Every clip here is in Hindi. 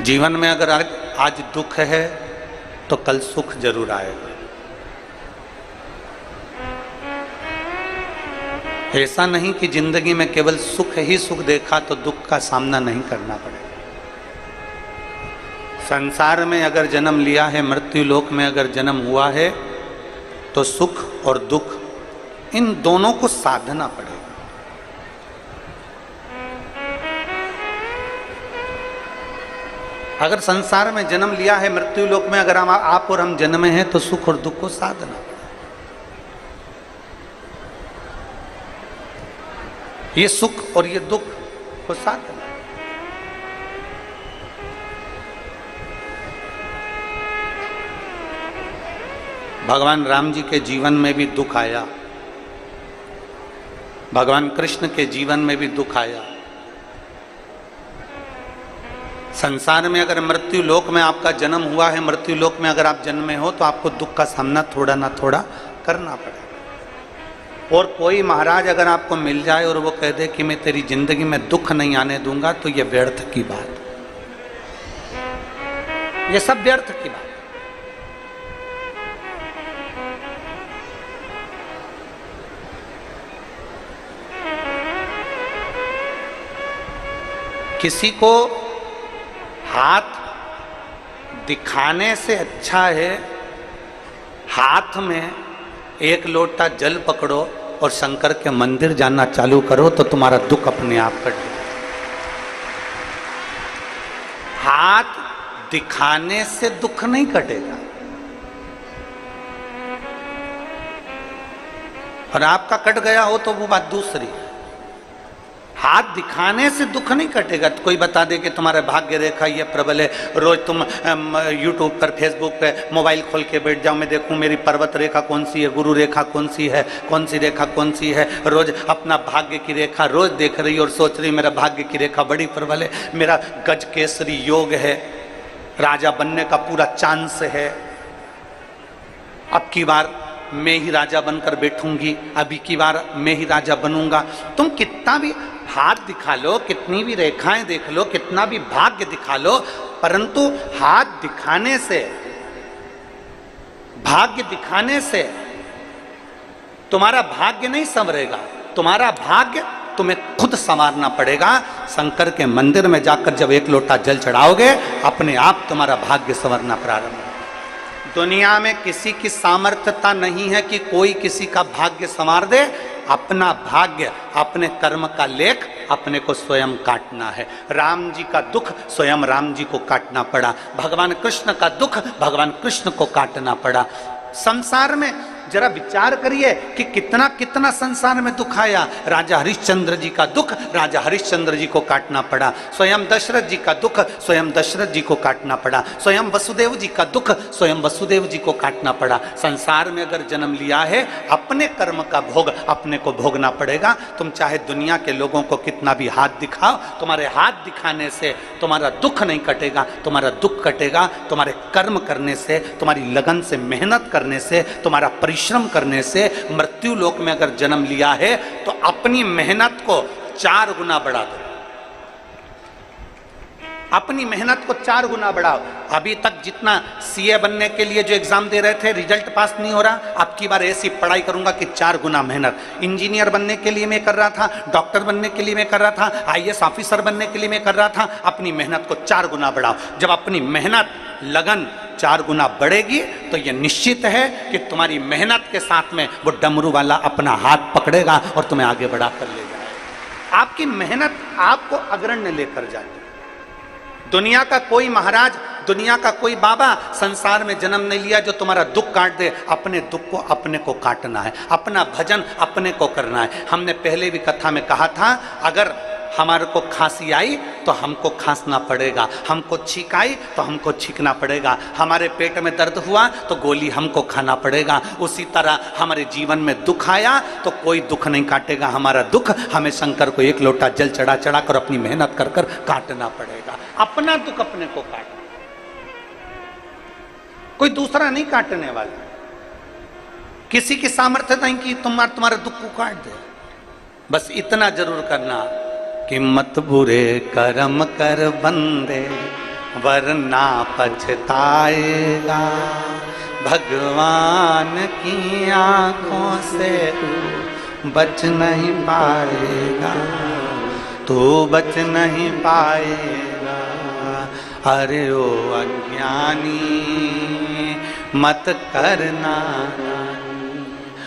जीवन में अगर आज दुख है तो कल सुख जरूर आएगा। ऐसा नहीं कि जिंदगी में केवल सुख ही सुख देखा तो दुख का सामना नहीं करना पड़ेगा। संसार में अगर जन्म लिया है, मृत्यु लोक में अगर जन्म हुआ है, तो सुख और दुख इन दोनों को साधना पड़ेगा। अगर संसार में जन्म लिया है, मृत्यु लोक में अगर आप और हम जन्मे हैं, तो सुख और दुख को साधना पड़ेगा। ये सुख और ये दुख को साधना। भगवान राम जी के जीवन में भी दुख आया, भगवान कृष्ण के जीवन में भी दुख आया। संसार में अगर मृत्यु लोक में आपका जन्म हुआ है, मृत्यु लोक में अगर आप जन्मे हो, तो आपको दुख का सामना थोड़ा ना थोड़ा करना पड़ेगा। और कोई महाराज अगर आपको मिल जाए और वो कह दे कि मैं तेरी जिंदगी में दुख नहीं आने दूंगा, तो ये व्यर्थ की बात, ये सब व्यर्थ की बात। किसी को हाथ दिखाने से अच्छा है हाथ में एक लोटा जल पकड़ो और शंकर के मंदिर जाना चालू करो, तो तुम्हारा दुख अपने आप कट जाएगा। हाथ दिखाने से दुख नहीं कटेगा, और आपका कट गया हो तो वो बात दूसरी। हाथ दिखाने से दुख नहीं कटेगा। तो कोई बता दे कि तुम्हारा भाग्य रेखा ये प्रबल है, रोज तुम यूट्यूब पर, फेसबुक पे मोबाइल खोल के बैठ जाओ, मैं देखूं मेरी पर्वत रेखा कौन सी है, गुरु रेखा कौन सी है, कौन सी रेखा कौन सी है। रोज अपना भाग्य की रेखा रोज देख रही और सोच रही मेरा भाग्य की रेखा बड़ी प्रबल है, मेरा गज केसरी योग है, राजा बनने का पूरा चांस है, अब की बार मैं ही राजा बनकर बैठूंगी, अभी की बार मैं ही राजा बनूंगा। तुम कितना भी हाथ दिखा लो, कितनी भी रेखाएं देख लो, कितना भी भाग्य दिखा लो, परंतु हाथ दिखाने से, भाग्य दिखाने से तुम्हारा भाग्य नहीं संवरेगा। तुम्हारा भाग्य तुम्हें खुद संवारना पड़ेगा। शंकर के मंदिर में जाकर जब एक लोटा जल चढ़ाओगे, अपने आप तुम्हारा भाग्य संवरना प्रारंभ होगा। दुनिया में किसी की सामर्थ्यता नहीं है कि कोई किसी का भाग्य संवार दे। अपना भाग्य, अपने कर्म का लेख अपने को स्वयं काटना है। राम जी का दुख स्वयं राम जी को काटना पड़ा, भगवान कृष्ण का दुख भगवान कृष्ण को काटना पड़ा। संसार में जरा विचार करिए कि कितना कितना संसार में दुख आया। राजा हरिश्चंद्र जी का दुख राजा हरिश्चंद्र जी को काटना पड़ा, स्वयं दशरथ जी का दुख स्वयं दशरथ जी को काटना पड़ा, स्वयं वसुदेव जी का दुख स्वयं वसुदेव जी को काटना पड़ा। संसार में अगर जन्म लिया है, अपने कर्म का भोग अपने को भोगना पड़ेगा। तुम चाहे दुनिया के लोगों को कितना भी हाथ दिखाओ, तुम्हारे हाथ दिखाने से तुम्हारा दुख नहीं कटेगा। तुम्हारा दुख कटेगा तुम्हारे कर्म करने से, तुम्हारी लगन से, मेहनत करने से, तुम्हारा परिश्रम करने से। मृत्यु लोक में अगर जन्म लिया है तो अपनी मेहनत को 4 गुना बढ़ा दो, अपनी मेहनत को 4 गुना बढ़ाओ। अभी तक जितना सीए बनने के लिए जो एग्जाम दे रहे थे, रिजल्ट पास नहीं हो रहा, अब की बार ऐसी पढ़ाई करूंगा कि 4 गुना मेहनत। इंजीनियर बनने के लिए मैं कर रहा था, डॉक्टर बनने के लिए मैं कर रहा था, आईएएस ऑफिसर बनने के लिए मैं कर रहा था। अपनी मेहनत को 4 गुना बढ़ाओ। जब अपनी मेहनत, लगन 4 गुना बढ़ेगी तो यह निश्चित है कि तुम्हारी मेहनत के साथ में वो डमरू वाला अपना हाथ पकड़ेगा और तुम्हें आगे बढ़ा कर ले जाएगा। आपकी मेहनत आपको अग्रण्य लेकर जाएगी। दुनिया का कोई महाराज, दुनिया का कोई बाबा संसार में जन्म नहीं लिया जो तुम्हारा दुख काट दे। अपने दुख को अपने को काटना है, अपना भजन अपने को करना है। हमने पहले भी कथा में कहा था, अगर हमारे को खांसी आई तो हमको खांसना पड़ेगा, हमको छींक आई तो हमको छींकना पड़ेगा, हमारे पेट में दर्द हुआ तो गोली हमको खाना पड़ेगा। उसी तरह हमारे जीवन में दुख आया तो कोई दुख नहीं काटेगा हमारा दुख, हमें शंकर को एक लोटा जल चढ़ा चढ़ा कर अपनी मेहनत कर कर काटना पड़ेगा। अपना दुख अपने को काटना, कोई दूसरा नहीं काटने वाला। किसी की सामर्थ्य नहीं कि तुम्हारे दुख को काट दे। बस इतना जरूर करना कि मत बुरे कर्म कर बंदे, वरना पछताएगा। भगवान की आंखों से बच नहीं पाएगा, तू बच नहीं पाएगा। अरे ओ अज्ञानी मत करना।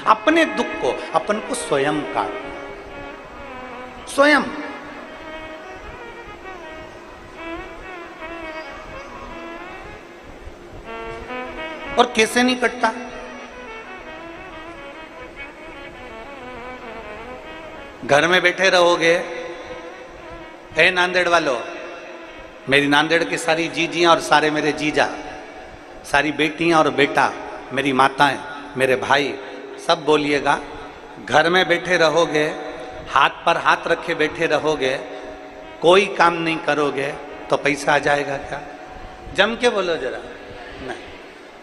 अपने दुख को, अपन को स्वयं काट, स्वयं। और कैसे नहीं कटता? घर में बैठे रहोगे, हे नांदेड़ वालों, मेरी नांदेड़ की सारी जीजियां और सारे मेरे जीजा, सारी बेटियां और बेटा, मेरी माताएं, मेरे भाई, सब बोलिएगा। घर में बैठे रहोगे, हाथ पर हाथ रखे बैठे रहोगे, कोई काम नहीं करोगे तो पैसा आ जाएगा क्या? जम के बोलो जरा। नहीं।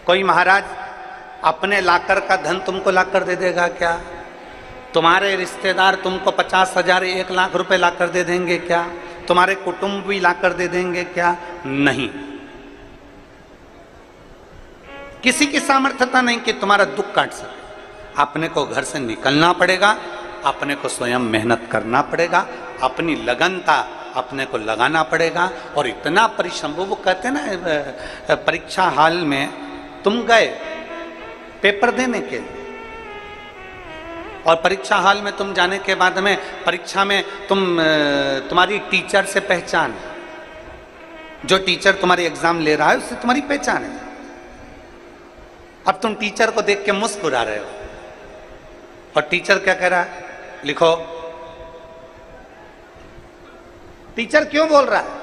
कोई महाराज अपने लाकर का धन तुमको लाकर दे देगा क्या? तुम्हारे रिश्तेदार तुमको 50,000 1 लाख रुपए लाकर दे देंगे क्या? तुम्हारे कुटुंब भी लाकर दे देंगे क्या? नहीं। किसी की सामर्थ्यता नहीं कि तुम्हारा दुख काट सके। अपने को घर से निकलना पड़ेगा, अपने को स्वयं मेहनत करना पड़ेगा, अपनी लगनता अपने को लगाना पड़ेगा। और इतना परिश्रम, वो कहते हैं ना, परीक्षा हाल में तुम गए पेपर देने के लिए, और परीक्षा हाल में तुम जाने के बाद में परीक्षा में तुम्हारी टीचर से पहचान, जो टीचर तुम्हारी एग्जाम ले रहा है उससे तुम्हारी पहचान है। अब तुम टीचर को देख के मुस्कुरा रहे हो, और टीचर क्या कह रहा है? लिखो। टीचर क्यों बोल रहा है?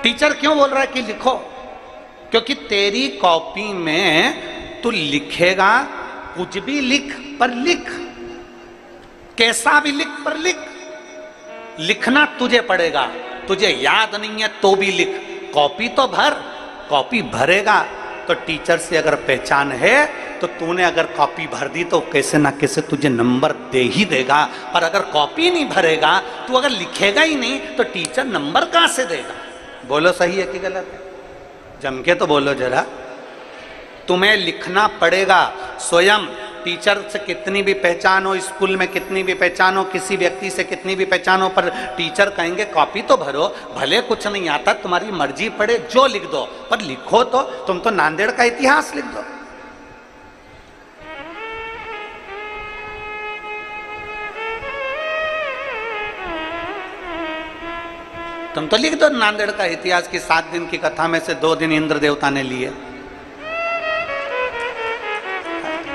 टीचर क्यों बोल रहा है कि लिखो? क्योंकि तेरी कॉपी में तू लिखेगा, कुछ भी लिख, पर लिख, कैसा भी लिख, पर लिख। लिखना तुझे पड़ेगा, तुझे याद नहीं है तो भी लिख। कॉपी तो भर, कॉपी भरेगा तो टीचर से अगर पहचान है तो तूने अगर कॉपी भर दी तो कैसे ना कैसे तुझे नंबर दे ही देगा। पर अगर कॉपी नहीं भरेगा, तू अगर लिखेगा ही नहीं तो टीचर नंबर कहां से देगा? बोलो सही है कि गलत है? जम के तो बोलो जरा। तुम्हें लिखना पड़ेगा स्वयं। टीचर से कितनी भी पहचान हो, स्कूल में कितनी भी पहचान हो, किसी व्यक्ति से कितनी भी पहचान हो, पर टीचर कहेंगे कॉपी तो भरो। भले कुछ नहीं आता, तुम्हारी मर्जी पड़े जो लिख दो, पर लिखो तो। तुम तो नांदेड़ का इतिहास लिख दो। तुम तो लिख दो नांदेड़ का इतिहास की 7 दिन की कथा में से 2 दिन इंद्र देवता ने लिए,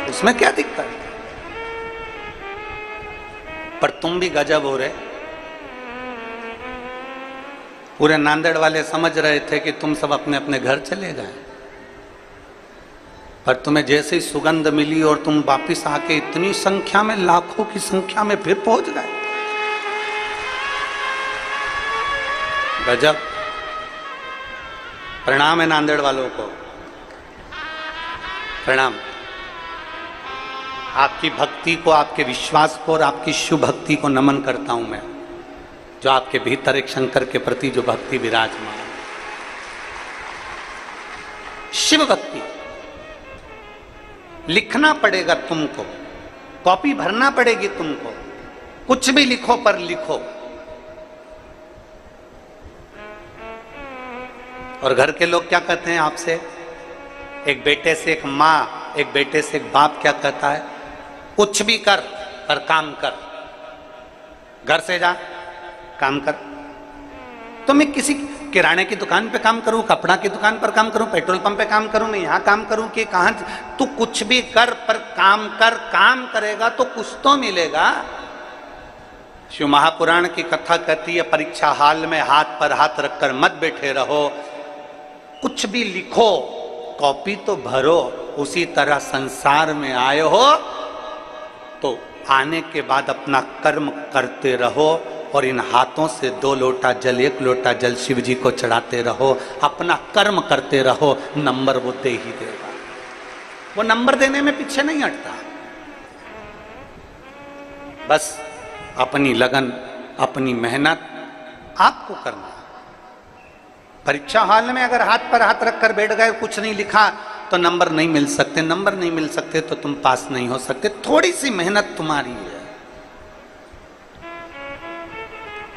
उसमें क्या दिक्कत? पर तुम भी गजब हो रहे। पूरे नांदेड़ वाले समझ रहे थे कि तुम सब अपने अपने घर चले गए, पर तुम्हें जैसे ही सुगंध मिली और तुम वापिस आके इतनी संख्या में, लाखों की संख्या में फिर पहुंच गए। गजब। प्रणाम है नांदेड़ वालों को, प्रणाम। आपकी भक्ति को, आपके विश्वास को और आपकी शुभ भक्ति को नमन करता हूं मैं, जो आपके भीतर एक शंकर के प्रति जो भक्ति विराजमान। शिव भक्ति लिखना पड़ेगा तुमको, कॉपी भरना पड़ेगी तुमको। कुछ भी लिखो, पर लिखो। और घर के लोग क्या कहते हैं आपसे? एक बेटे से एक माँ, एक बेटे से एक बाप क्या कहता है? कुछ भी कर, पर काम कर। घर से जा, काम कर। तो मैं किसी किराने की दुकान पे काम करूं, कपड़ा की दुकान पर काम करूं, पेट्रोल पंप पे काम करूं, मैं यहां काम करूं कि कहां? तू कुछ भी कर, पर काम कर। काम करेगा तो कुछ तो मिलेगा। शिव महापुराण की कथा कहती है, परीक्षा हाल में हाथ पर हाथ रखकर मत बैठे रहो, कुछ भी लिखो, कॉपी तो भरो। उसी तरह संसार में आए हो तो आने के बाद अपना कर्म करते रहो, और इन हाथों से 2 लोटा जल, 1 लोटा जल शिव जी को चढ़ाते रहो। अपना कर्म करते रहो, नंबर वो दे ही देगा। वो नंबर देने में पीछे नहीं हटता। बस अपनी लगन, अपनी मेहनत आपको करना। परीक्षा हॉल में अगर हाथ पर हाथ रखकर बैठ गए, कुछ नहीं लिखा, तो नंबर नहीं मिल सकते। नंबर नहीं मिल सकते तो तुम पास नहीं हो सकते। थोड़ी सी मेहनत तुम्हारी है,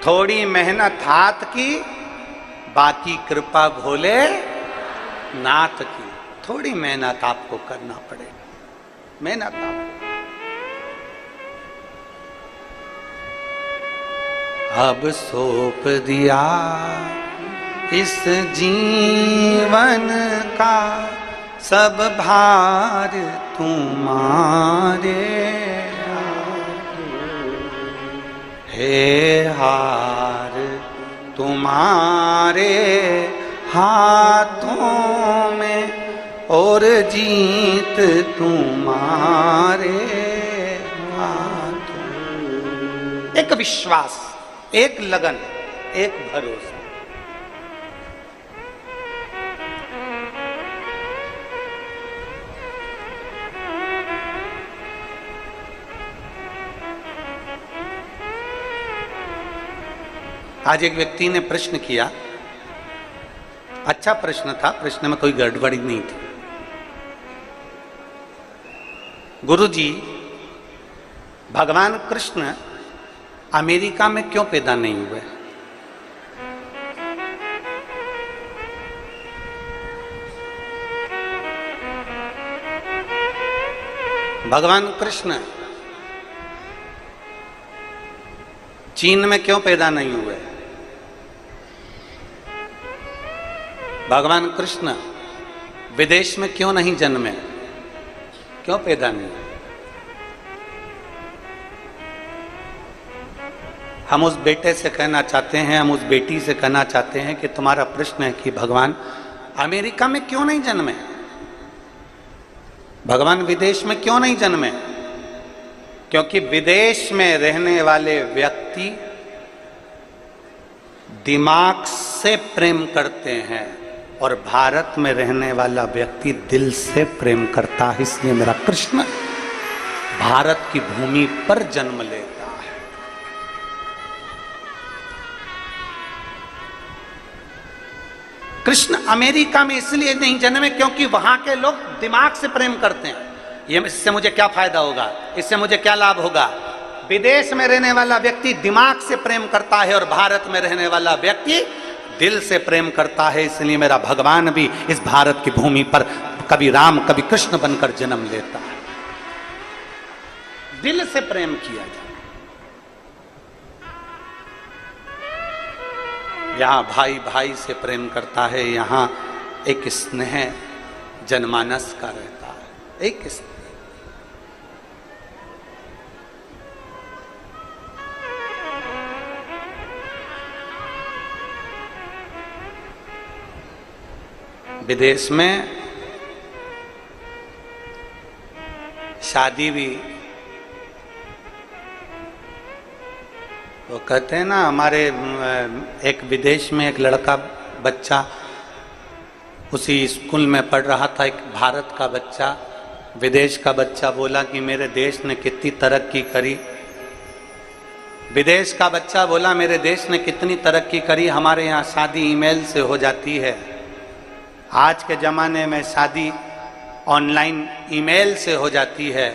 थोड़ी मेहनत हाथ की, बाकी कृपा भोले नाथ की। थोड़ी मेहनत आपको करना पड़ेगी, मेहनत आपको। अब सौंप दिया इस जीवन का सब भार तुम्हारे, हे हार तुम्हारे हाथों में और जीत तुम्हारे हाथों। एक विश्वास, एक लगन, एक भरोसा। आज एक व्यक्ति ने प्रश्न किया, अच्छा प्रश्न था, प्रश्न में कोई गड़बड़ी नहीं थी। गुरुजी, भगवान कृष्ण अमेरिका में क्यों पैदा नहीं हुए? भगवान कृष्ण चीन में क्यों पैदा नहीं हुए? भगवान कृष्ण विदेश में क्यों नहीं जन्मे, क्यों पैदा नहीं? हम उस बेटे से कहना चाहते हैं, हम उस बेटी से कहना चाहते हैं कि तुम्हारा प्रश्न है कि भगवान अमेरिका में क्यों नहीं जन्मे, भगवान विदेश में क्यों नहीं जन्मे? क्योंकि विदेश में रहने वाले व्यक्ति दिमाग से प्रेम करते हैं और भारत में रहने वाला व्यक्ति दिल से प्रेम करता है। इसलिए मेरा कृष्ण भारत की भूमि पर जन्म लेता है। कृष्ण अमेरिका में इसलिए नहीं जन्मे क्योंकि वहां के लोग दिमाग से प्रेम करते हैं। ये इससे मुझे क्या फायदा होगा, इससे मुझे क्या लाभ होगा? विदेश में रहने वाला व्यक्ति दिमाग से प्रेम करता है और भारत में रहने वाला व्यक्ति दिल से प्रेम करता है। इसलिए मेरा भगवान भी इस भारत की भूमि पर कभी राम कभी कृष्ण बनकर जन्म लेता है। दिल से प्रेम किया जाए। यहां भाई भाई से प्रेम करता है, यहां एक स्नेह जनमानस का रहता है, एक स्नेह। विदेश में शादी भी, वो कहते हैं ना, हमारे एक विदेश में एक लड़का बच्चा उसी स्कूल में पढ़ रहा था, एक भारत का बच्चा विदेश का बच्चा बोला कि मेरे देश ने कितनी तरक्की करी। विदेश का बच्चा बोला मेरे देश ने कितनी तरक्की करी, हमारे यहाँ शादी ईमेल से हो जाती है। आज के ज़माने में शादी ऑनलाइन ईमेल से हो जाती है।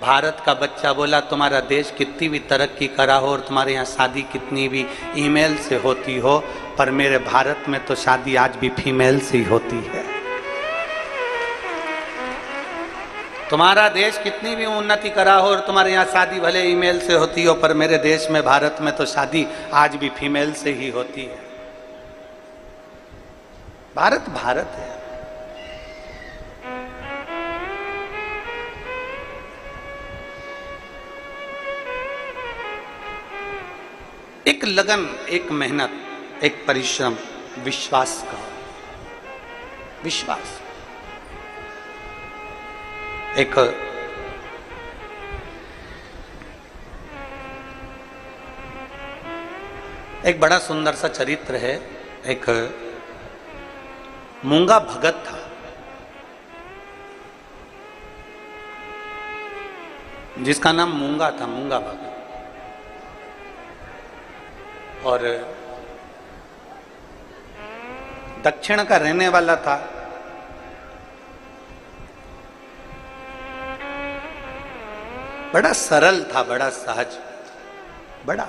भारत का बच्चा बोला तुम्हारा देश कितनी भी तरक्की करा हो और तुम्हारे यहाँ शादी कितनी भी ईमेल से होती हो, पर मेरे भारत में तो शादी आज भी फीमेल से ही होती है। तुम्हारा देश कितनी भी उन्नति करा हो और तुम्हारे यहाँ शादी भले ईमेल से होती हो, पर मेरे देश में भारत में तो शादी आज भी फीमेल से ही होती है। भारत भारत है। एक लगन, एक मेहनत, एक परिश्रम, विश्वास का विश्वास। एक बड़ा सुंदर सा चरित्र है। एक मूंगा भगत था, जिसका नाम मूंगा था, मूंगा भगत। और दक्षिण का रहने वाला था। बड़ा सरल था, बड़ा सहज, बड़ा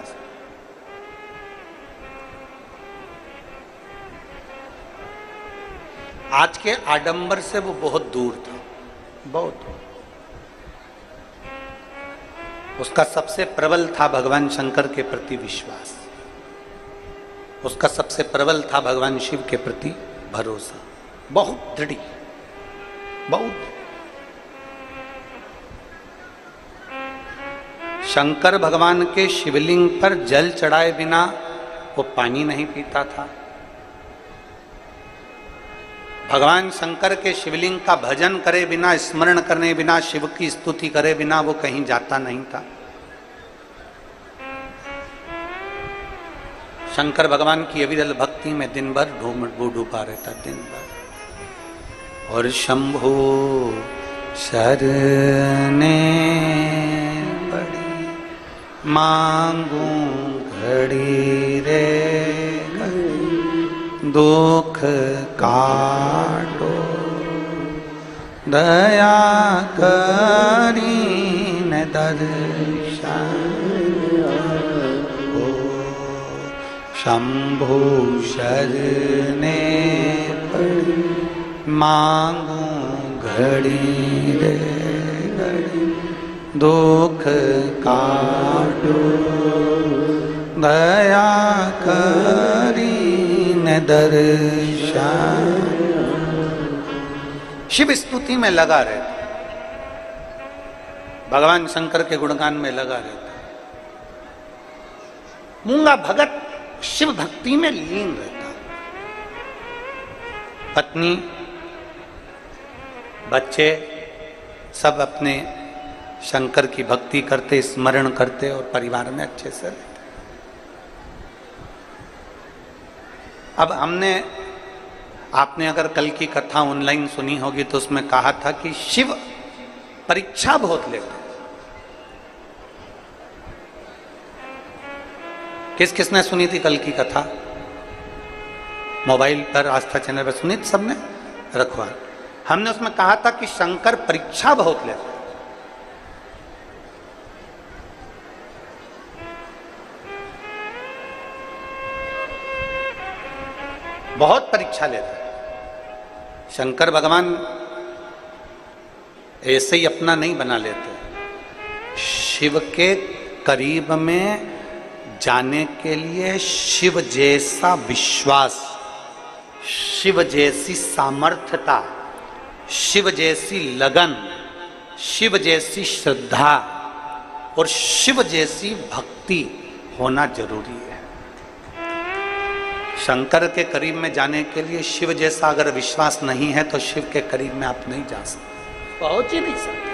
आज के आडंबर से वो बहुत दूर था, बहुत दूर। उसका सबसे प्रबल था भगवान शंकर के प्रति विश्वास, उसका सबसे प्रबल था भगवान शिव के प्रति भरोसा, बहुत दृढ़, बहुत। शंकर भगवान के शिवलिंग पर जल चढ़ाए बिना वो पानी नहीं पीता था। भगवान शंकर के शिवलिंग का भजन करे बिना, स्मरण करने बिना, शिव की स्तुति करे बिना वो कहीं जाता नहीं था। शंकर भगवान की अविरल भक्ति में दिन भर डूबा रहता, दिन भर। और शंभो शरणे पड़ी मांगू घड़ी रे घड़ी, दुख काटो दया करी न दर्शन हो। शंभो शरणे पड़ी मांगू घड़ी रे घड़ी, दुख काटो दया करी न दर्शन। शिव स्तुति में लगा रहता, भगवान शंकर के गुणगान में लगा रहता। मूंगा भगत शिव भक्ति में लीन रहता। पत्नी बच्चे सब अपने शंकर की भक्ति करते, स्मरण करते और परिवार में अच्छे से रहते। अब आपने अगर कल की कथा ऑनलाइन सुनी होगी तो उसमें कहा था कि शिव परीक्षा बहुत लेते। किस किसने सुनी थी कल की कथा? मोबाइल पर आस्था चैनल पर सुनी थी सबने? रखवा। हमने उसमें कहा था कि शंकर परीक्षा बहुत लेते, बहुत परीक्षा लेते। शंकर भगवान ऐसे ही अपना नहीं बना लेते। शिव के करीब में जाने के लिए शिव जैसा विश्वास, शिव जैसी सामर्थ्यता, शिव जैसी लगन, शिव जैसी श्रद्धा और शिव जैसी भक्ति होना जरूरी है। शंकर के करीब में जाने के लिए शिव जैसा अगर विश्वास नहीं है तो शिव के करीब में आप नहीं जा सकते, पहुंच ही नहीं सकते।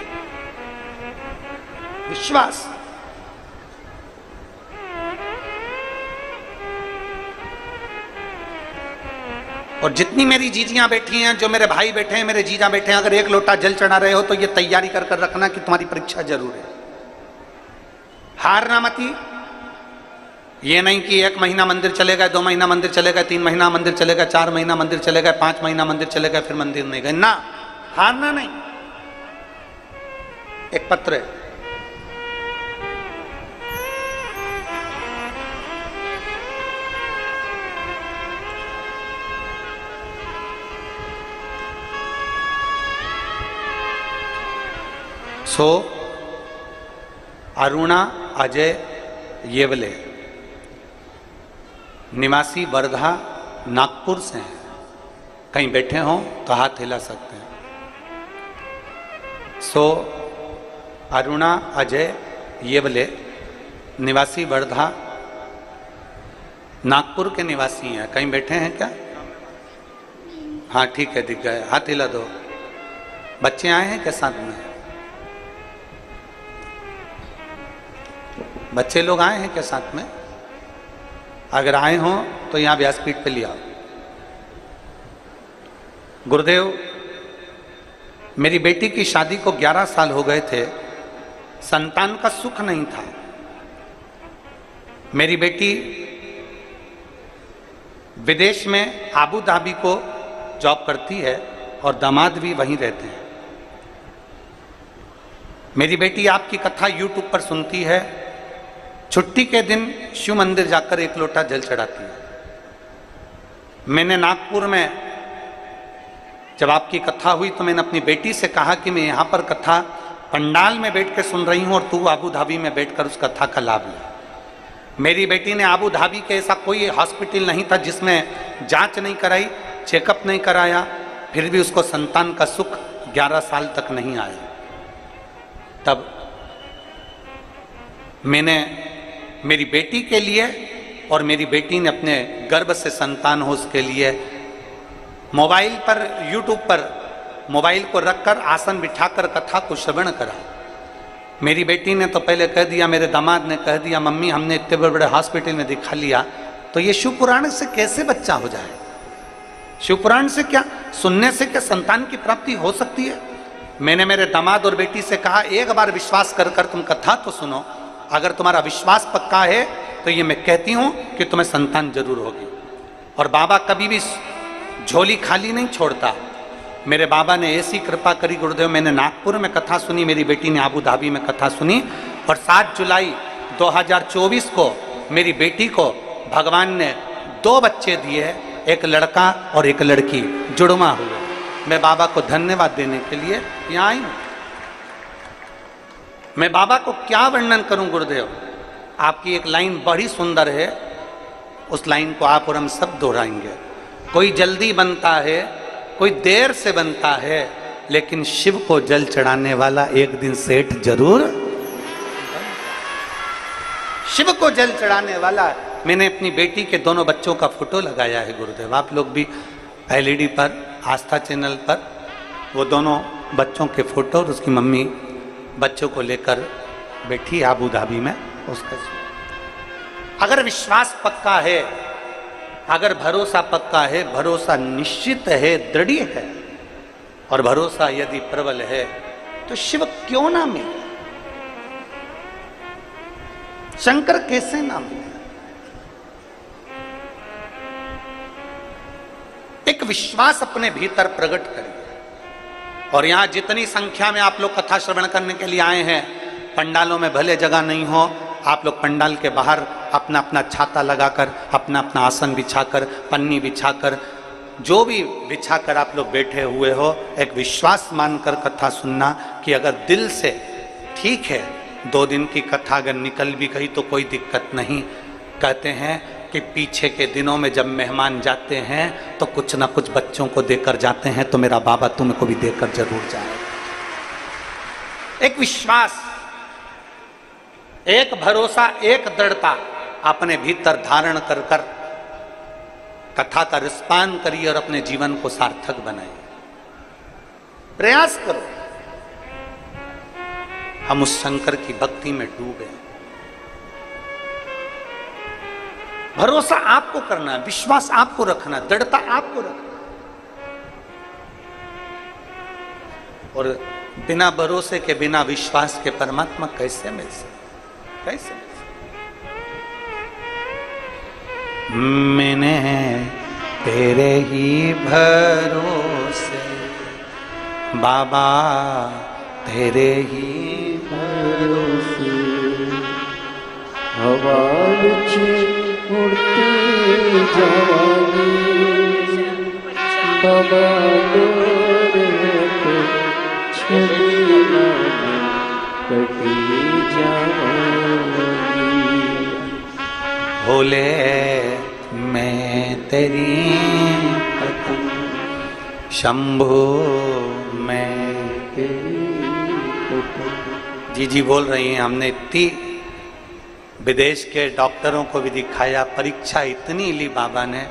विश्वास। और जितनी मेरी जीजियां बैठी हैं, जो मेरे भाई बैठे हैं, मेरे जीजा बैठे हैं, अगर एक लोटा जल चढ़ा रहे हो तो ये तैयारी कर कर रखना कि तुम्हारी परीक्षा जरूर है। हारना मती। ये नहीं कि 1 महीना मंदिर चले गए, 2 महीना मंदिर चले गए, 3 महीना मंदिर चले गए, 4 महीना मंदिर चले गए, 5 महीना मंदिर चले गए, फिर मंदिर नहीं गए। ना, हारना नहीं। एक पत्र है, सो अरुणा अजय येवले, निवासी वर्धा नागपुर से हैं। कहीं बैठे हों तो हाथ हिला सकते हैं। सो अरुणा अजय येवले, निवासी वर्धा नागपुर के निवासी हैं। कहीं बैठे हैं क्या? हाँ ठीक है, दिख गए, हाथ हिला दो। बच्चे आए हैं क्या साथ में? बच्चे लोग आए हैं क्या साथ में? अगर आए हों तो यहाँ व्यासपीठ पे ले आओ। गुरुदेव, मेरी बेटी की शादी को 11 साल हो गए थे, संतान का सुख नहीं था। मेरी बेटी विदेश में आबू धाबी को जॉब करती है और दामाद भी वहीं रहते हैं। मेरी बेटी आपकी कथा यूट्यूब पर सुनती है, छुट्टी के दिन शिव मंदिर जाकर एक लोटा जल चढ़ाती है। मैंने नागपुर में जब आपकी कथा हुई तो मैंने अपनी बेटी से कहा कि मैं यहाँ पर कथा पंडाल में बैठ के सुन रही हूँ और तू आबू धाबी में बैठकर उस कथा का लाभ ले। मेरी बेटी ने आबू धाबी के ऐसा कोई हॉस्पिटल नहीं था जिसमें जांच नहीं कराई, चेकअप नहीं कराया, फिर भी उसको संतान का सुख 11 साल तक नहीं आया। तब मैंने मेरी बेटी के लिए और मेरी बेटी ने अपने गर्भ से संतान हो उसके लिए मोबाइल पर यूट्यूब पर मोबाइल को रखकर आसन बिठाकर कथा को श्रवण करा। मेरी बेटी ने तो पहले कह दिया, मेरे दामाद ने कह दिया, मम्मी हमने इतने बड़े बड़े हॉस्पिटल में दिखा लिया तो ये शिव पुराण से कैसे बच्चा हो जाए? शिव पुराण से क्या सुनने से क्या संतान की प्राप्ति हो सकती है? मैंने मेरे दामाद और बेटी से कहा, एक बार विश्वास कर कर तुम कथा तो सुनो, अगर तुम्हारा विश्वास पक्का है तो ये मैं कहती हूं कि तुम्हें संतान जरूर होगी। और बाबा कभी भी झोली खाली नहीं छोड़ता। मेरे बाबा ने ऐसी कृपा करी गुरुदेव, मैंने नागपुर में कथा सुनी, मेरी बेटी ने आबू धाबी में कथा सुनी और 7 जुलाई 2024 को मेरी बेटी को भगवान ने 2 बच्चे दिए, एक लड़का और एक लड़की, जुड़वा हुए। मैं बाबा को धन्यवाद देने के लिए यहाँ आई हूँ। मैं बाबा को क्या वर्णन करूं गुरुदेव? आपकी एक लाइन बड़ी सुंदर है, उस लाइन को आप और हम सब दोहराएंगे। कोई जल्दी बनता है, कोई देर से बनता है, लेकिन शिव को जल चढ़ाने वाला एक दिन सेठ जरूर। शिव को जल चढ़ाने वाला। मैंने अपनी बेटी के दोनों बच्चों का फोटो लगाया है गुरुदेव, आप लोग भी LED पर, आस्था चैनल पर वो दोनों बच्चों के फोटो और उसकी मम्मी बच्चों को लेकर बैठी आबू धाबी में। उसका अगर विश्वास पक्का है, अगर भरोसा पक्का है, भरोसा निश्चित है, दृढ़ है, और भरोसा यदि प्रबल है तो शिव क्यों ना मिले? शंकर कैसे ना मिले? एक विश्वास अपने भीतर प्रकट करिए। और यहां जितनी संख्या में आप लोग कथा श्रवण करने के लिए आए हैं, पंडालों में भले जगह नहीं हो, आप लोग पंडाल के बाहर अपना अपना छाता लगाकर, अपना अपना आसन बिछाकर, पन्नी बिछाकर, जो भी बिछाकर आप लोग बैठे हुए हो, एक विश्वास मानकर कथा सुनना कि अगर दिल से ठीक है, 2 दिन की कथा अगर निकल भी गई तो कोई दिक्कत नहीं। कहते हैं कि पीछे के दिनों में जब मेहमान जाते हैं तो कुछ ना कुछ बच्चों को देकर जाते हैं, तो मेरा बाबा तुमको भी देकर जरूर जाए। एक विश्वास, एक भरोसा, एक दृढ़ता अपने भीतर धारण कर कर कथा का रसपान करिए और अपने जीवन को सार्थक बनाइए। प्रयास करो। हम उस शंकर की भक्ति में डूबे। भरोसा आपको करना है, विश्वास आपको रखना, दृढ़ता आपको रखना। और बिना भरोसे के, बिना विश्वास के परमात्मा कैसे मिल सकते? कैसे? मैंने तेरे ही भरोसे बाबा, तेरे ही भरोसे हवा विच उड़ते जावांगी बाबा, डोरे को छड़ना कटी जावांगी। भोले मैं तेरी पतंग, शंभो मैं तेरी पतंग। जी बोल रही हैं, हमने इतनी विदेश के डॉक्टरों को भी दिखाया, परीक्षा इतनी ली बाबा ने,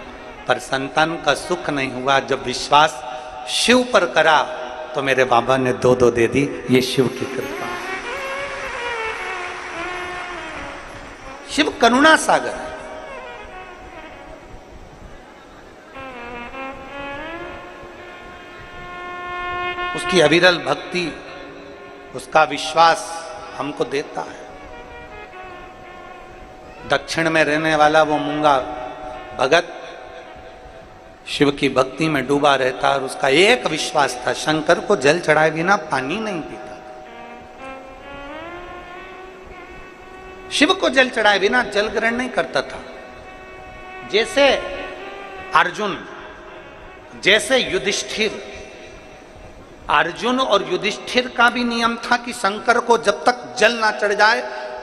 पर संतान का सुख नहीं हुआ। जब विश्वास शिव पर करा तो मेरे बाबा ने 2 दे दी। ये शिव की कृपा। शिव करुणा सागर है। उसकी अविरल भक्ति, उसका विश्वास हमको देता है। दक्षिण में रहने वाला वो मूंगा भगत शिव की भक्ति में डूबा रहता और उसका एक विश्वास था, शंकर को जल चढ़ाए बिना पानी नहीं पीता। शिव को जल चढ़ाए बिना जल ग्रहण नहीं करता था। जैसे अर्जुन, जैसे युधिष्ठिर, अर्जुन और युधिष्ठिर का भी नियम था कि शंकर को जब तक जल ना चढ़ जाए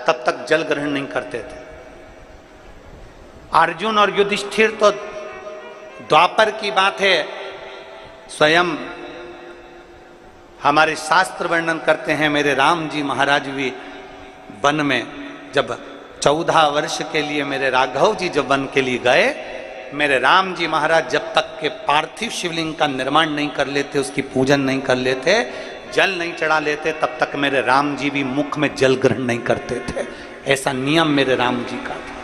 तब तक जल ग्रहण नहीं करते थे। अर्जुन और युधिष्ठिर तो द्वापर की बात है, स्वयं हमारे शास्त्र वर्णन करते हैं। मेरे राम जी महाराज भी वन में जब 14 वर्ष के लिए मेरे राघव जी जब वन के लिए गए, मेरे राम जी महाराज जब तक के पार्थिव शिवलिंग का निर्माण नहीं कर लेते, उसकी पूजन नहीं कर लेते, जल नहीं चढ़ा लेते, तब तक मेरे राम जी भी मुख में जल ग्रहण नहीं करते थे। ऐसा नियम मेरे राम जी का था।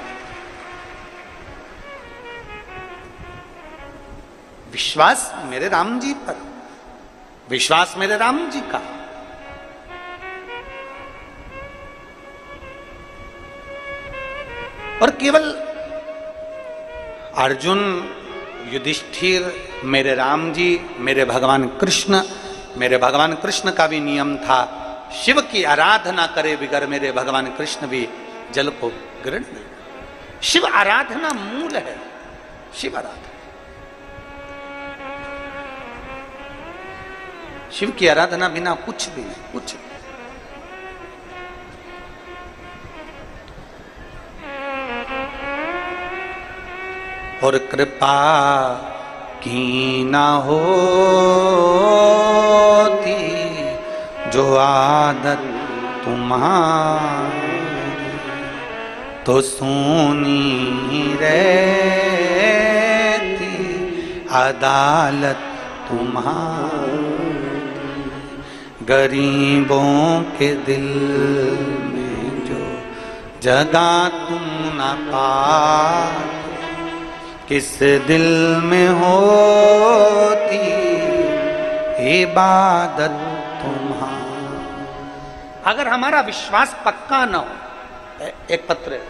विश्वास मेरे राम जी पर, विश्वास मेरे राम जी का। और केवल अर्जुन, युधिष्ठिर, मेरे राम जी, मेरे भगवान कृष्ण का भी नियम था, शिव की आराधना करे बिगर मेरे भगवान कृष्ण भी जल को ग्रहण नहीं। शिव आराधना मूल है, शिव आराधना। शिव की आराधना बिना कुछ भी नहीं, कुछ नहीं। और कृपा की ना होती जो आदत तुम्हारी, तो सुनी रहती अदालत तुम्हारी। गरीबों के दिल में जो जगह तुम न पाते, किस दिल में होती इबादत तुम्हारी। अगर हमारा विश्वास पक्का न हो, एक पत्र है,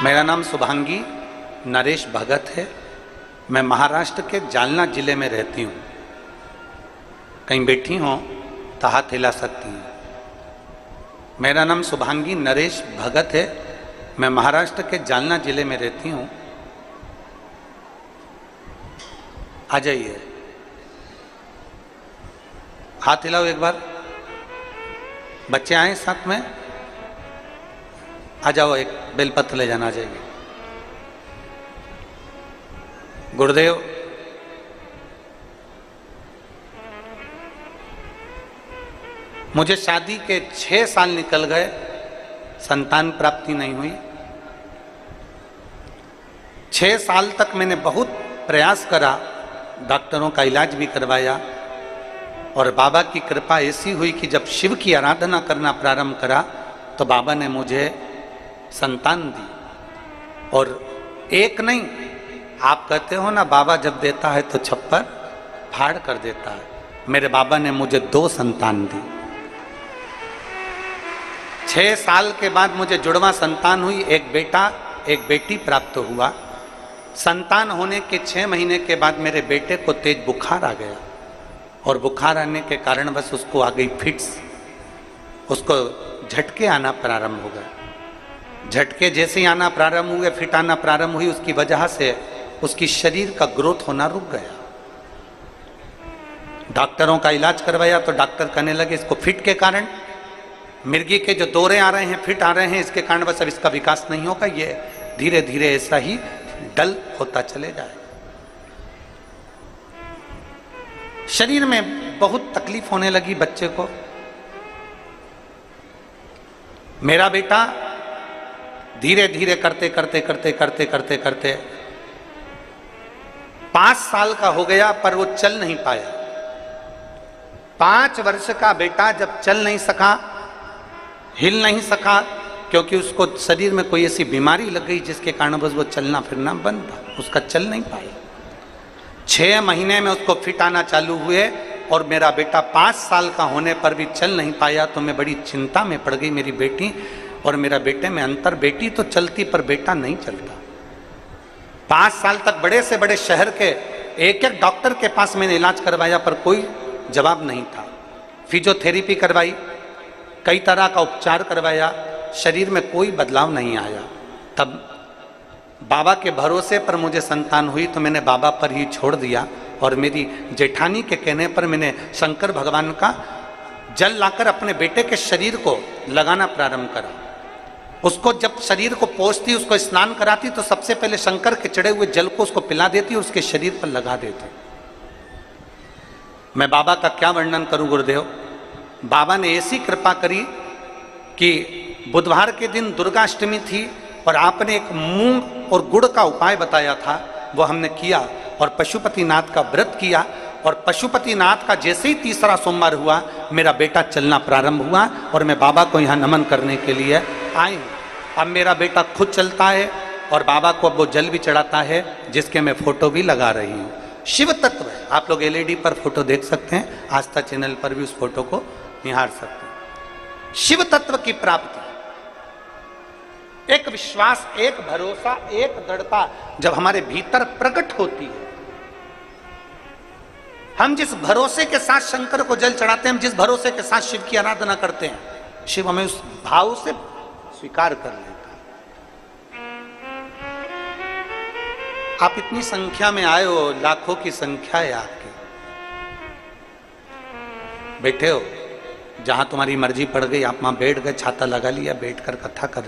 मेरा नाम शुभांगी नरेश भगत है। मैं महाराष्ट्र के जालना जिले में रहती हूँ। कहीं बैठी हो तो हाथ हिला सकती हैं। मेरा नाम शुभांगी नरेश भगत है। मैं महाराष्ट्र के जालना जिले में रहती हूँ। आ जाइए, हाथ हिलाओ एक बार। बच्चे आए साथ में, आ जाओ, एक बेलपत्र ले जाना। आ जाइए। गुरुदेव, मुझे शादी के 6 साल निकल गए, संतान प्राप्ति नहीं हुई। 6 साल तक मैंने बहुत प्रयास करा, डॉक्टरों का इलाज भी करवाया, और बाबा की कृपा ऐसी हुई कि जब शिव की आराधना करना प्रारंभ करा तो बाबा ने मुझे संतान दी। और एक नहीं, आप कहते हो ना बाबा जब देता है तो छप्पर फाड़ कर देता है। मेरे बाबा ने मुझे 2 संतान दी। 6 साल के बाद मुझे जुड़वा संतान हुई, एक बेटा एक बेटी प्राप्त हुआ। संतान होने के 6 महीने के बाद मेरे बेटे को तेज बुखार आ गया, और बुखार आने के कारण बस उसको आ गई फिट्स, उसको झटके आना प्रारंभ हो गए। झटके जैसे ही आना प्रारंभ हुए, फिट आना प्रारंभ हुई, उसकी वजह से उसकी शरीर का ग्रोथ होना रुक गया। डॉक्टरों का इलाज करवाया तो डॉक्टर कहने लगे इसको फिट के कारण, मिर्गी के जो दौरे आ रहे हैं, फिट आ रहे हैं, इसके कारण बस अब इसका विकास नहीं होगा, ये धीरे धीरे ऐसा ही डल होता चले जाए। शरीर में बहुत तकलीफ होने लगी बच्चे को। मेरा बेटा धीरे धीरे करते करते करते करते करते करते 5 साल का हो गया, पर वो चल नहीं पाया। 5 वर्ष का बेटा जब चल नहीं सका, हिल नहीं सका, क्योंकि उसको शरीर में कोई ऐसी बीमारी लग गई जिसके कारण बस वो चलना फिरना बंद था, उसका चल नहीं पाया। 6 महीने में उसको फिट आना चालू हुए, और मेरा बेटा 5 साल का होने पर भी चल नहीं पाया। तो मैं बड़ी चिंता में पड़ गई। मेरी बेटी और मेरा बेटे में अंतर। बेटी तो चलती पर बेटा नहीं चलता। 5 साल तक बड़े से बड़े शहर के एक एक डॉक्टर के पास मैंने इलाज करवाया पर कोई जवाब नहीं था। फिजियोथेरेपी करवाई, कई तरह का उपचार करवाया, शरीर में कोई बदलाव नहीं आया। तब बाबा के भरोसे पर मुझे संतान हुई तो मैंने बाबा पर ही छोड़ दिया और मेरी जेठानी के कहने पर मैंने शंकर भगवान का जल लाकर अपने बेटे के शरीर को लगाना प्रारंभ करा। उसको जब शरीर को पोंछती, उसको स्नान कराती तो सबसे पहले शंकर के चढ़े हुए जल को उसको पिला देती और उसके शरीर पर लगा देती। मैं बाबा का क्या वर्णन करूं गुरुदेव। बाबा ने ऐसी कृपा करी कि बुधवार के दिन दुर्गाष्टमी थी और आपने एक मूंग और गुड़ का उपाय बताया था, वो हमने किया और पशुपतिनाथ का व्रत किया। और पशुपतिनाथ का जैसे ही तीसरा सोमवार हुआ मेरा बेटा चलना प्रारंभ हुआ और मैं बाबा को यहाँ नमन करने के लिए आई हूँ। अब मेरा बेटा खुद चलता है और बाबा को अब वो जल भी चढ़ाता है, जिसके मैं फोटो भी लगा रही हूँ। शिव तत्व है, आप लोग एलईडी पर फोटो देख सकते हैं, आस्था चैनल पर भी उस फोटो को निहार सकते हैं। शिव तत्व की प्राप्ति, एक विश्वास, एक भरोसा, एक दृढ़ता जब हमारे भीतर प्रकट होती है, हम जिस भरोसे के साथ शंकर को जल चढ़ाते हैं, हम जिस भरोसे के साथ शिव की आराधना करते हैं, शिव हमें उस भाव से स्वीकार कर लेता है। आप इतनी संख्या में आए हो, लाखों की संख्या है आपकी, बैठे हो, जहां तुम्हारी मर्जी पड़ गई आप वहां बैठ गए, छाता लगा लिया, बैठकर कथा कर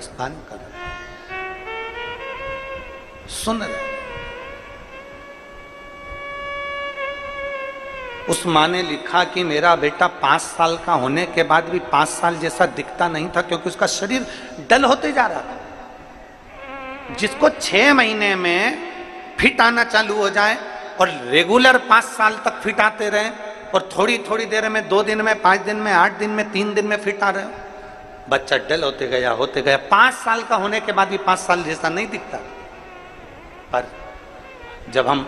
सुन रहे। उस माँ ने लिखा कि मेरा बेटा 5 साल का होने के बाद भी 5 साल जैसा दिखता नहीं था, क्योंकि उसका शरीर डल होते जा रहा था। जिसको 6 महीने में फिट आना चालू हो जाए और रेगुलर 5 साल तक फिट आते रहे और थोड़ी थोड़ी देर में 2 दिन में, 5 दिन में, 8 दिन में, 3 दिन में फिट आ रहे हो, बच्चा डल होते गया। 5 साल का होने के बाद भी 5 साल जैसा नहीं दिखता। पर जब हम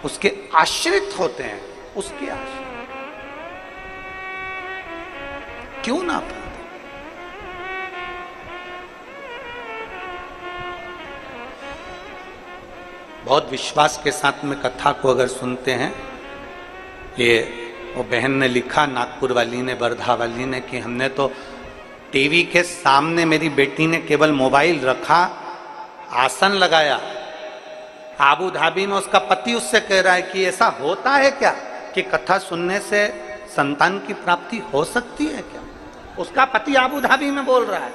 उसके आश्रित होते हैं, उसके आश्रित क्यों ना पाते। बहुत विश्वास के साथ में कथा को अगर सुनते हैं, ये वो बहन ने लिखा, नागपुर वाली ने, वर्धा वाली ने, कि हमने तो टीवी के सामने मेरी बेटी ने केवल मोबाइल रखा, आसन लगाया, आबू धाबी में उसका पति उससे कह रहा है कि ऐसा होता है क्या कि कथा सुनने से संतान की प्राप्ति हो सकती है क्या। उसका पति आबू धाबी में बोल रहा है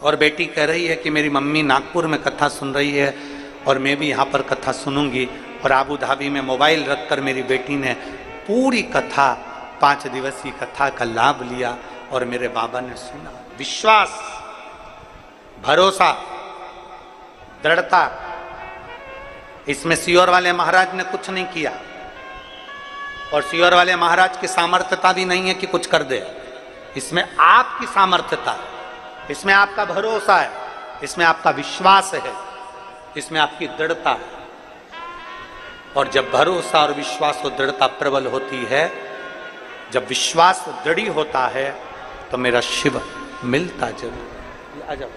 और बेटी कह रही है कि मेरी मम्मी नागपुर में कथा सुन रही है और मैं भी यहाँ पर कथा सुनूंगी। और आबू धाबी में मोबाइल रखकर मेरी बेटी ने पूरी कथा, 5 दिवसीय कथा का लाभ लिया और मेरे बाबा ने सुना। विश्वास, भरोसा, दृढ़ता, इसमें सियोर वाले महाराज ने कुछ नहीं किया और सियोर वाले महाराज की सामर्थ्यता भी नहीं है कि कुछ कर दे। इसमें आपकी सामर्थ्यता है, इसमें आपका भरोसा है, इसमें आपका विश्वास है, इसमें आपकी दृढ़ता है। और जब भरोसा और विश्वास और दृढ़ता प्रबल होती है, जब विश्वास दृढ़ होता है, तो मेरा शिव मिलता जरूर। आ जाओ।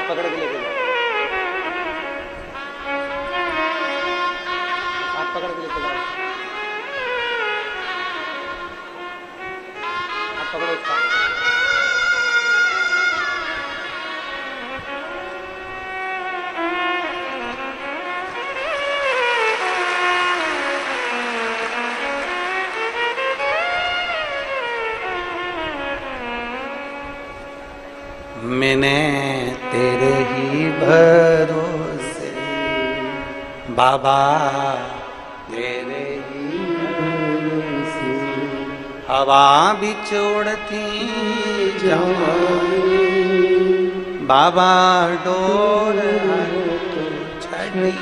पकड़ के लेके जाओ, हाथ पकड़ के लेके जाओ, हाथ पकड़ो उसका। मैंने तेरे ही भरोसे बाबा तेरे हवा बिच उड़ती जवानी बाबा डोर छड़ी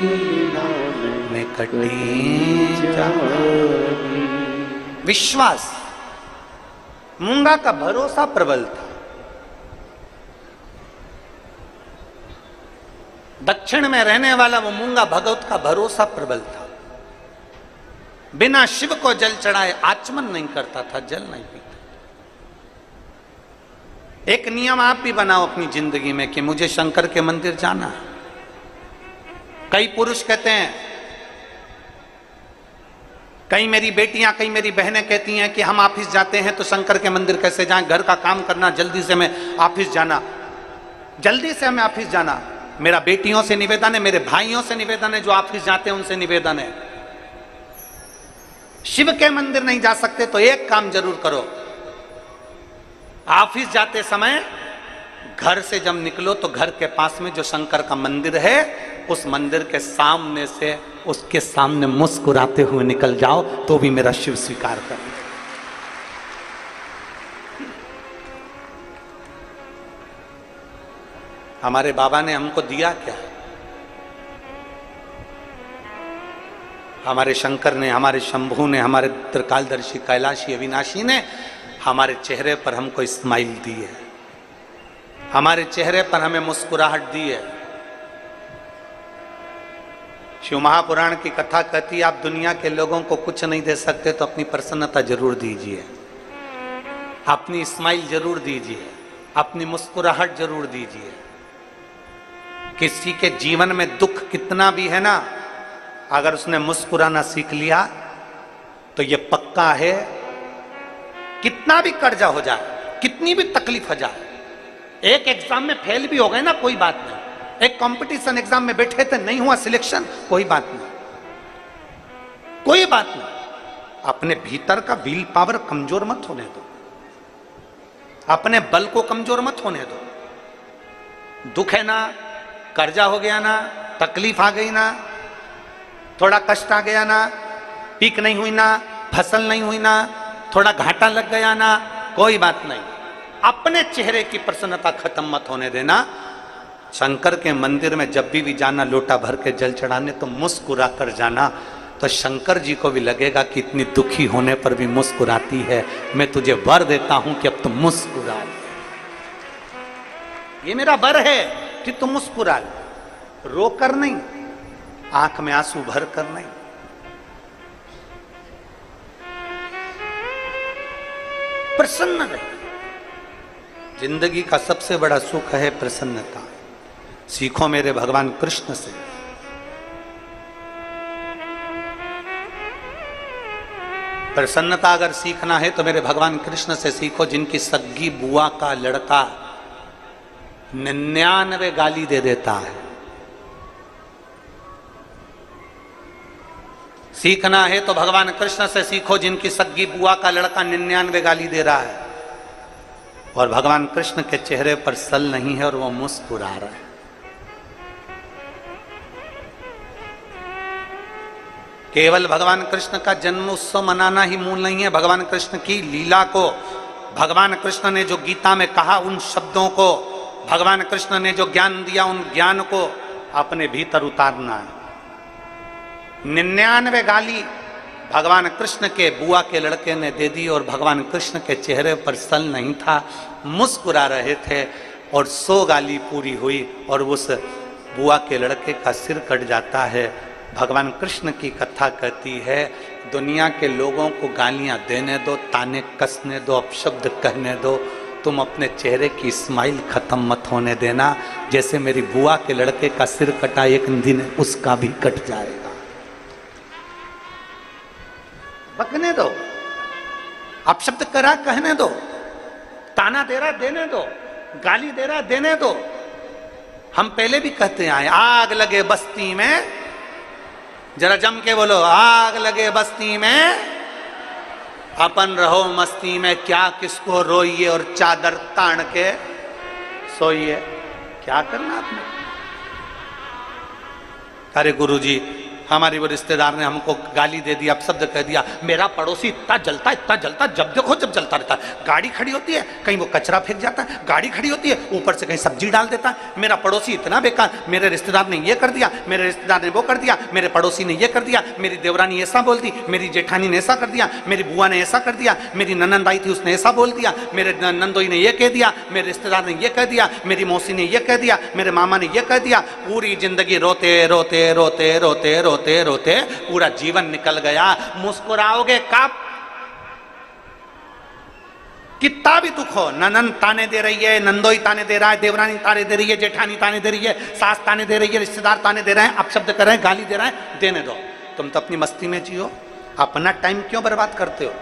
में कटी जवानी। विश्वास, मूंगा का भरोसा प्रबल था। दक्षिण में रहने वाला वो मूंगा भगवत का भरोसा प्रबल था। बिना शिव को जल चढ़ाए आचमन नहीं करता था, जल नहीं पीता। एक नियम आप भी बनाओ अपनी जिंदगी में कि मुझे शंकर के मंदिर जाना है। कई पुरुष कहते हैं, कई मेरी बेटियां, कई मेरी बहनें कहती हैं कि हम ऑफिस जाते हैं तो शंकर के मंदिर कैसे जाएं, घर का काम करना, जल्दी से हमें ऑफिस जाना, जल्दी से हमें ऑफिस जाना। मेरा बेटियों से निवेदन है, मेरे भाइयों से निवेदन है, जो ऑफिस जाते हैं उनसे निवेदन है, शिव के मंदिर नहीं जा सकते तो एक काम जरूर करो, ऑफिस जाते समय घर से जब निकलो तो घर के पास में जो शंकर का मंदिर है उस मंदिर के सामने से उसके सामने मुस्कुराते हुए निकल जाओ तो भी मेरा शिव स्वीकार कर। हमारे बाबा ने हमको दिया क्या? हमारे शंकर ने, हमारे शंभू ने, हमारे त्रिकालदर्शी कैलाशी अविनाशी ने हमारे चेहरे पर हमको स्माइल दी है, हमारे चेहरे पर हमें मुस्कुराहट दी है। शिव महापुराण की कथा कहती है, आप दुनिया के लोगों को कुछ नहीं दे सकते तो अपनी प्रसन्नता जरूर दीजिए, अपनी स्माइल जरूर दीजिए, अपनी मुस्कुराहट जरूर दीजिए। किसी के जीवन में दुख कितना भी है ना, अगर उसने मुस्कुराना सीख लिया तो ये पक्का है, कितना भी कर्जा हो जाए, कितनी भी तकलीफ हो जाए, एक एग्जाम में फेल भी हो गए ना कोई बात नहीं, एक कंपटीशन एग्जाम में बैठे थे नहीं हुआ सिलेक्शन, कोई बात नहीं, कोई बात नहीं। अपने भीतर का विल पावर कमजोर मत होने दो, अपने बल को कमजोर मत होने दो। दुख है ना, कर्जा हो गया ना, तकलीफ आ गई ना, थोड़ा कष्ट आ गया ना, पीक नहीं हुई ना, फसल नहीं हुई ना, थोड़ा घाटा लग गया ना, कोई बात नहीं, अपने चेहरे की प्रसन्नता खत्म मत होने देना। शंकर के मंदिर में जब भी जाना लोटा भर के जल चढ़ाने तो मुस्कुरा कर जाना, तो शंकर जी को भी लगेगा कि इतनी दुखी होने पर भी मुस्कुराती है, मैं तुझे वर देता हूं कि अब तुम मुस्कुरा, ये मेरा वर है कि तुम मुस्कुरा, रोकर नहीं, आंख में आंसू भर कर नहीं। प्रसन्न रहे, जिंदगी का सबसे बड़ा सुख है प्रसन्नता। सीखो मेरे भगवान कृष्ण से। प्रसन्नता अगर सीखना है तो मेरे भगवान कृष्ण से सीखो, जिनकी सग्गी बुआ का लड़का 99 गाली दे देता है। सीखना है तो भगवान कृष्ण से सीखो, जिनकी सग्गी बुआ का लड़का 99 गाली दे रहा है और भगवान कृष्ण के चेहरे पर सल नहीं है और वो मुस्कुरा रहा है। केवल भगवान कृष्ण का जन्म उत्सव मनाना ही मूल नहीं है, भगवान कृष्ण की लीला को, भगवान कृष्ण ने जो गीता में कहा उन शब्दों को, भगवान कृष्ण ने जो ज्ञान दिया उन ज्ञान को अपने भीतर उतारना है। 99 गाली भगवान कृष्ण के बुआ के लड़के ने दे दी और भगवान कृष्ण के चेहरे पर सल नहीं था, मुस्कुरा रहे थे और 100 गाली पूरी हुई और उस बुआ के लड़के का सिर कट जाता है। भगवान कृष्ण की कथा कहती है, दुनिया के लोगों को गालियां देने दो, ताने कसने दो, अपशब्द कहने दो, तुम अपने चेहरे की स्माइल खत्म मत होने देना। जैसे मेरी बुआ के लड़के का सिर कटा, एक दिन उसका भी कट जाएगा। बकने दो, अपशब्द करा कहने दो, ताना दे रहा देने दो, गाली दे रहा देने दो। हम पहले भी कहते आए, आग लगे बस्ती में, जरा जम के बोलो, आग लगे बस्ती में, अपन रहो मस्ती में, क्या किसको रोइए और चादर तान के सोइए। क्या करना आपने? अरे गुरुजी हमारी वो रिश्तेदार ने हमको गाली दे दिया, अपशब्द कह दिया। मेरा पड़ोसी इतना जलता जब देखो जब जलता रहता है। गाड़ी खड़ी होती है, कहीं वो कचरा फेंक जाता है, गाड़ी खड़ी होती है ऊपर से कहीं सब्जी डाल देता है। मेरा पड़ोसी इतना बेकार, मेरे रिश्तेदार ने ये कर दिया, मेरे रिश्तेदार ने वो कर दिया, मेरे पड़ोसी ने ये कर दिया, मेरी देवरानी ऐसा बोल दी, मेरी जेठानी ने ऐसा कर दिया, मेरी बुआ ने ऐसा कर दिया, मेरी ननंद आई थी उसने ऐसा बोल दिया, मेरे नंदोई ने ये कह दिया, मेरे रिश्तेदार ने ये कह दिया, मेरी मौसी ने ये कह दिया, मेरे मामा ने ये कह दिया। पूरी जिंदगी रोते रोते रोते रोते रोते रोते पूरा जीवन निकल गया। मुस्कुराओगे कब? कितना भी दुख हो, ननंद ताने दे रही है, नंदोई ताने दे रहा है, देवरानी ताने दे रही है, जेठानी ताने दे रही है, सास ताने दे रही है, रिश्तेदार ताने दे रहे हैं, अपशब्द कर रहे हैं, गाली दे रहे हैं, देने दो। तुम तो अपनी मस्ती में जियो, अपना टाइम क्यों बर्बाद करते हो?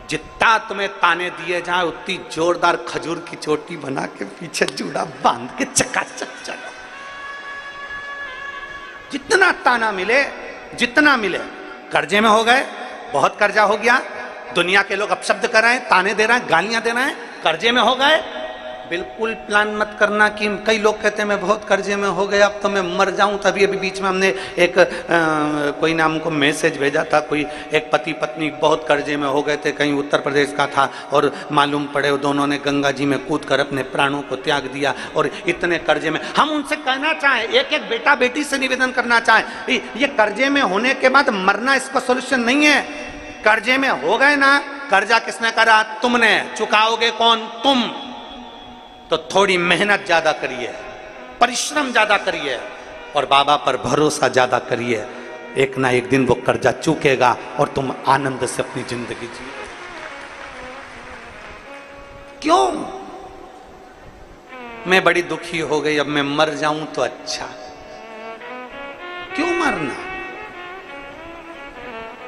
जितना तुम्हें ताने दिए जाए उतनी जोरदार खजूर की चोटी बना के पीछे जूड़ा बांध के चकाचक चलो। जितना ताना मिले, जितना मिले। कर्जे में हो गए, बहुत कर्जा हो गया, दुनिया के लोग अपशब्द कर रहे हैं, ताने दे रहे हैं, गालियां दे रहे हैं, कर्जे में हो गए, बिल्कुल प्लान मत करना कि कई लोग कहते हैं मैं बहुत कर्जे में हो गया, अब तो मैं मर जाऊं। तभी अभी बीच में हमने एक कोई ने हमको मैसेज भेजा था, कोई एक पति पत्नी बहुत कर्जे में हो गए थे, कहीं उत्तर प्रदेश का था, और मालूम पड़े वो दोनों ने गंगा जी में कूद कर अपने प्राणों को त्याग दिया, और इतने कर्जे में। हम उनसे कहना चाहें, एक एक बेटा बेटी से निवेदन करना चाहें, ये कर्जे में होने के बाद मरना इसका सोल्यूशन नहीं है। कर्जे में हो गए ना, कर्जा किसने करा? तुमने। चुकाओगे कौन? तुम। तो थोड़ी मेहनत ज्यादा करिए, परिश्रम ज्यादा करिए, और बाबा पर भरोसा ज्यादा करिए। एक ना एक दिन वो कर्जा चूकेगा और तुम आनंद से अपनी जिंदगी जिए। क्यों? मैं बड़ी दुखी हो गई, अब मैं मर जाऊं तो अच्छा। क्यों मरना?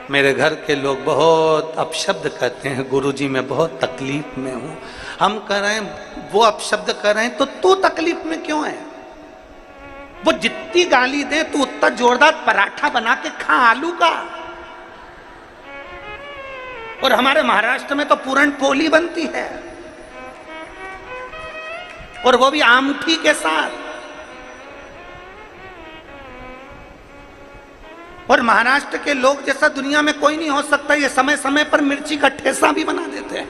मेरे घर के लोग बहुत अपशब्द कहते हैं, गुरुजी मैं बहुत तकलीफ में हूं। हम कह रहे हैं वो अपशब्द कर रहे हैं तो तू तकलीफ में क्यों है? वो जितनी गाली दे तू उतना जोरदार पराठा बना के खा आलू का। और हमारे महाराष्ट्र में तो पूरण पोली बनती है, और वो भी आमठी के साथ। और महाराष्ट्र के लोग जैसा दुनिया में कोई नहीं हो सकता, ये समय समय पर मिर्ची का ठेसा भी बना देते हैं।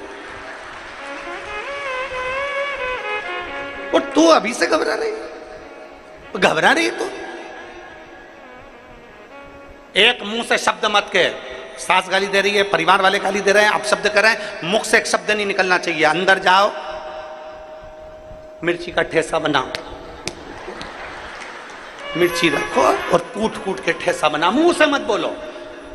और तू अभी से घबरा रही है? घबरा रही है तू? एक मुंह से शब्द मत के। सास गाली दे रही है, परिवार वाले गाली दे रहे हैं, आप शब्द कर रहे हैं, मुख से एक शब्द नहीं निकलना चाहिए। अंदर जाओ, मिर्ची का ठेसा बनाओ, मिर्ची रखो और कूट कूट के ठेसा बनाओ। मुंह से मत बोलो,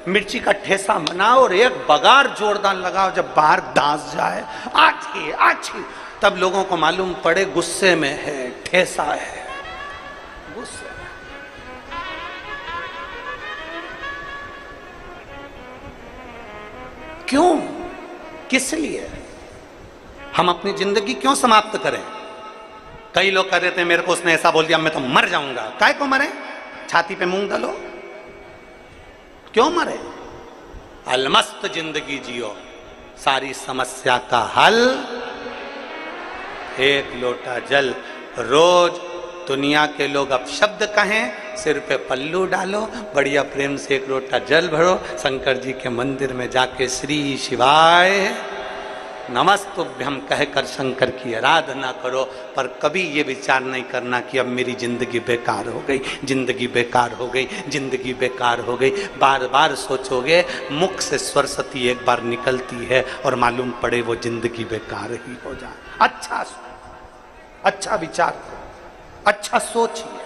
मिर्ची का ठेसा बनाओ और एक बगार जोरदार लगाओ। जब बाहर दांत जाए आछी आछी, तब लोगों को मालूम पड़े गुस्से में है, ठेसा है, गुस्से। क्यों? किस लिए? हम अपनी जिंदगी क्यों समाप्त करें? कई लोग कह देते हैं मेरे को उसने ऐसा बोल दिया मैं तो मर जाऊंगा। काय को मरे? छाती पे मूंग डालो। क्यों मरे? अलमस्त जिंदगी जियो, सारी समस्या का हल एक लोटा जल। रोज दुनिया के लोग अब शब्द कहें, सिर पे पल्लू डालो, बढ़िया प्रेम से एक लोटा जल भरो, शंकर जी के मंदिर में जाके श्री शिवाय नमस्तुभ्यम कहकर शंकर की आराधना करो। पर कभी ये विचार नहीं करना कि अब मेरी जिंदगी बेकार हो गई, जिंदगी बेकार हो गई, जिंदगी बेकार हो गई। बार बार सोचोगे, मुख से सरस्वती एक बार निकलती है और मालूम पड़े वो जिंदगी बेकार ही हो जाए। अच्छा विचार करो, अच्छा सोचिए,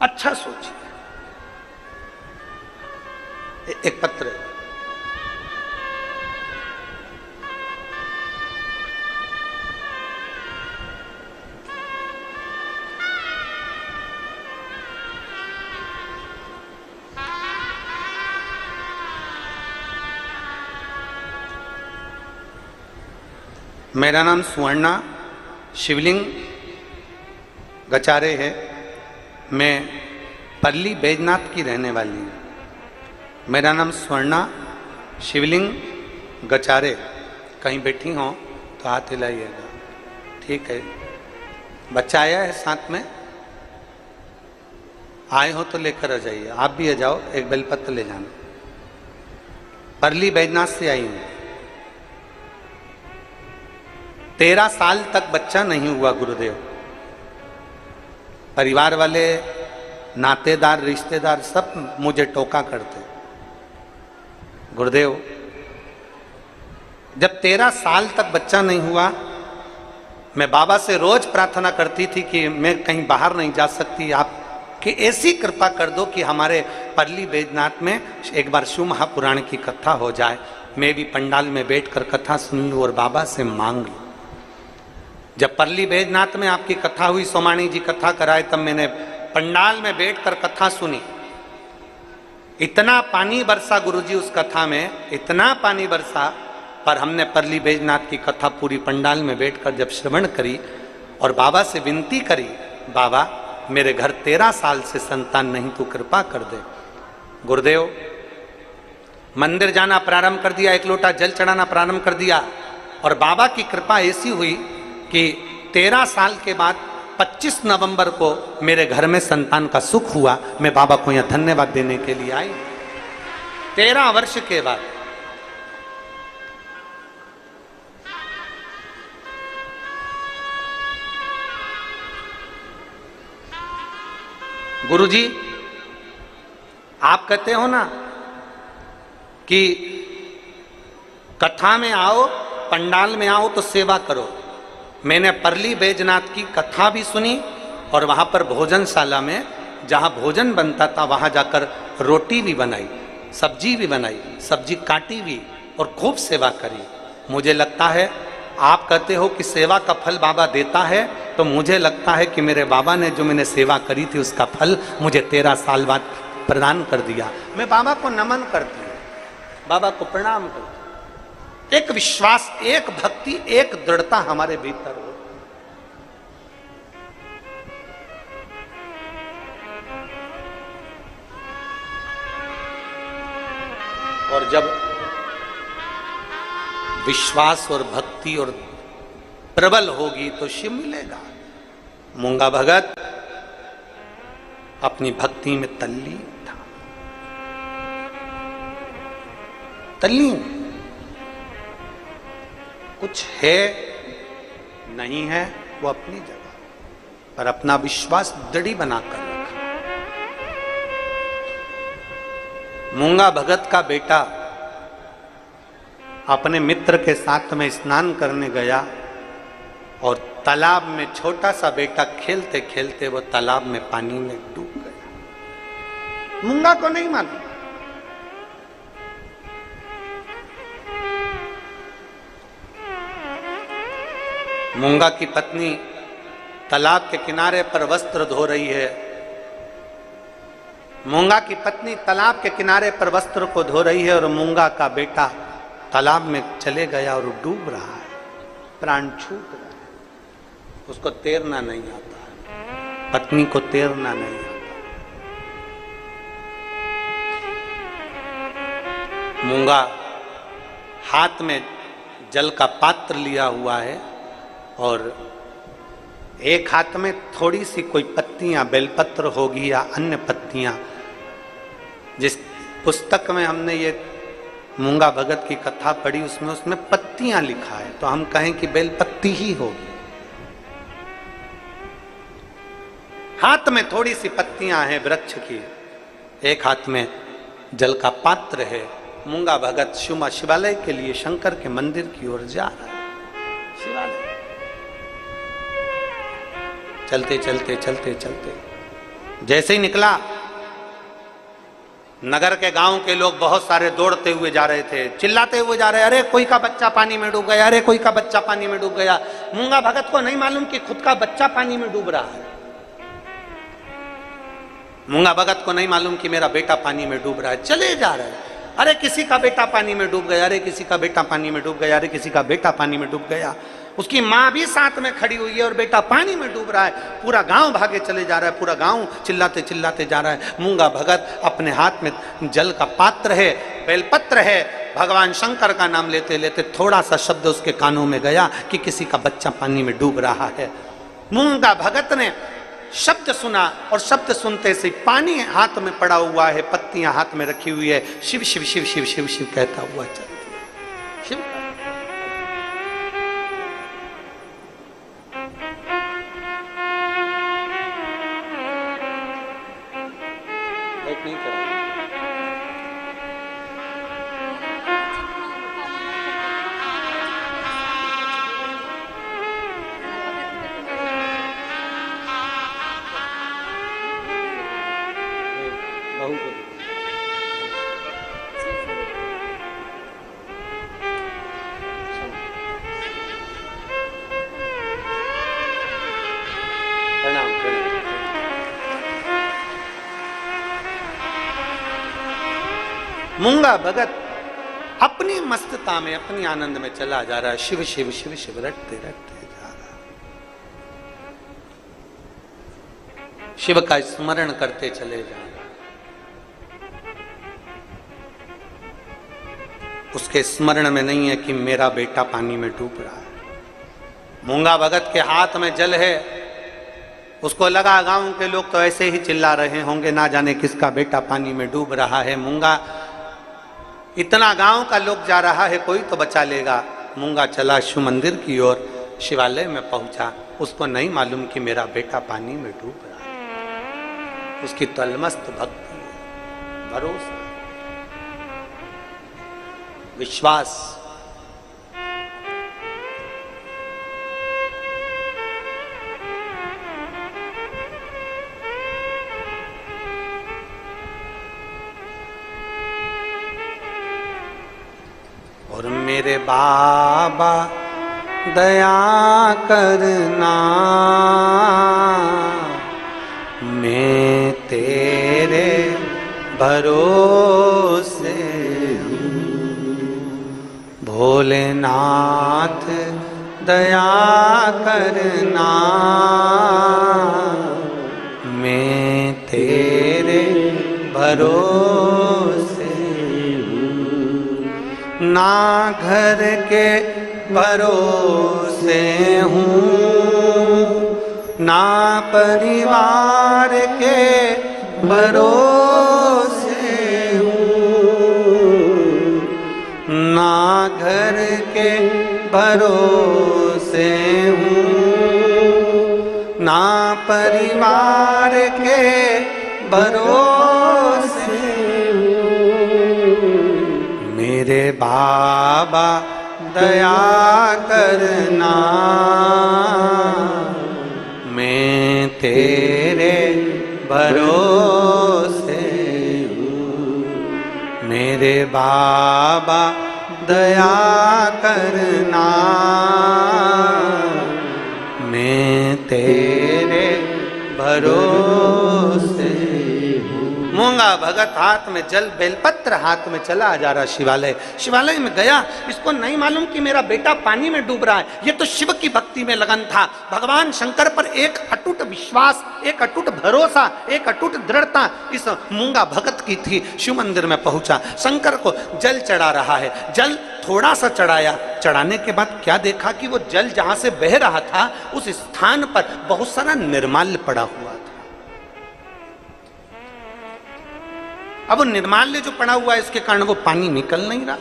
अच्छा सोचिए। एक पत्र है, मेरा नाम सुवर्णा शिवलिंग गचारे है। मैं पल्ली बैजनाथ की रहने वाली हूँ। मेरा नाम स्वर्णा शिवलिंग गचारे। कहीं बैठी हो तो हाथ हिलाइएगा, ठीक है? बच्चा आया है साथ में, आए हो तो लेकर आ जाइए, आप भी आ जाओ, एक बेलपत्र ले जाना। परली बैजनाथ से आई हूं। 13 साल तक बच्चा नहीं हुआ गुरुदेव। परिवार वाले, नातेदार, रिश्तेदार सब मुझे टोका करते। गुरुदेव, जब 13 साल तक बच्चा नहीं हुआ, मैं बाबा से रोज प्रार्थना करती थी कि मैं कहीं बाहर नहीं जा सकती, आप कि ऐसी कृपा कर दो कि हमारे परली बैजनाथ में एक बार शिव महापुराण की कथा हो जाए, मैं भी पंडाल में बैठकर कथा सुन लूं और बाबा से मांग लूं। जब परली बैजनाथ में आपकी कथा हुई, सोमाणी जी कथा कराए, तब मैंने पंडाल में बैठकर कथा सुनी। इतना पानी बरसा गुरुजी उस कथा में, इतना पानी बरसा, पर हमने परली बैजनाथ की कथा पूरी पंडाल में बैठकर जब श्रवण करी और बाबा से विनती करी, बाबा मेरे घर 13 साल से संतान नहीं, तू कृपा कर दे। गुरुदेव, मंदिर जाना प्रारंभ कर दिया, एक लोटा जल चढ़ाना प्रारंभ कर दिया, और बाबा की कृपा ऐसी हुई कि 13 साल के बाद 25 नवंबर को मेरे घर में संतान का सुख हुआ। मैं बाबा को यहां धन्यवाद देने के लिए आई। 13 वर्ष के बाद। गुरुजी, आप कहते हो ना कि कथा में आओ, पंडाल में आओ तो सेवा करो। मैंने परली बैजनाथ की कथा भी सुनी और वहाँ पर भोजनशाला में जहाँ भोजन बनता था वहाँ जाकर रोटी भी बनाई, सब्जी भी बनाई, सब्जी काटी भी और खूब सेवा करी। मुझे लगता है, आप कहते हो कि सेवा का फल बाबा देता है, तो मुझे लगता है कि मेरे बाबा ने जो मैंने सेवा करी थी उसका फल मुझे 13 साल बाद प्रदान कर दिया। मैं बाबा को नमन करती हूँ, बाबा को प्रणाम करती हूँ। एक विश्वास, एक भक्ति, एक दृढ़ता हमारे भीतर हो। और जब विश्वास और भक्ति और प्रबल होगी तो शिव मिलेगा। मूंगा भगत अपनी भक्ति में तल्लीन था, तल्लीन। कुछ है नहीं है वो अपनी जगह, पर अपना विश्वास दृढ़ बनाकर रखा। मूंगा भगत का बेटा अपने मित्र के साथ में स्नान करने गया और तालाब में छोटा सा बेटा खेलते खेलते वो तालाब में पानी में डूब गया। मूंगा को नहीं मालूम। मूंगा की पत्नी तालाब के किनारे पर वस्त्र धो रही है। मूंगा की पत्नी तालाब के किनारे पर वस्त्र को धो रही है और मूंगा का बेटा तालाब में चले गया और डूब रहा है, प्राण छूट रहा है। उसको तैरना नहीं आता है, पत्नी को तैरना नहीं आता। मूंगा हाथ में जल का पात्र लिया हुआ है और एक हाथ में थोड़ी सी कोई पत्तियां, बेलपत्र होगी या अन्य पत्तियां। जिस पुस्तक में हमने ये मूंगा भगत की कथा पढ़ी उसमें पत्तियां लिखा है, तो हम कहें कि बेलपत्ती ही होगी। हाथ में थोड़ी सी पत्तियां हैं वृक्ष की, एक हाथ में जल का पात्र है। मूंगा भगत शिवालय के लिए, शंकर के मंदिर की ओर जा रहा है। शिवालय चलते चलते चलते चलते जैसे ही निकला, नगर के गांव के लोग बहुत सारे दौड़ते हुए जा रहे थे, चिल्लाते हुए जा रहे, अरे कोई का बच्चा पानी में डूब गया, अरे कोई का बच्चा पानी में डूब गया। मूंगा भगत को नहीं मालूम कि खुद का बच्चा पानी में डूब रहा है। मूंगा भगत को नहीं मालूम कि मेरा बेटा पानी में डूब रहा है। चले जा रहे, अरे किसी का बेटा पानी में डूब गया, अरे किसी का बेटा पानी में डूब गया, अरे किसी का बेटा पानी में डूब गया। उसकी माँ भी साथ में खड़ी हुई है और बेटा पानी में डूब रहा है। पूरा गांव भागे चले जा रहा है, पूरा गांव चिल्लाते चिल्लाते जा रहा है। मूंगा भगत अपने हाथ में जल का पात्र है, बेलपत्र है, भगवान शंकर का नाम लेते लेते थोड़ा सा शब्द उसके कानों में गया कि किसी का बच्चा पानी में डूब रहा है। मूंगा भगत ने शब्द सुना और शब्द सुनते से पानी हाथ में पड़ा हुआ है, पत्तियां हाथ में रखी हुई है, शिव शिव शिव शिव शिव शिव कहता हुआ चल दिया। शिव नहीं करा। प्रणाम प्रणाम। मूंगा भगत अपनी मस्तता में, अपनी आनंद में चला जा रहा है, शिव शिव शिव शिव रटते रटते जा रहा, शिव का स्मरण करते चले जा रहा। उसके स्मरण में नहीं है कि मेरा बेटा पानी में डूब रहा है। मूंगा भगत के हाथ में जल है, उसको लगा गांव के लोग तो ऐसे ही चिल्ला रहे होंगे, ना जाने किसका बेटा पानी में डूब रहा है। मूंगा इतना गांव का लोग जा रहा है, कोई तो बचा लेगा। मूंगा चला शिव मंदिर की ओर, शिवालय में पहुंचा। उसको नहीं मालूम कि मेरा बेटा पानी में डूब रहा है। उसकी तलमस्त भक्ति, भरोसा, विश्वास। और मेरे बाबा दया करना, मैं तेरे भरोसे हूँ। भोलेनाथ दया करना, मैं तेरे भरोसे ना घर के भरोसे हूँ, ना परिवार के भरोसे हूँ, ना घर के भरोसे हूँ, ना परिवार के भरोसे हूँ। मेरे बाबा दया करना, मैं तेरे भरोसे हूँ। मेरे बाबा दया करना, मैं तेरे भरोसे हूँ। मूंगा भगत हाथ में जल बेलपत्र हाथ में चला जा रहा शिवालय। शिवालय में गया, इसको नहीं मालूम कि मेरा बेटा पानी में डूब रहा है। ये तो शिव की भक्ति में लगन था। भगवान शंकर पर एक अटूट विश्वास, एक अटूट भरोसा, एक अटूट दृढ़ता इस मूंगा भगत की थी। शिव मंदिर में पहुंचा, शंकर को जल चढ़ा रहा है। जल थोड़ा सा चढ़ाया, चढ़ाने के बाद क्या देखा कि वो जल जहां से बह रहा था उस स्थान पर बहुत सारा निर्माल्य पड़ा हुआ था। अब वो निर्माल्य जो पड़ा हुआ है इसके कारण वो पानी निकल नहीं रहा।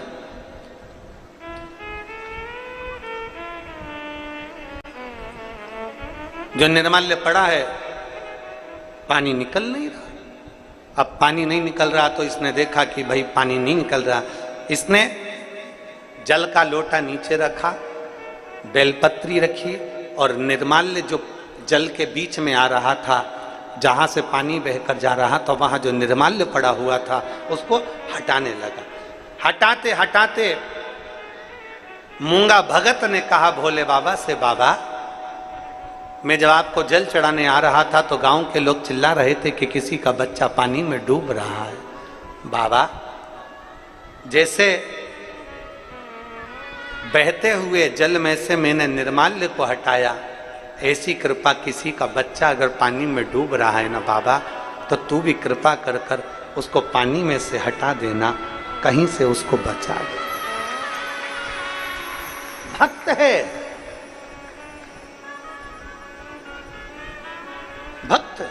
जो निर्माल्य पड़ा है पानी निकल नहीं रहा। अब पानी नहीं निकल रहा तो इसने देखा कि भाई पानी नहीं निकल रहा। इसने जल का लोटा नीचे रखा, बेलपत्री रखी और निर्माल्य जो जल के बीच में आ रहा था, जहां से पानी बहकर जा रहा था, वहां जो निर्माल्य पड़ा हुआ था उसको हटाने लगा। हटाते हटाते मूंगा भगत ने कहा भोले बाबा से, बाबा मैं जब आपको जल चढ़ाने आ रहा था तो गांव के लोग चिल्ला रहे थे कि किसी का बच्चा पानी में डूब रहा है। बाबा जैसे बहते हुए जल में से मैंने निर्माल्य को हटाया, ऐसी कृपा किसी का बच्चा अगर पानी में डूब रहा है ना बाबा, तो तू भी कृपा कर कर उसको पानी में से हटा देना, कहीं से उसको बचा दे। भक्त है, भक्त।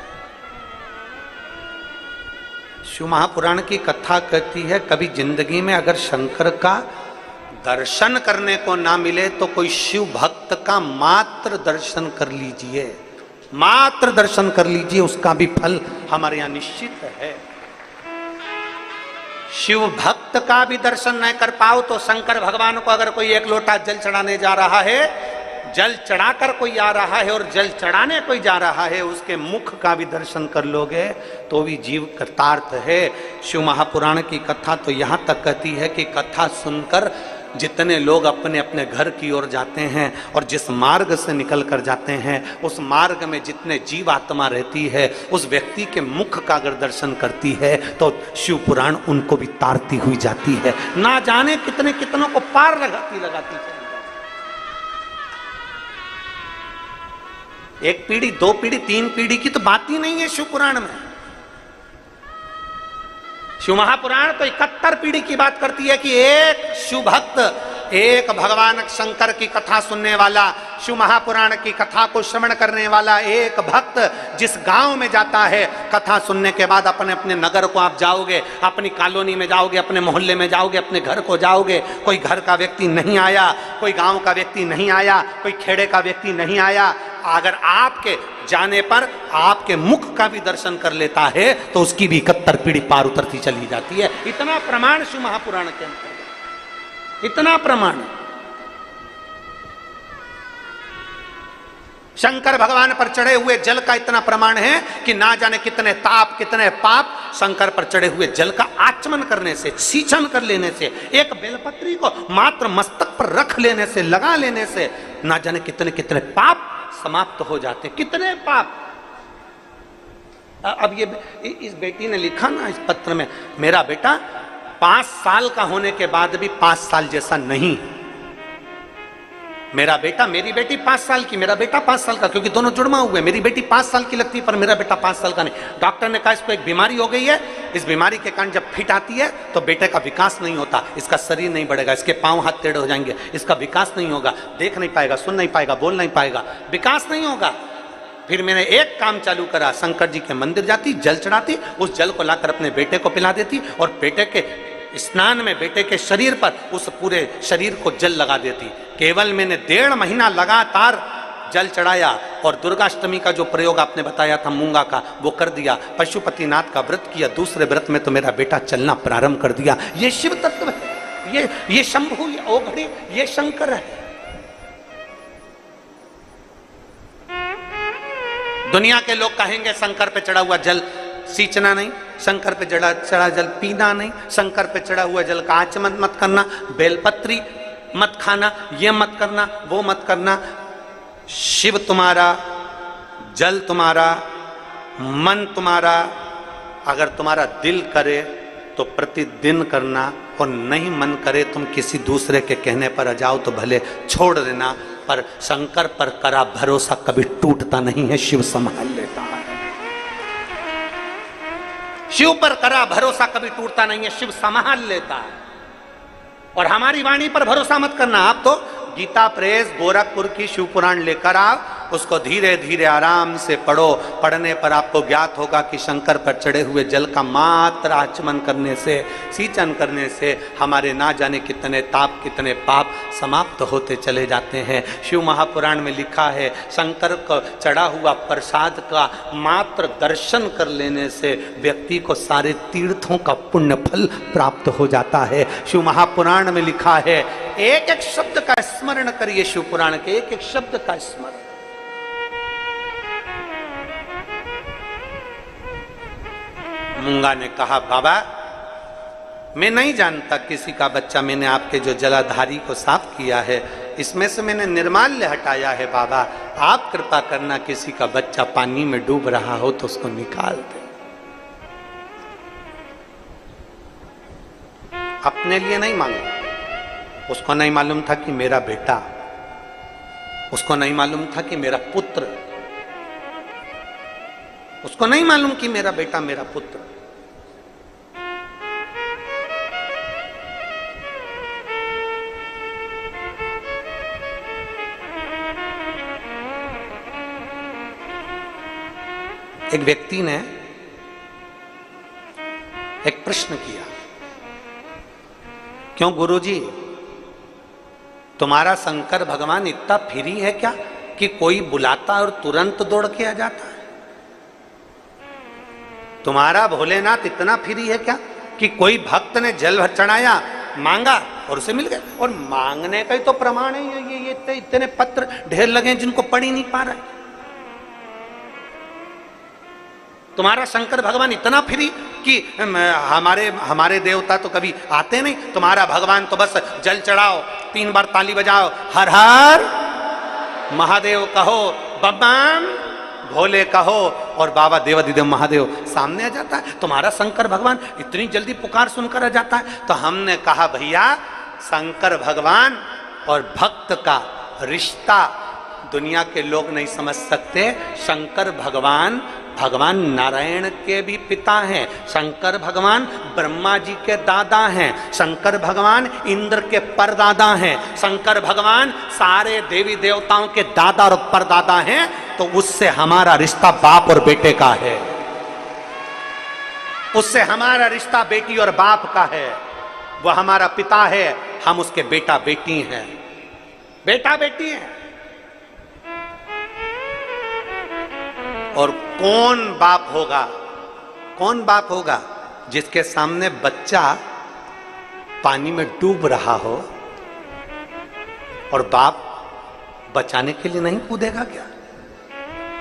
शिव महापुराण की कथा कहती है, कभी जिंदगी में अगर शंकर का दर्शन करने को ना मिले तो कोई शिव भक्त का मात्र दर्शन कर लीजिए, मात्र दर्शन कर लीजिए, उसका भी फल हमारे यहां निश्चित है। शिव भक्त का भी दर्शन नहीं कर पाओ तो शंकर भगवान को अगर कोई एक लोटा जल चढ़ाने जा रहा है, जल चढ़ाकर कोई आ रहा है और जल चढ़ाने कोई जा रहा है, उसके मुख का भी दर्शन कर लोगे तो भी जीव कृतार्थ है। शिव महापुराण की कथा तो यहां तक कहती है कि कथा सुनकर जितने लोग अपने अपने घर की ओर जाते हैं और जिस मार्ग से निकल कर जाते हैं, उस मार्ग में जितने जीव आत्मा रहती है, उस व्यक्ति के मुख का अगर दर्शन करती है तो शिव पुराण उनको भी तारती हुई जाती है। ना जाने कितने कितनों को पार लगाती लगाती चली जाती। एक पीढ़ी, दो पीढ़ी, तीन पीढ़ी की तो बात ही नहीं है शिव पुराण में। शिव महापुराण तो 71 पीढ़ी की बात करती है कि एक शिव भक्त, एक भगवान शंकर की कथा सुनने वाला, शिव महापुराण की कथा को श्रवण करने वाला एक भक्त जिस गांव में जाता है, कथा सुनने के बाद अपने अपने नगर को आप जाओगे, अपनी कॉलोनी में जाओगे, अपने मोहल्ले में जाओगे, अपने घर को जाओगे, कोई घर का व्यक्ति नहीं आया, कोई गांव का व्यक्ति नहीं आया, कोई खेड़े का व्यक्ति नहीं आया, अगर आपके जाने पर आपके मुख का भी दर्शन कर लेता है तो उसकी भी 71 पीढ़ी पार उतरती चली जाती है। इतना प्रमाण शिव महापुराण के अंतर्गत, इतना प्रमाण। शंकर भगवान पर चढ़े हुए जल का इतना प्रमाण है कि ना जाने कितने ताप, कितने पाप शंकर पर चढ़े हुए जल का आचमन करने से, सींचन कर लेने से, एक बेलपत्री को मात्र मस्तक पर रख लेने से, लगा लेने से ना जाने कितने कितने पाप समाप्त हो जाते। कितने पाप। अब ये इस बेटी ने लिखा ना इस पत्र में, मेरा बेटा 5 साल का होने के बाद भी 5 साल जैसा नहीं। मेरा बेटा, मेरी बेटी 5 साल की, मेरा बेटा 5 साल का, क्योंकि दोनों जुड़वा हुए। मेरी बेटी 5 साल की लगती है पर मेरा बेटा 5 साल का नहीं। डॉक्टर ने कहा इसको एक बीमारी हो गई है, इस बीमारी के कारण जब फिट आती है तो बेटे का विकास नहीं होता, इसका शरीर नहीं बढ़ेगा, इसके पांव हाथ टेढ़े हो जाएंगे, इसका विकास नहीं होगा, देख नहीं पाएगा, सुन नहीं पाएगा, बोल नहीं पाएगा, विकास नहीं होगा। फिर मैंने एक काम चालू करा, शंकर जी के मंदिर जाती, जल चढ़ाती, उस जल को लाकर अपने बेटे को पिला देती और बेटे के स्नान में बेटे के शरीर पर उस पूरे शरीर को जल लगा देती। केवल मैंने 1.5 महीना लगातार जल चढ़ाया और दुर्गाष्टमी का जो प्रयोग आपने बताया था मूंगा का, वो कर दिया। पशुपतिनाथ का व्रत किया, दूसरे व्रत में तो मेरा बेटा चलना प्रारंभ कर दिया। ये शिव तत्व है, ये शंभु, ये ओघड़ी, ये शंकर है। दुनिया के लोग कहेंगे शंकर पे चढ़ा हुआ जल सींचना नहीं, शंकर पे चढ़ा जल पीना नहीं, शंकर पे चढ़ा हुआ जल का आचमन मत करना, बेलपत्री मत खाना, ये मत करना, वो मत करना। शिव तुम्हारा, जल तुम्हारा, मन तुम्हारा, अगर तुम्हारा दिल करे तो प्रतिदिन करना, और नहीं मन करे तुम किसी दूसरे के कहने पर आ जाओ तो भले छोड़ देना, पर शंकर पर करा भरोसा कभी टूटता नहीं है, शिव संभाल लेता है। शिव पर करा भरोसा कभी टूटता नहीं है, शिव संभाल लेता है। और हमारी वाणी पर भरोसा मत करना। आप तो गीता प्रेस गोरखपुर की शिव पुराण लेकर आओ, उसको धीरे धीरे आराम से पढ़ो। पढ़ने पर आपको ज्ञात होगा कि शंकर पर चढ़े हुए जल का मात्र आचमन करने से, सींचन करने से हमारे ना जाने कितने ताप, कितने पाप समाप्त होते चले जाते हैं। शिव महापुराण में लिखा है शंकर को चढ़ा हुआ प्रसाद का मात्र दर्शन कर लेने से व्यक्ति को सारे तीर्थों का पुण्य फल प्राप्त हो जाता है। शिव महापुराण में लिखा है, एक एक शब्द का स्मरण करिए, शिव पुराण के एक एक शब्द का स्मरण। मूंगा ने कहा, बाबा मैं नहीं जानता किसी का बच्चा, मैंने आपके जो जलाधारी को साफ किया है इसमें से मैंने निर्माल्य हटाया है। बाबा आप कृपा करना, किसी का बच्चा पानी में डूब रहा हो तो उसको निकाल दे। अपने लिए नहीं मांगा, उसको नहीं मालूम था कि मेरा बेटा, उसको नहीं मालूम था कि मेरा पुत्र, उसको नहीं मालूम कि मेरा बेटा मेरा पुत्र। एक व्यक्ति ने एक प्रश्न किया, क्यों गुरुजी, तुम्हारा शंकर भगवान इतना फ्री है क्या कि कोई बुलाता और तुरंत दौड़ के आ जाता है? तुम्हारा भोलेनाथ इतना फ्री है क्या कि कोई भक्त ने जल भर चढ़ाया, मांगा और उसे मिल गया? और मांगने का ही तो प्रमाण है ये इतने पत्र ढेर लगे जिनको पढ़ ही नहीं पा रहे। तुम्हारा शंकर भगवान इतना फ्री कि हमारे देवता तो कभी आते नहीं, तुम्हारा भगवान तो बस जल चढ़ाओ, 3 बार ताली बजाओ, हर हर महादेव कहो, बम भोले कहो, और बाबा देवादिदेव महादेव सामने आ जाता है। तुम्हारा शंकर भगवान इतनी जल्दी पुकार सुनकर आ जाता है। तो हमने कहा भैया, शंकर भगवान और भक्त का रिश्ता दुनिया के लोग नहीं समझ सकते। शंकर भगवान भगवान नारायण के भी पिता हैं, शंकर भगवान ब्रह्मा जी के दादा हैं, शंकर भगवान इंद्र के परदादा हैं, शंकर भगवान सारे देवी देवताओं के दादा और परदादा हैं। तो उससे हमारा रिश्ता बाप और बेटे का है, उससे हमारा रिश्ता बेटी और बाप का है। वह हमारा पिता है, हम उसके बेटा बेटी हैं, बेटा बेटी हैं। और कौन बाप होगा जिसके सामने बच्चा पानी में डूब रहा हो और बाप बचाने के लिए नहीं कूदेगा क्या?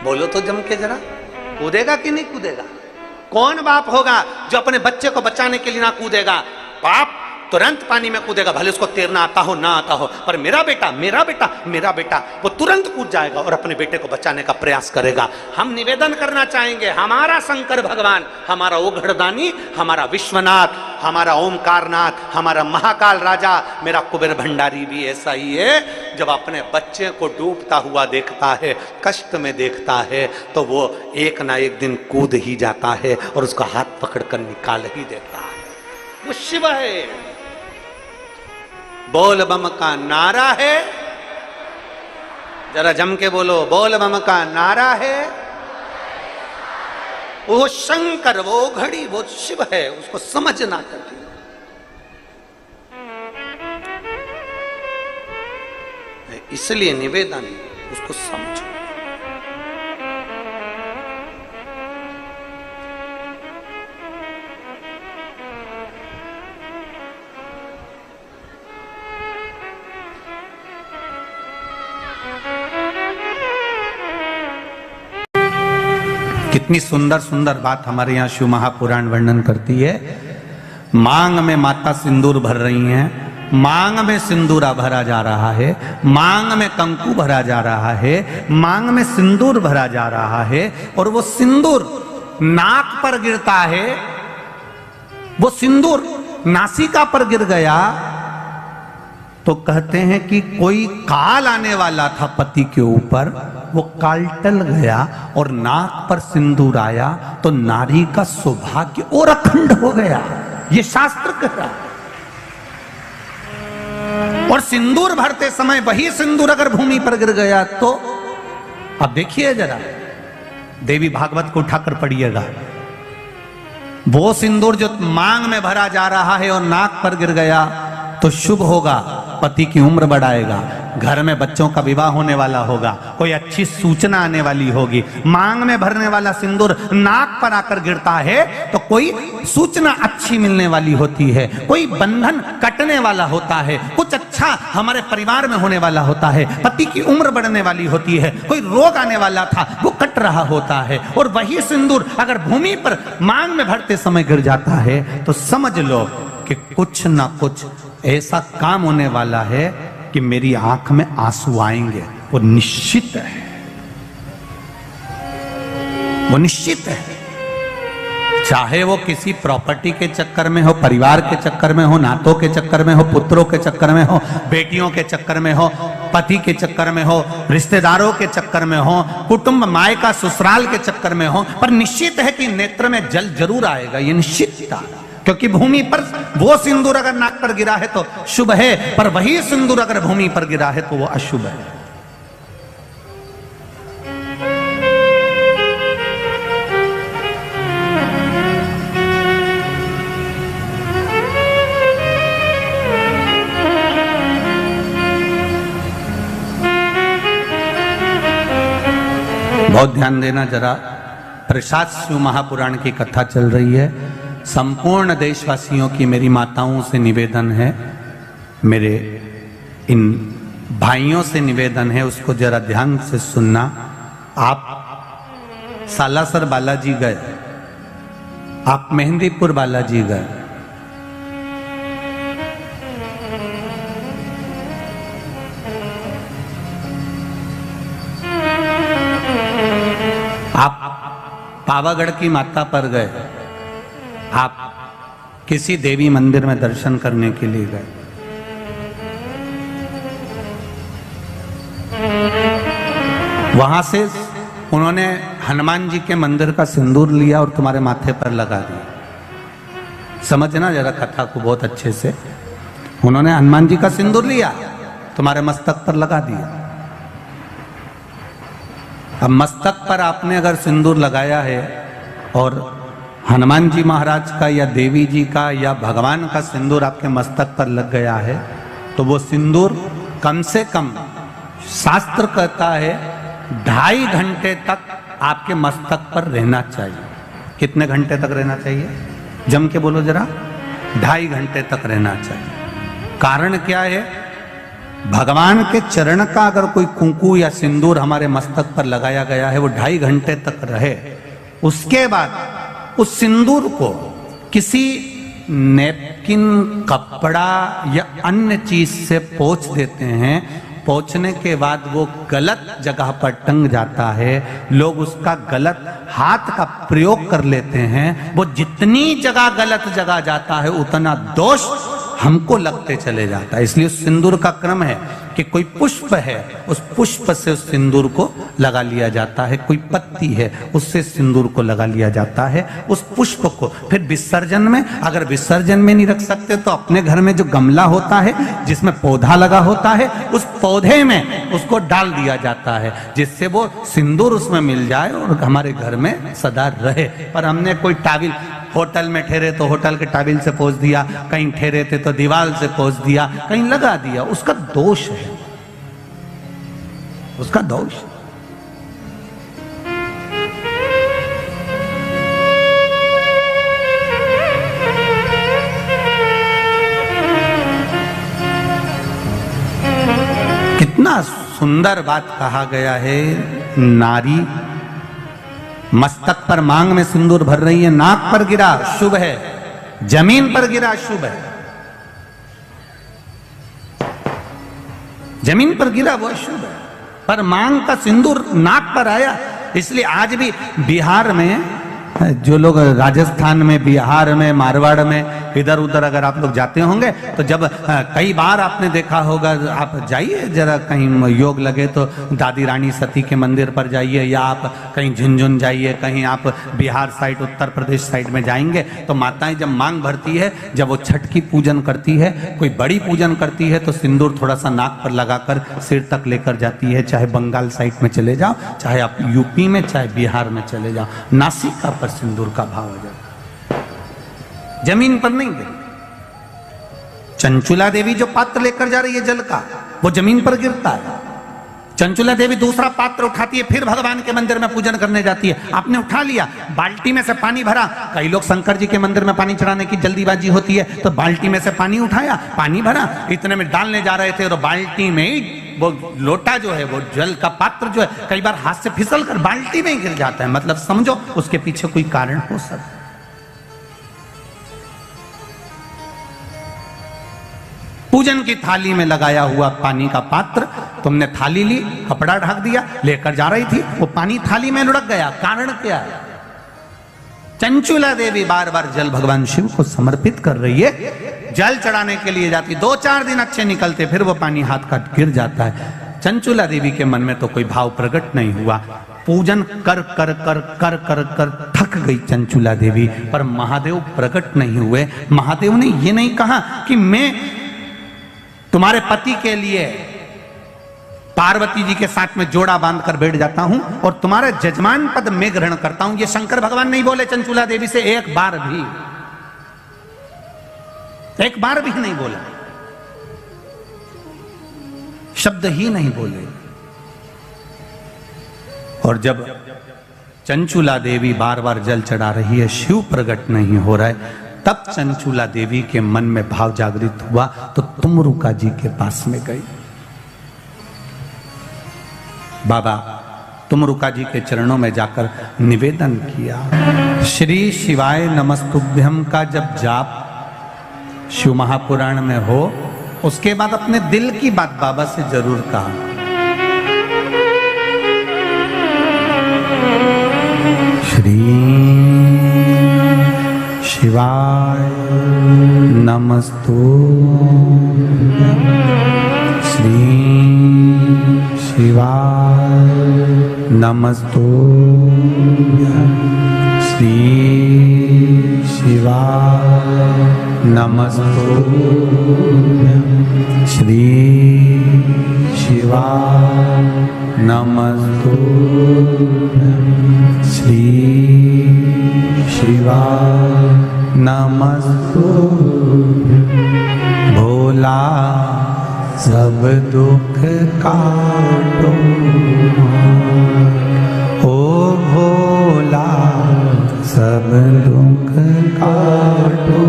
बोलो तो जम के जरा, कूदेगा कि नहीं कूदेगा? कौन बाप होगा जो अपने बच्चे को बचाने के लिए ना कूदेगा? बाप तुरंत पानी में कूदेगा, भले उसको तैरना आता हो ना आता हो, पर मेरा बेटा वो तुरंत कूद जाएगा और अपने बेटे को बचाने का प्रयास करेगा। हम निवेदन करना चाहेंगे, हमारा शंकर भगवान, हमारा ओघड़दानी, हमारा विश्वनाथ, हमारा ओमकारनाथ, हमारा महाकाल राजा, मेरा कुबेर भंडारी भी ऐसा ही है। जब अपने बच्चे को डूबता हुआ देखता है, कष्ट में देखता है, तो वो एक ना एक दिन कूद ही जाता है और उसका हाथ पकड़कर निकाल ही देता है। वो शिव है। बोल बम का नारा है, जरा जम के बोलो, बोल बम का नारा है। वो शंकर, वो घड़ी, वो शिव है, उसको समझना कठिन। इसलिए निवेदन, उसको समझो। कितनी सुंदर सुंदर बात हमारे यहाँ शिव महापुराण वर्णन करती है। मांग में माता सिंदूर भर रही हैं, मांग में सिंदूरा भरा जा रहा है, मांग में कंकु भरा जा रहा है, मांग में सिंदूर भरा जा रहा है, और वो सिंदूर नाक पर गिरता है। वो सिंदूर नासिका पर गिर गया तो कहते हैं कि कोई काल आने वाला था पति के ऊपर, वो काल टल गया और नाक पर सिंदूर आया तो नारी का सौभाग्य और अखंड हो गया, ये शास्त्र कह रहा है। और सिंदूर भरते समय वही सिंदूर अगर भूमि पर गिर गया तो, अब देखिए जरा, देवी भागवत को उठाकर पढ़िएगा। वो सिंदूर जो मांग में भरा जा रहा है और नाक पर गिर गया तो शुभ होगा, पति की उम्र बढ़ाएगा, घर में बच्चों का विवाह होने वाला होगा, कोई अच्छी सूचना आने वाली होगी। मांग में भरने वाला सिंदूर नाक पर आकर गिरता है तो कोई सूचना अच्छी मिलने वाली होती है, कोई बंधन कटने वाला होता है, कुछ अच्छा हमारे परिवार में होने वाला होता है, पति की उम्र बढ़ने वाली होती है, कोई रोग आने वाला था वो कट रहा होता है। और वही सिंदूर अगर भूमि पर मांग में भरते समय गिर जाता है तो समझ लो कि कुछ ना कुछ ऐसा काम होने वाला है कि मेरी आंख में आंसू आएंगे। वो निश्चित है, वो निश्चित है। चाहे वो किसी प्रॉपर्टी के चक्कर में हो, परिवार के चक्कर में हो, नातों के चक्कर में हो, पुत्रों के चक्कर में हो, बेटियों के चक्कर में हो, पति के चक्कर में हो, रिश्तेदारों के चक्कर में हो, कुटुंब मायका ससुराल के चक्कर में हो, पर निश्चित है कि नेत्र में जल जरूर आएगा, ये निश्चित था। क्योंकि भूमि पर वो सिंदूर अगर नाक पर गिरा है तो शुभ है, पर वही सिंदूर अगर भूमि पर गिरा है तो वो अशुभ है। बहुत ध्यान देना जरा। प्रसाद शिव महापुराण की कथा चल रही है। संपूर्ण देशवासियों की मेरी माताओं से निवेदन है, मेरे इन भाइयों से निवेदन है, उसको जरा ध्यान से सुनना। आप सालासर बालाजी गए, आप मेहंदीपुर बालाजी गए, आप पावागढ़ की माता पर गए, आप किसी देवी मंदिर में दर्शन करने के लिए गए, वहां से उन्होंने हनुमान जी के मंदिर का सिंदूर लिया और तुम्हारे माथे पर लगा दिया। समझना जरा कथा को बहुत अच्छे से। उन्होंने हनुमान जी का सिंदूर लिया, तुम्हारे मस्तक पर लगा दिया। अब मस्तक पर आपने अगर सिंदूर लगाया है और हनुमान जी महाराज का या देवी जी का या भगवान का सिंदूर आपके मस्तक पर लग गया है, तो वो सिंदूर कम से कम शास्त्र कहता है 2.5 घंटे तक आपके मस्तक पर रहना चाहिए। कितने घंटे तक रहना चाहिए? जम के बोलो जरा। 2.5 घंटे तक रहना चाहिए। कारण क्या है? भगवान के चरण का अगर कोई कुंकू या सिंदूर हमारे मस्तक पर लगाया गया है, वो 2.5 घंटे तक रहे, उसके बाद उस सिंदूर को किसी नैपकिन, कपड़ा या अन्य चीज से पोंछ देते हैं। पोंछने के बाद वो गलत जगह पर टंग जाता है, लोग उसका गलत हाथ का प्रयोग कर लेते हैं। वो जितनी जगह गलत जगह जाता है उतना दोष हमको लगते चले जाता है। इसलिए उस सिंदूर का क्रम है कि कोई पुष्प है, उस पुष्प से उस सिंदूर को लगा लिया जाता है, कोई पत्ती है उससे सिंदूर को लगा लिया जाता है, उस पुष्प को फिर विसर्जन में, अगर विसर्जन में नहीं रख सकते तो अपने घर में जो गमला होता है जिसमें पौधा लगा होता है, उस पौधे में उसको डाल दिया जाता है, जिससे वो सिंदूर उसमें मिल जाए और हमारे घर में सदा रहे। पर हमने कोई टाविल, होटल में ठहरे तो होटल के टाविल से पोंछ दिया, कहीं ठहरे थे तो दीवार से पोंछ दिया, कहीं लगा दिया, उसका दोष है, उसका दोष। कितना सुंदर बात कहा गया है। नारी मस्तक पर मांग में सिंदूर भर रही है, नाक पर गिरा शुभ है, जमीन पर गिरा शुभ है, जमीन पर गिरा वो अशुभ है, पर मांग का सिंदूर नाक पर आया। इसलिए आज भी बिहार में, जो लोग राजस्थान में, बिहार में, मारवाड़ में इधर उधर अगर आप लोग जाते होंगे तो जब कई बार आपने देखा होगा, आप जाइए जरा कहीं योग लगे तो दादी रानी सती के मंदिर पर जाइए, या आप कहीं झुंझुन जाइए, कहीं आप बिहार साइड, उत्तर प्रदेश साइड में जाएंगे तो माताएं जब मांग भरती है, जब वो छठ की पूजन करती है, कोई बड़ी पूजन करती है, तो सिंदूर थोड़ा सा नाक पर लगाकर सिर तक लेकर जाती है। चाहे बंगाल साइड में चले जाओ, चाहे आप यूपी में, चाहे बिहार में चले जाओ, नासिका पर सिंदूर का भाव आ जाता, जमीन पर नहीं गिर। चंचुला देवी जो पात्र लेकर जा रही है जल का, वो जमीन पर गिरता है। चंचुला देवी दूसरा पात्र उठाती है, फिर भगवान के मंदिर में पूजन करने जाती है। आपने उठा लिया, बाल्टी में से पानी भरा, कई लोग शंकर जी के मंदिर में पानी चढ़ाने की जल्दीबाजी होती है, तो बाल्टी में से पानी उठाया, पानी भरा, इतने में डालने जा रहे थे और बाल्टी में ही वो लोटा जो है, वो जल का पात्र जो है, कई बार हाथ से फिसल कर बाल्टी में ही गिर जाता है। मतलब समझो उसके पीछे कोई कारण हो सकता है। पूजन की थाली में लगाया हुआ पानी का पात्र, तुमने थाली ली, कपड़ा ढक दिया, लेकर जा रही थी, वो पानी थाली में लुढ़क गया। कारण क्या है? चंचुला देवी बार बार जल भगवान शिव को समर्पित कर रही है, जल चढ़ाने के लिए जाती, 2-4 दिन अच्छे निकलते, फिर वो पानी हाथ का गिर जाता है। चंचुला देवी के मन में तो कोई भाव प्रकट नहीं हुआ। पूजन कर कर कर कर कर कर थक गई चंचुला देवी, पर महादेव प्रकट नहीं हुए। महादेव ने ये नहीं कहा कि मैं तुम्हारे पति के लिए पार्वती जी के साथ में जोड़ा बांधकर बैठ जाता हूं और तुम्हारा जजमान पद मैं ग्रहण करता हूं। ये शंकर भगवान नहीं बोले चंचुला देवी से, एक बार भी नहीं बोला, शब्द ही नहीं बोले। और जब चंचुला देवी बार बार जल चढ़ा रही है, शिव प्रकट नहीं हो रहा है, तब चंचुला देवी के मन में भाव जागृत हुआ तो तुमरुका जी के पास में गई। बाबा तुमरुका जी के चरणों में जाकर निवेदन किया। श्री शिवाय नमस्तुभ्यम का जब जाप शिव महापुराण में हो, उसके बाद अपने दिल की बात बाबा से जरूर कहा। श्री शिवाय नमस्तुभ्यम, श्री शिवाय नमस्तुभ्यम, श्री शिवाय नमस्तुभ्यम, श्री शिवाय नमस्तुभ्यम, श्री शिवाय नमस्तुभ्यम। भोला सब दुख काटो, ओ भोला सब दुख काटो।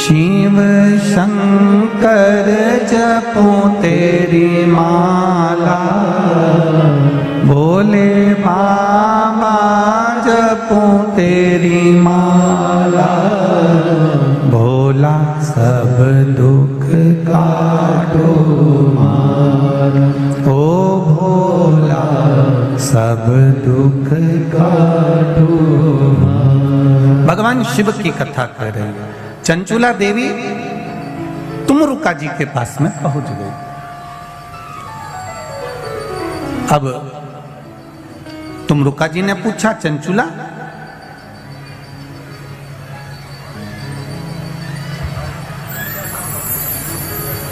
शिव शंकर जपो तेरी माला, भोले बाबा जपो तेरी माला, भोला सब दुख काटो मारा। ओ भोला सब दुख काटो मारा। भगवान शिव की कथा कर रही है। चंचुला देवी तुमरुका जी के पास में पहुंच गई। अब तुमरुका जी ने पूछा, चंचुला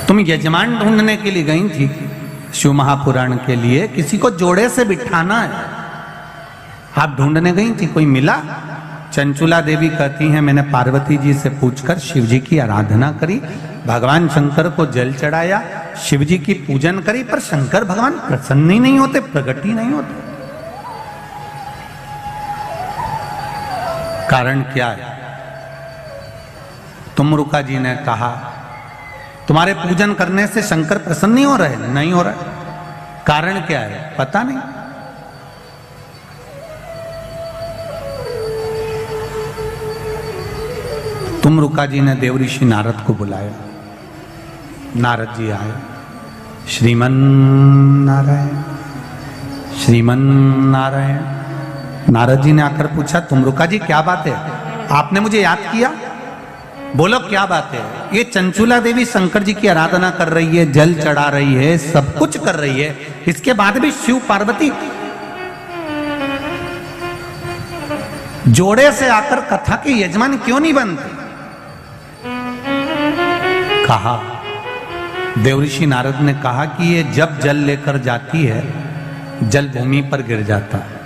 तुम यजमान ढूंढने के लिए गई थी शिव महापुराण के लिए, किसी को जोड़े से बिठाना है, आप ढूंढने गई थी, कोई मिला? चंचुला देवी कहती हैं, मैंने पार्वती जी से पूछकर शिव जी की आराधना करी, भगवान शंकर को जल चढ़ाया, शिव जी की पूजन करी, पर शंकर भगवान प्रसन्न ही नहीं होते, प्रकट ही नहीं होते। कारण क्या है? तुमरुका जी ने कहा, तुम्हारे पूजन करने से शंकर प्रसन्न नहीं हो रहे? नहीं हो रहा। कारण क्या है? पता नहीं। तुमरुका जी ने देवऋषि नारद को बुलाया। नारद जी आए। श्रीमन नारायण, श्रीमन नारायण। नारद जी ने आकर पूछा, तुमरुका जी क्या बात है, आपने मुझे याद किया? बोलो क्या बात है? ये चंचुला देवी शंकर जी की आराधना कर रही है, जल चढ़ा रही है, सब कुछ कर रही है, इसके बाद भी शिव पार्वती जोड़े से आकर कथा के यजमान क्यों नहीं बनते? कहा, देवऋषि नारद ने कहा कि ये जब जल लेकर जाती है, जल भूमि पर गिर जाता है।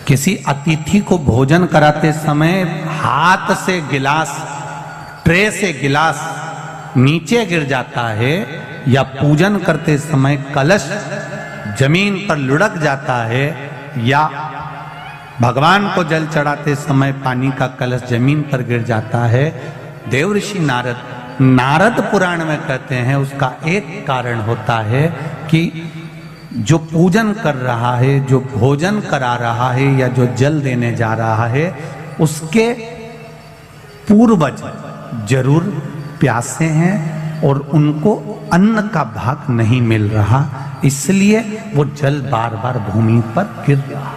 किसी अतिथि को भोजन कराते समय हाथ से गिलास, ट्रे से गिलास नीचे गिर जाता है, या पूजन करते समय कलश जमीन पर लुढ़क जाता है, या भगवान को जल चढ़ाते समय पानी का कलश जमीन पर गिर जाता है, देवऋषि नारद पुराण में कहते हैं उसका एक कारण होता है कि जो पूजन कर रहा है, जो भोजन करा रहा है, या जो जल देने जा रहा है, उसके पूर्वज जरूर प्यासे हैं और उनको अन्न का भाग नहीं मिल रहा, इसलिए वो जल बार बार भूमि पर गिर रहा।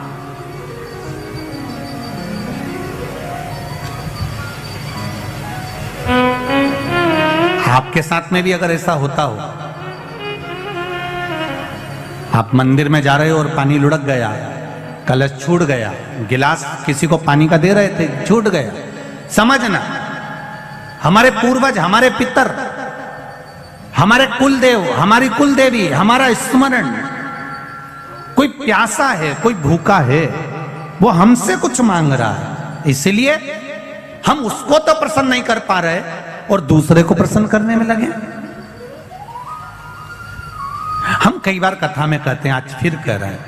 आपके साथ में भी अगर ऐसा होता हो, आप मंदिर में जा रहे हो और पानी लुढ़क गया, कलश छूट गया, गिलास किसी को पानी का दे रहे थे, छूट गया, समझना हमारे पूर्वज, हमारे पितर, हमारे कुल देव, हमारी कुल देवी, हमारा स्मरण, कोई प्यासा है, कोई भूखा है, वो हमसे कुछ मांग रहा है, इसलिए हम उसको तो प्रसन्न नहीं कर पा रहे और दूसरे को प्रसन्न करने में लगे। हम कई बार कथा में कहते हैं, आज फिर कह रहे हैं,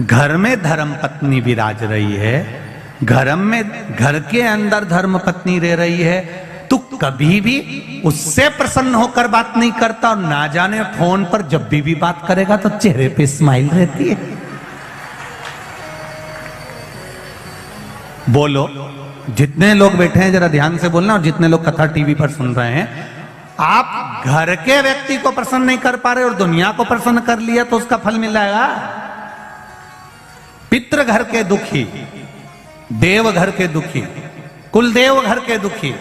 घर में धर्म पत्नी विराज रही है, घर के अंदर धर्म पत्नी रह रही है, तू कभी भी उससे प्रसन्न होकर बात नहीं करता, और ना जाने फोन पर जब भी बात करेगा तो चेहरे पे स्माइल रहती है। बोलो, जितने लोग बैठे हैं जरा ध्यान से बोलना, और जितने लोग कथा टीवी पर सुन रहे हैं, आप घर के व्यक्ति को प्रसन्न नहीं कर पा रहे और दुनिया को प्रसन्न कर लिया तो उसका फल मिल जाएगा। पितृ घर के दुखी, देव घर के दुखी, कुलदेव घर के दुखी,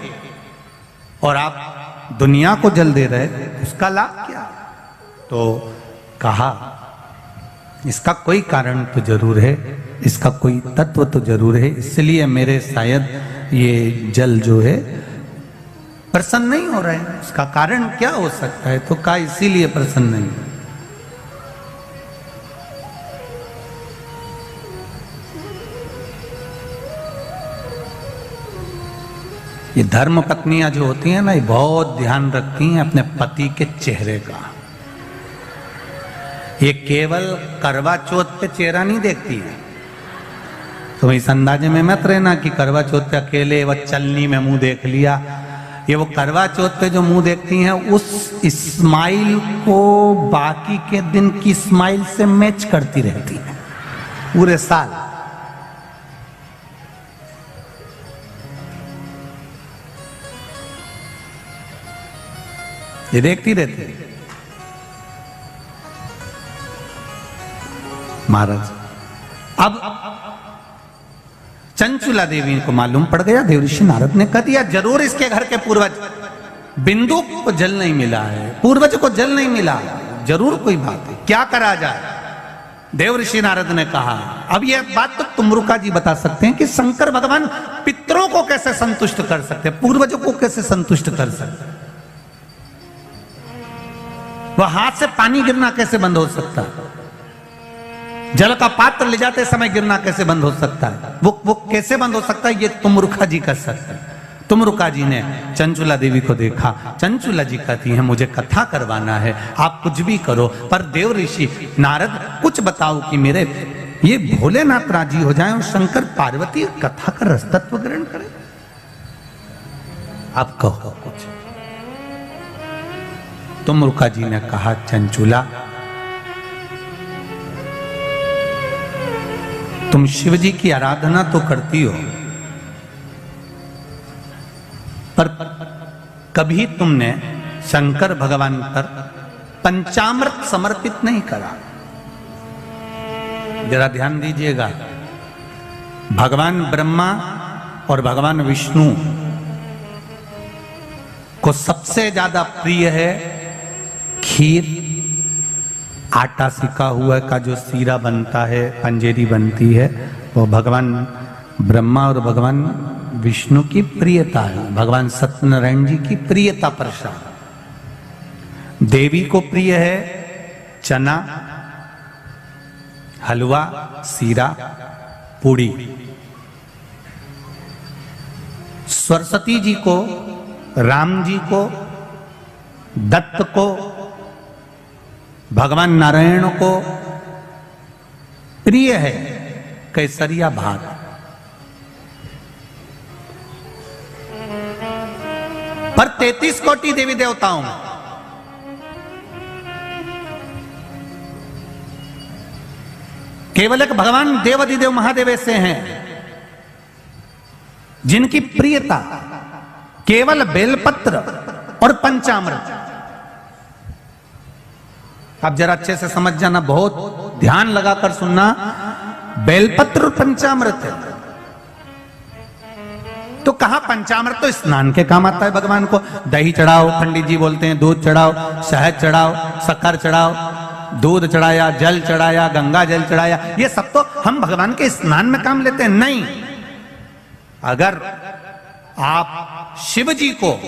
और आप दुनिया को जल दे रहे, उसका लाभ क्या? तो कहा इसका कोई कारण तो जरूर है, इसका कोई तत्व तो जरूर है, इसलिए मेरे शायद ये जल जो है प्रसन्न नहीं हो रहा है। उसका कारण क्या हो सकता है? तो कहा इसीलिए प्रसन्न नहीं। ये धर्म पत्नियां जो होती हैं ना, ये बहुत ध्यान रखती हैं अपने पति के चेहरे का। ये केवल करवा चौथ पे चेहरा नहीं देखती है। तो इस अंदाजे में मत रहना कि करवा चौथ पे अकेले वह चलनी में मुंह देख लिया। ये वो करवा चौथ पे जो मुंह देखती हैं, उस स्माइल को बाकी के दिन की स्माइल से मैच करती रहती है पूरे साल। ये देखती रहती है। महाराज अब चंचुला देवी को मालूम पड़ गया, देवऋषि नारद ने कह दिया जरूर इसके घर के पूर्वज बिंदु को जल नहीं मिला है, पूर्वज को जल नहीं मिला, जरूर कोई बात है, क्या करा जाए? देवऋषि नारद ने कहा अब यह बात तो तुमरुका जी बता सकते हैं कि शंकर भगवान पितरों को कैसे संतुष्ट कर सकते, पूर्वजों को कैसे संतुष्ट कर सकते? वह हाथ से पानी गिरना कैसे बंद हो सकता है? जल का पात्र ले जाते समय गिरना कैसे बंद हो सकता है? वो कैसे बंद हो सकता है? ये तुमरुका जी कर सकते हैं। तुमरुका जी ने चंचुला देवी को देखा। चंचुला जी कहती हैं मुझे कथा करवाना है, आप कुछ भी करो, पर देव ऋषि नारद कुछ बताओ कि मेरे ये भोलेनाथ राजी हो जाए और शंकर पार्वती कथा का रसतत्व ग्रहण करें। आप कहो कुछ। तुमरुका जी ने कहा चंचुला, तुम शिव जी की आराधना तो करती हो, पर कभी तुमने शंकर भगवान पर पंचामृत समर्पित नहीं करा। जरा ध्यान दीजिएगा, भगवान ब्रह्मा और भगवान विष्णु को सबसे ज्यादा प्रिय है खीर, आटा सिका हुआ का जो सीरा बनता है, पंजेरी बनती है, वो भगवान ब्रह्मा और भगवान विष्णु की प्रियता है, भगवान सत्यनारायण जी की प्रियता प्रसाद। देवी को प्रिय है चना, हलवा, सीरा, पूड़ी। सरस्वती जी को, राम जी को, दत्त को, भगवान नारायण को प्रिय है केसरिया भात। पर 33 कोटि देवी देवताओं में केवल एक भगवान देवाधिदेव महादेव ऐसे हैं जिनकी प्रियता केवल बेलपत्र और पंचामृत। आप जरा अच्छे से समझ जाना, बहुत ध्यान लगाकर सुनना, बेलपत्र और पंचामृत है। तो कहा पंचामृत तो स्नान के काम आता है भगवान को, दही चढ़ाओ, पंडित जी बोलते हैं, दूध चढ़ाओ, शहद चढ़ाओ, शक्कर चढ़ाओ, दूध चढ़ाया, जल चढ़ाया, गंगा जल चढ़ाया, ये सब तो हम भगवान के स्नान में काम लेते हैं। नहीं, अगर आप शिव जी को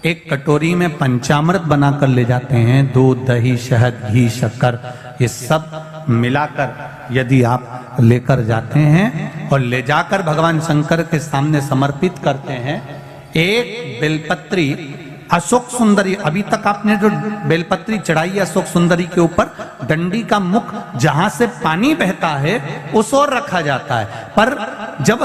एक कटोरी में पंचामृत बनाकर ले जाते हैं, दूध, दही, शहद, घी, शक्कर, ये सब मिलाकर यदि आप लेकर जाते हैं और ले जाकर भगवान शंकर के सामने समर्पित करते हैं, एक बेलपत्री अशोक सुंदरी, अभी तक आपने जो बेलपत्री चढ़ाई है अशोक सुंदरी के ऊपर, डंडी का मुख जहां से पानी बहता है उस ओर रखा जाता है। पर जब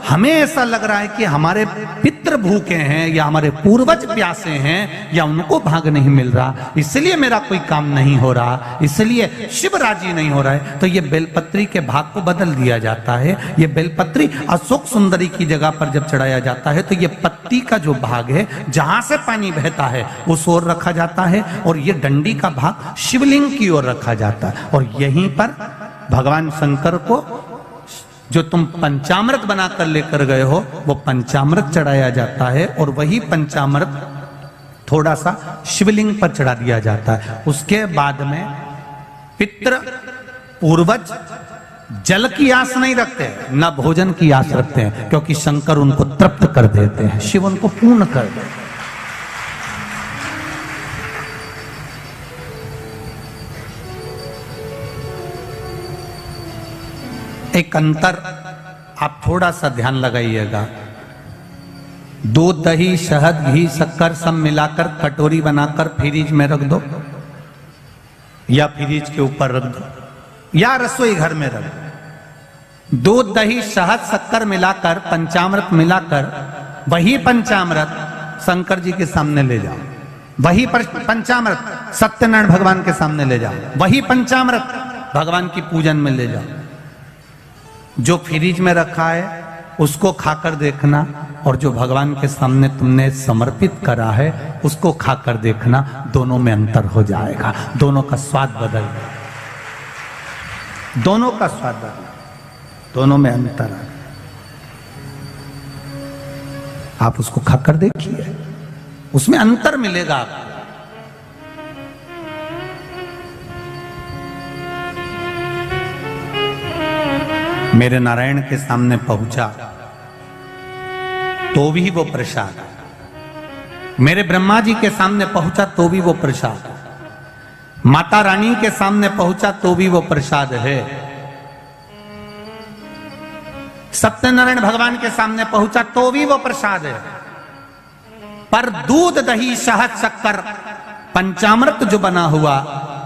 हमें ऐसा लग रहा है कि हमारे पितृ भूखे हैं या हमारे पूर्वज प्यासे हैं या उनको भाग नहीं मिल रहा, इसलिए मेरा कोई काम नहीं हो रहा, इसलिए शिव राजी नहीं हो रहा है, तो ये बेलपत्री के भाग को बदल दिया जाता है। ये बेलपत्री अशोक सुंदरी की जगह पर जब चढ़ाया जाता है तो ये पत्ती का जो भाग है जहां से पानी बहता है उस ओर रखा जाता है, और ये डंडी का भाग शिवलिंग की ओर रखा जाता है। और यहीं पर भगवान शंकर को जो तुम पंचामृत बनाकर लेकर गए हो वो पंचामृत चढ़ाया जाता है, और वही पंचामृत थोड़ा सा शिवलिंग पर चढ़ा दिया जाता है। उसके बाद में पितृ पूर्वज जल की आस नहीं रखते, न भोजन की आस रखते हैं, क्योंकि शंकर उनको तृप्त कर देते हैं, शिव उनको पूर्ण कर देते हैं। एक अंतर आप थोड़ा सा ध्यान लगाइएगा। दूध, दही, शहद, घी, शक्कर सब मिलाकर कटोरी बनाकर फ्रिज में रख दो, या फ्रिज के ऊपर रख दो, या रसोई घर में रख दो। दूध, दही, शहद, शक्कर मिलाकर पंचामृत मिलाकर वही पंचामृत शंकर जी के सामने ले जाओ, वही पंचामृत सत्यनारायण भगवान के सामने ले जाओ, वही पंचामृत भगवान की पूजन में ले जाओ। जो फ्रिज में रखा है उसको खाकर देखना, और जो भगवान के सामने तुमने समर्पित करा है उसको खाकर देखना, दोनों में अंतर हो जाएगा, दोनों का स्वाद बदल जाएगा, दोनों का स्वाद बदल, दोनों में अंतर है। आप उसको खाकर देखिए, उसमें अंतर मिलेगा आपको। मेरे नारायण के सामने पहुंचा तो भी वो प्रसाद, मेरे ब्रह्मा जी के सामने पहुंचा तो भी वो प्रसाद, माता रानी के सामने पहुंचा तो भी वो प्रसाद है, सत्यनारायण भगवान के सामने पहुंचा तो भी वो प्रसाद है। पर दूध, दही, शहद, शक्कर पंचामृत जो बना हुआ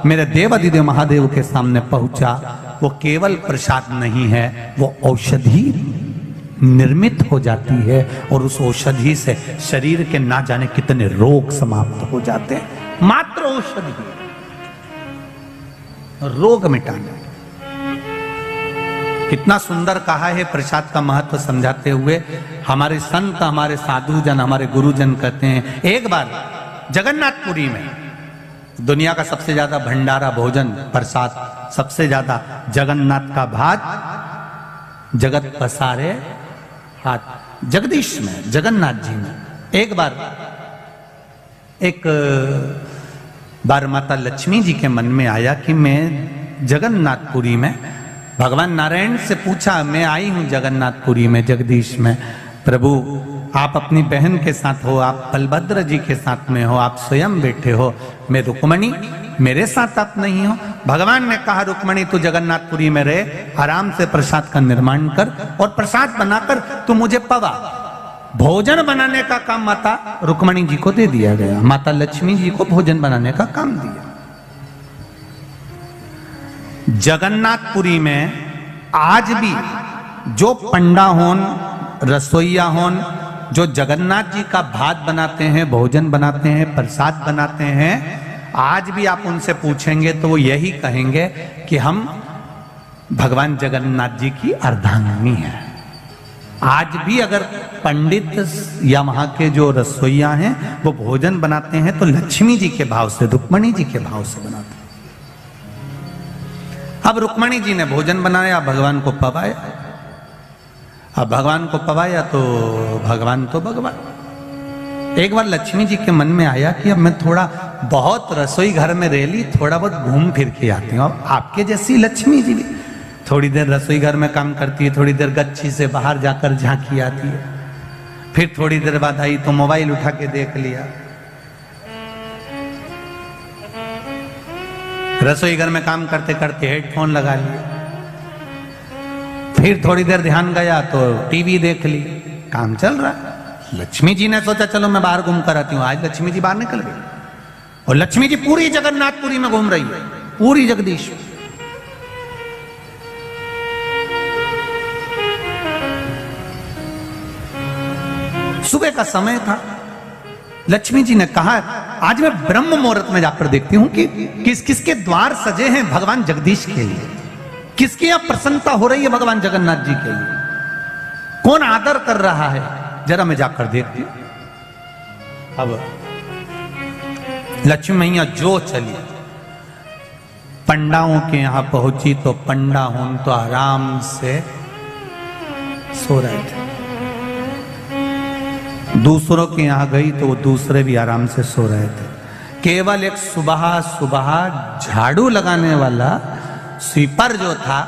मेरे देवाधिदेव महादेव के सामने पहुंचा, वो केवल प्रसाद नहीं है, वो औषधि निर्मित हो जाती है, और उस औषधि से शरीर के ना जाने कितने रोग समाप्त हो जाते हैं। मात्र औषधि रोग मिटाने। कितना सुंदर कहा है प्रसाद का महत्व समझाते हुए हमारे संत, हमारे साधुजन, हमारे गुरुजन कहते हैं, एक बार जगन्नाथपुरी में दुनिया का सबसे ज्यादा भंडारा भोजन प्रसाद, सबसे ज्यादा जगन्नाथ का भात जगत पसारे हाथ, जगदीश में, जगन्नाथ जी में। एक बार माता लक्ष्मी जी के मन में आया कि मैं जगन्नाथपुरी में, भगवान नारायण से पूछा, मैं आई हूं जगन्नाथपुरी में, जगदीश में, प्रभु आप अपनी बहन के साथ हो, आप बलभद्र जी के साथ में हो, आप स्वयं बैठे हो, मैं रुक्मणी, मेरे साथ आप नहीं हो। भगवान ने कहा, रुक्मणी तू जगन्नाथपुरी में रहे, आराम से प्रसाद का निर्माण कर, और प्रसाद बनाकर तू मुझे पवा। भोजन बनाने का काम माता रुक्मणी जी को दे दिया गया, माता लक्ष्मी जी को भोजन बनाने का काम दिया। जगन्नाथपुरी में आज भी जो पंडा होन, रसोईया होन, जो जगन्नाथ जी का भात बनाते हैं, भोजन बनाते हैं, प्रसाद बनाते हैं, आज भी आप उनसे पूछेंगे तो वो यही कहेंगे कि हम भगवान जगन्नाथ जी की अर्धांगिनी हैं। आज भी अगर पंडित या वहां के जो रसोईया हैं वो भोजन बनाते हैं तो लक्ष्मी जी के भाव से, रुक्मणी जी के भाव से बनाते हैं। अब रुक्मणी जी ने भोजन बनाया, भगवान को पवाया। अब भगवान को पवाया तो भगवान तो भगवान। एक बार लक्ष्मी जी के मन में आया कि अब मैं थोड़ा बहुत रसोई घर में रह ली, थोड़ा बहुत घूम फिर के आती हूँ। अब आपके जैसी लक्ष्मी जी भी थोड़ी देर रसोई घर में काम करती है, थोड़ी देर गच्छी से बाहर जाकर झांकी आती है, फिर थोड़ी देर बाद आई तो मोबाइल उठा के देख लिया, रसोई घर में काम करते करते हेडफोन लगा लिया, फिर थोड़ी देर ध्यान गया तो टीवी देख ली, काम चल रहा है। लक्ष्मी जी ने सोचा चलो मैं बाहर घूम कर आती हूँ। आज लक्ष्मी जी बाहर निकल गई और लक्ष्मी जी पूरी जगन्नाथपुरी में घूम रही है। पूरी जगदीश। सुबह का समय था, लक्ष्मी जी ने कहा आज मैं ब्रह्म मुहूर्त में जाकर देखती हूं कि किस किसके द्वार सजे हैं भगवान जगदीश के लिए, किसकी यहां प्रसन्नता हो रही है भगवान जगन्नाथ जी के लिए, कौन आदर कर रहा है, जरा मैं जाकर देखती हूं। अब लक्ष्मी मैया जो चली, पंडाओं के यहां पहुंची तो पंडा हों तो आराम से सो रहे थे, दूसरों के यहां गई तो वो दूसरे भी आराम से सो रहे थे। केवल एक सुबह सुबह झाड़ू लगाने वाला स्वीपर जो था,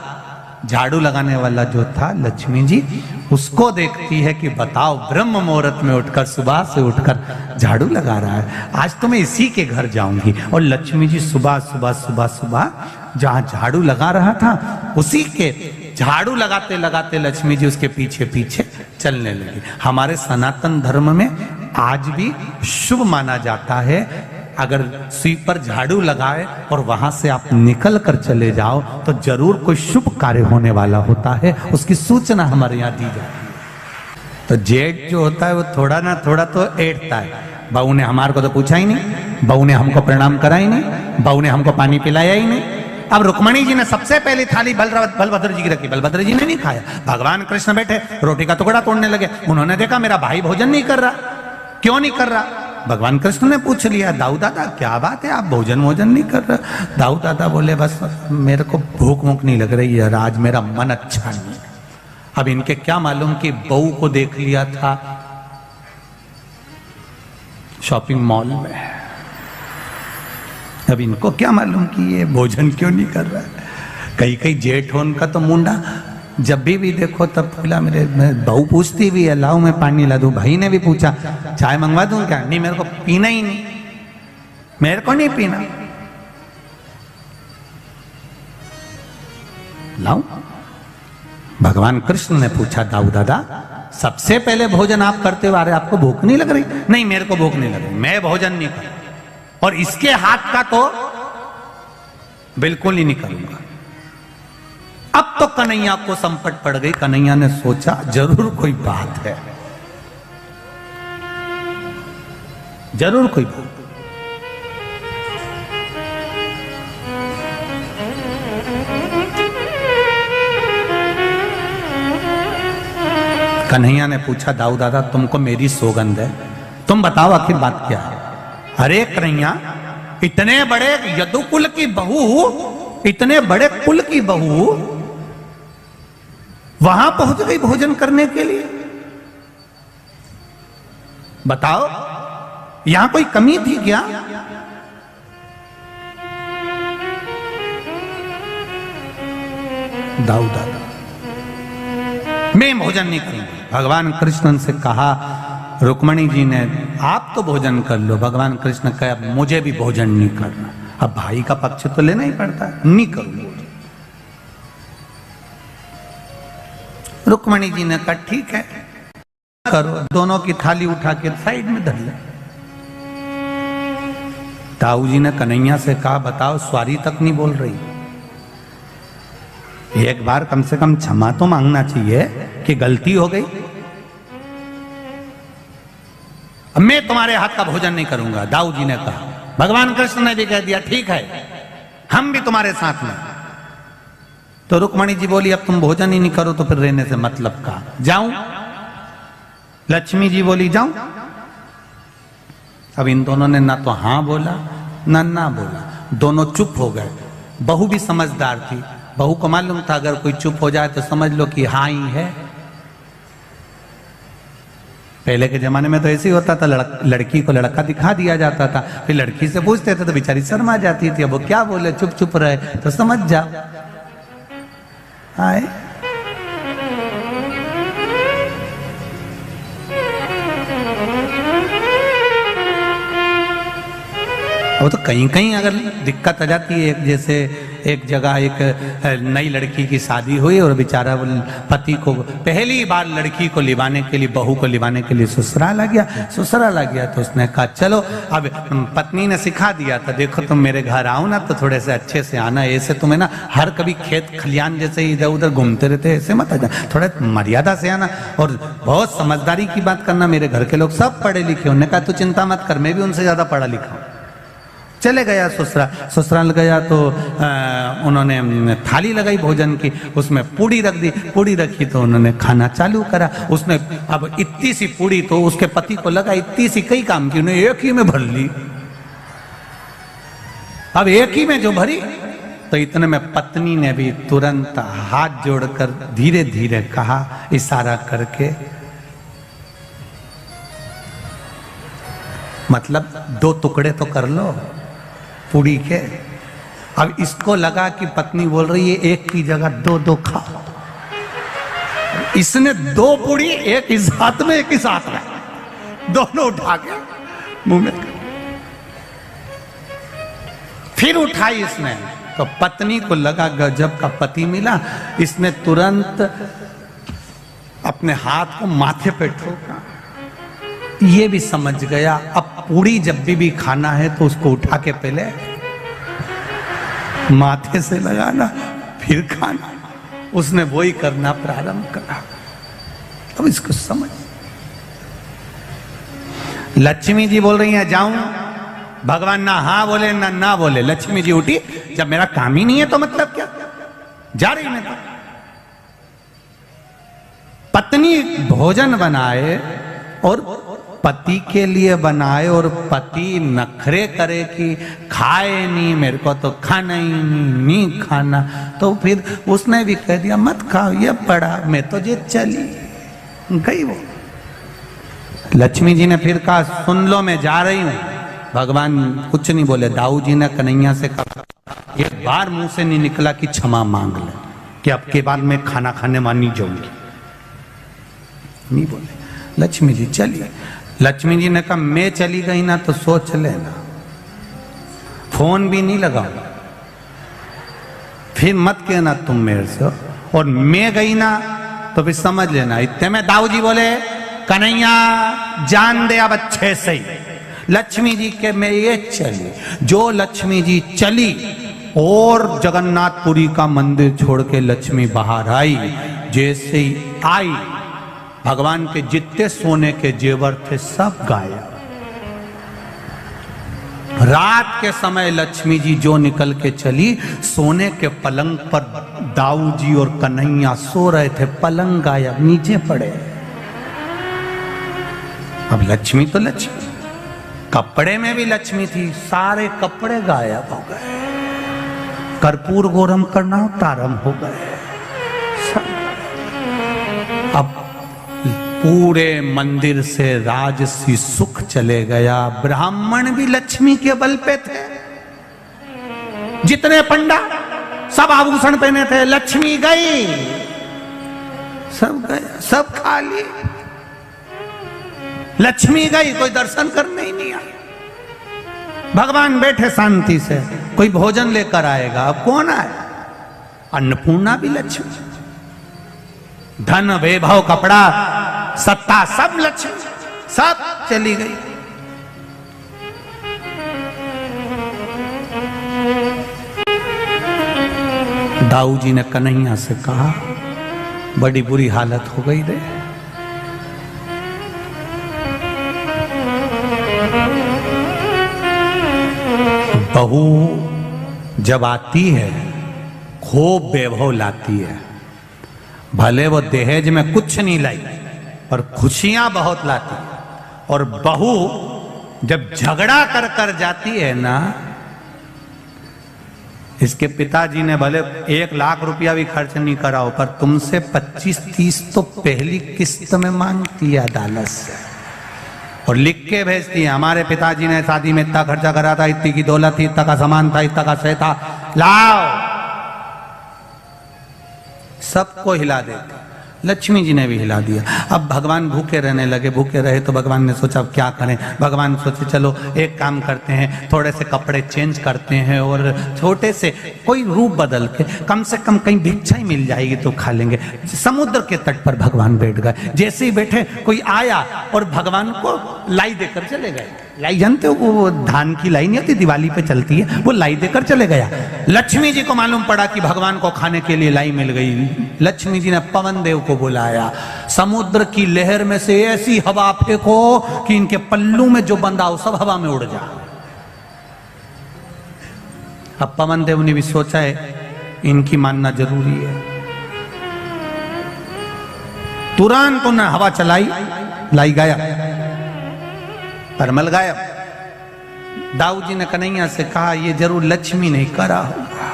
झाड़ू लगाने वाला जो था लक्ष्मी जी, उसको देखती है कि बताओ ब्रह्म मुहूर्त में उठकर, सुबह से उठकर झाड़ू लगा रहा है, आज तो मैं इसी के घर जाऊंगी। और लक्ष्मी जी सुबह सुबह सुबह सुबह जहां झाड़ू लगा रहा था, उसी के झाड़ू लगाते लगाते लक्ष्मी जी उसके पीछे पीछे चलने लगी। हमारे सनातन धर्म में आज भी शुभ माना जाता है अगर स्वीपर झाड़ू लगाए और वहां से आप निकल कर चले जाओ तो जरूर कोई शुभ कार्य होने वाला होता है, उसकी सूचना हमारे यहाँ दी जाती है। तो जेठ जो होता है वो थोड़ा ना थोड़ा तो एड़ता है। बहू ने हमारे को तो पूछा ही नहीं, बहू ने हमको प्रणाम करा ही नहीं, बहू ने हमको पानी पिलाया ही नहीं। अब रुक्मणी जी ने सबसे पहली थाली बलभद्र जी की रखी, बलभद्र जी ने नहीं खाया। भगवान कृष्ण बैठे रोटी का टुकड़ा तोड़ने लगे, उन्होंने देखा मेरा भाई भोजन नहीं कर रहा, क्यों नहीं कर रहा? भगवान कृष्ण ने पूछ लिया, दाऊ दादा क्या बात है, आप भोजन नहीं कर रहे? दाऊ दादा बोले बस मेरे को भूख भूख नहीं लग रही है, आज मेरा मन अच्छा नहीं है। अब इनके क्या मालूम कि बहू को देख लिया था शॉपिंग मॉल में, अब इनको क्या मालूम कि ये भोजन क्यों नहीं कर रहा है। कई जेठ हो उनका तो मुंडा, जब भी देखो तब फूला। मेरे बहू पूछती भी है लाओ मैं पानी ला दूं, भाई ने भी पूछा चाय मंगवा दूं क्या, नहीं मेरे को पीना ही नहीं, मेरे को नहीं पीना, लाओ। भगवान कृष्ण ने पूछा दाऊ दादा सबसे पहले भोजन आप करते हो, अरे आपको भूख नहीं लग रही? नहीं मेरे को भूख नहीं लग रही, मैं भोजन नहीं करूं, और इसके हाथ का तो बिल्कुल ही नहीं करूंगा। अब तो कन्हैया को संकट पड़ गई। कन्हैया ने सोचा जरूर कोई बात है, जरूर कोई बात। कन्हैया ने पूछा दाऊ दादा तुमको मेरी सौगंध है, तुम बताओ आखिर बात क्या है? अरे कन्हैया इतने बड़े यदुकुल की बहू, इतने बड़े कुल की बहू वहां पहुंच गई भोजन करने के लिए, बताओ यहां कोई कमी थी क्या? दाऊ दादा मैं भोजन नहीं करूंगा। भगवान कृष्ण से कहा, रुक्मणी जी ने आप तो भोजन कर लो, भगवान कृष्ण कहे अब मुझे भी भोजन नहीं करना, अब भाई का पक्ष तो लेना ही पड़ता है, नहीं करूंगा। रुक्मणी जी ने कहा ठीक है करो, दोनों की थाली उठा के साइड में धर ले। ताऊ जी ने कन्हैया से कहा बताओ स्वारी तक नहीं बोल रही, एक बार कम से कम क्षमा तो मांगना चाहिए कि गलती हो गई, अब मैं तुम्हारे हाथ का भोजन नहीं करूंगा। दाऊ जी ने कहा, भगवान कृष्ण ने भी कह दिया ठीक है हम भी तुम्हारे साथ में। तो रुक्मणी जी बोली अब तुम भोजन ही नहीं करो तो फिर रहने से मतलब का, जाऊं? लक्ष्मी जी बोली जाऊं। अब इन दोनों ने ना तो हां बोला ना बोला, दोनों चुप हो गए। बहू भी समझदार थी, बहू को मालूम था अगर कोई चुप हो जाए तो समझ लो कि हाँ ही है। पहले के जमाने में तो ऐसे ही होता था, लड़की को लड़का दिखा दिया जाता था, फिर लड़की से पूछते थे तो बेचारी शर्मा जाती थी, अब वो क्या बोले, चुप चुप रहे तो समझ जाओ। आए वो तो कहीं कहीं अगर दिक्कत आ जाती है, जैसे एक जगह एक नई लड़की की शादी हुई और बेचारा पति को पहली बार लड़की को लिवाने के लिए, बहू को लिवाने के लिए ससुराल आ गया। ससुराल आ गया तो उसने कहा चलो, अब पत्नी ने सिखा दिया था, देखो तुम मेरे घर आओ ना तो थोड़े से अच्छे से आना, ऐसे तुम्हें ना हर कभी खेत खलियान जैसे इधर उधर घूमते रहते ऐसे मत आ जाना, थोड़ा मर्यादा से आना और बहुत समझदारी की बात करना। मेरे घर के लोग सब पढ़े लिखे, उन्होंने कहा तू चिंता मत कर, मैं भी उनसे ज्यादा पढ़ा लिखा हूं। चले गया ससुराल। ससुराल गया तो उन्होंने थाली लगाई भोजन की, उसमें पूड़ी रख दी, पूड़ी रखी तो उन्होंने खाना चालू करा। उसने अब इतनी सी पूड़ी तो उसके पति को लगा इतनी सी कई काम की, उन्हें एक ही में भर ली। अब एक ही में जो भरी तो इतने में पत्नी ने भी तुरंत हाथ जोड़कर धीरे धीरे कहा इशारा करके, मतलब 2 टुकड़े तो कर लो पूड़ी के। अब इसको लगा कि पत्नी बोल रही है एक की जगह 2-2 खाओ। इसने 2 पूड़ी एक इस हाथ में एक इस हाथ में, दोनों उठा के मुंह में, फिर उठाई इसने तो पत्नी को लगा गजब का पति मिला। इसने तुरंत अपने हाथ को माथे पे ठोका। ये भी समझ गया अब पूड़ी जब भी खाना है तो उसको उठा के पहले माथे से लगाना फिर खाना। उसने वही करना प्रारंभ करा। अब इसको समझ। लक्ष्मी जी बोल रही हैं जाऊं, भगवान ना हाँ बोले ना बोले। लक्ष्मी जी उठी, जब मेरा काम ही नहीं है तो मतलब क्या, जा रही मैं तो। पत्नी भोजन बनाए और पति के लिए बनाए और पति नखरे करे कि खाए नहीं, मेरे को तो खाना ही नहीं खाना, तो फिर उसने भी कह दिया मत खाओ, ये पड़ा, मैं तो ये चली गई। वो लक्ष्मी जी ने फिर कहा सुन लो मैं जा रही हूं। भगवान कुछ नहीं बोले। दाऊ जी ने कन्हैया से कहा एक बार मुंह से नहीं निकला कि क्षमा मांग ले, कि अब के बाद मैं खाना खाने मानी जाऊंगी, नहीं बोले। लक्ष्मी जी चली। लक्ष्मी जी ने कहा मैं चली गई ना तो सोच लेना, फोन भी नहीं लगाओ, फिर मत कहना तुम मेरे से, और मैं गई ना तो फिर समझ लेना। इतने में दाऊ जी बोले कन्हैया जान दे अब अच्छे से ही। लक्ष्मी जी के में ये चली। जो लक्ष्मी जी चली और जगन्नाथपुरी का मंदिर छोड़ के लक्ष्मी बाहर आई, जैसे ही आई भगवान के जितने सोने के जेवर थे सब गायब। रात के समय लक्ष्मी जी जो निकल के चली, सोने के पलंग पर दाऊ जी और कन्हैया सो रहे थे, पलंग गायब, नीचे पड़े। अब लक्ष्मी तो लक्ष्मी, कपड़े में भी लक्ष्मी थी, सारे कपड़े गायब हो गए। कर्पूर गौरम करना तारम हो गए। अब पूरे मंदिर से राजसी सुख चले गया। ब्राह्मण भी लक्ष्मी के बल पे थे। जितने पंडा सब आभूषण पहने थे, लक्ष्मी गई, सब गया, सब खाली। लक्ष्मी गई, कोई दर्शन करने ही नहीं आया। भगवान बैठे शांति से, कोई भोजन लेकर आएगा, अब कौन आए? अन्नपूर्णा भी लक्ष्मी, धन वैभव कपड़ा सत्ता सब लक्ष्मी, सब चली गई। दाऊ जी ने कन्हैया से कहा बड़ी बुरी हालत हो गई रे। बहू जब आती है खूब वैभव लाती है, भले वो दहेज में कुछ नहीं लाई पर खुशियां बहुत लाती है। और बहू जब झगड़ा कर कर जाती है ना, इसके पिताजी ने भले 1 लाख रुपया भी खर्च नहीं कराओ पर तुमसे 25-30 तो पहली किस्त में मांगती है अदालत से, और लिख के भेजती है हमारे पिताजी ने शादी में इतना खर्चा करा था, इतनी की दौलत थी, इतना का सामान था, इतना का सह था, लाओ। सबको हिला देती। लक्ष्मी जी ने भी हिला दिया। अब भगवान भूखे रहने लगे, भूखे रहे तो भगवान ने सोचा अब क्या करें। भगवान सोचे चलो एक काम करते हैं, थोड़े से कपड़े चेंज करते हैं और छोटे से कोई रूप बदल के कम से कम कहीं भिक्षा ही मिल जाएगी तो खा लेंगे। समुद्र के तट पर भगवान बैठ गए। जैसे ही बैठे कोई आया और भगवान को लाई देकर चले गए। लाई जानते हो, वो धान की लाई नहीं होती, दिवाली पे चलती है, वो लाई देकर चले गया। लक्ष्मी जी को मालूम पड़ा कि भगवान को खाने के लिए लाई मिल गई। लक्ष्मी जी ने पवन देव को बुलाया, समुद्र की लहर में से ऐसी हवा फेंको कि इनके पल्लू में जो बंधा हो सब हवा में उड़ जा। अब पवन देव ने भी सोचा है इनकी मानना जरूरी है। तुरंत उन्होंने हवा चलाई, लाई गया, परमल गायब। दाऊ जी ने कन्हैया से कहा ये जरूर लक्ष्मी ने करा होगा।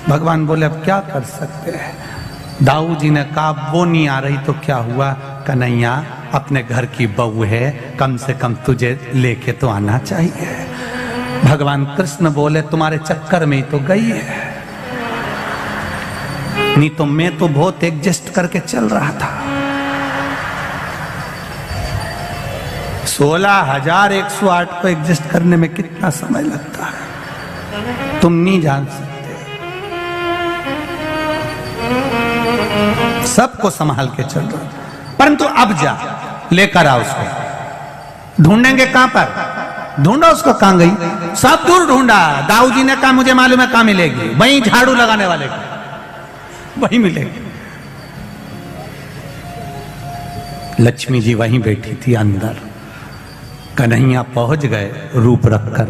भगवान बोले अब क्या कर सकते हैं। दाऊ जी ने कहा वो नहीं आ रही तो क्या हुआ, कन्हैया अपने घर की बहू है, कम से कम तुझे लेके तो आना चाहिए। भगवान कृष्ण बोले तुम्हारे चक्कर में ही तो गई है, नहीं तो मैं तो बहुत एडजस्ट करके चल रहा था। 16,108 को एडजस्ट करने में कितना समय लगता है तुम नहीं जान सकते। सबको संभाल के चल रहा, परंतु अब जा लेकर आ उसको। ढूंढेंगे कहां पर, ढूंढो उसको, कहां गई। सब दूर ढूंढा। दाऊ जी ने कहा मुझे मालूम है कहां मिलेगी, वहीं झाड़ू लगाने वाले को वहीं मिलेगी। लक्ष्मी जी वहीं बैठी थी अंदर। कन्हैया पहुंच गए रूप रखकर,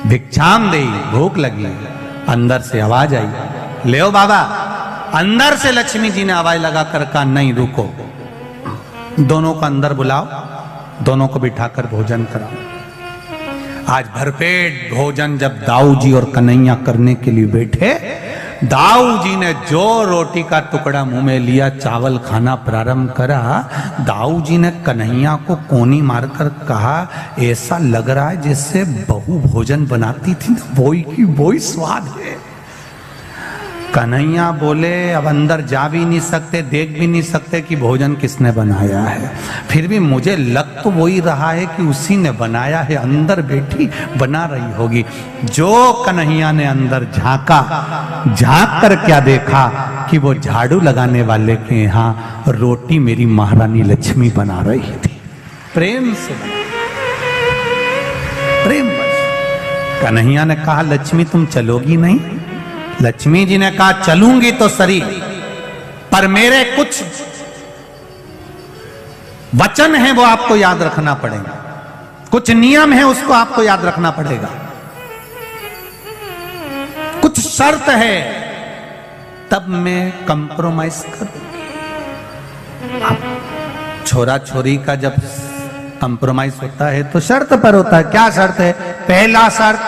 भिक्षाम दे, भूख लगी। अंदर से आवाज आई, ले ओ बाबा। अंदर से लक्ष्मी जी ने आवाज लगाकर कहा नहीं रुको, दोनों को अंदर बुलाओ, दोनों को बिठाकर भोजन कराओ। आज भरपेट भोजन जब दाऊ जी और कन्हैया करने के लिए बैठे, दाऊ जी ने जो रोटी का टुकड़ा मुंह में लिया, चावल खाना प्रारंभ करा। दाऊ जी ने कन्हैया को कोनी मारकर कहा ऐसा लग रहा है जैसे बहू भोजन बनाती थी ना, वही की वही स्वाद है। कन्हैया बोले अब अंदर जा भी नहीं सकते, देख भी नहीं सकते कि भोजन किसने बनाया है, फिर भी मुझे लग तो वही रहा है कि उसी ने बनाया है, अंदर बैठी बना रही होगी। जो कन्हैया ने अंदर झांका, झांक कर क्या देखा कि वो झाड़ू लगाने वाले के यहाँ रोटी मेरी महारानी लक्ष्मी बना रही थी, प्रेम से प्रेम बस। कन्हैया ने कहा लक्ष्मी तुम चलोगी नहीं। लक्ष्मी जी ने कहा चलूंगी तो सही, पर मेरे कुछ वचन हैं वो आपको याद रखना पड़ेगा, कुछ नियम है उसको आपको याद रखना पड़ेगा, कुछ शर्त है, तब मैं कंप्रोमाइज करूंगी। अब छोरा छोरी का जब कंप्रोमाइज होता है तो शर्त पर होता है। क्या शर्त है? पहला शर्त,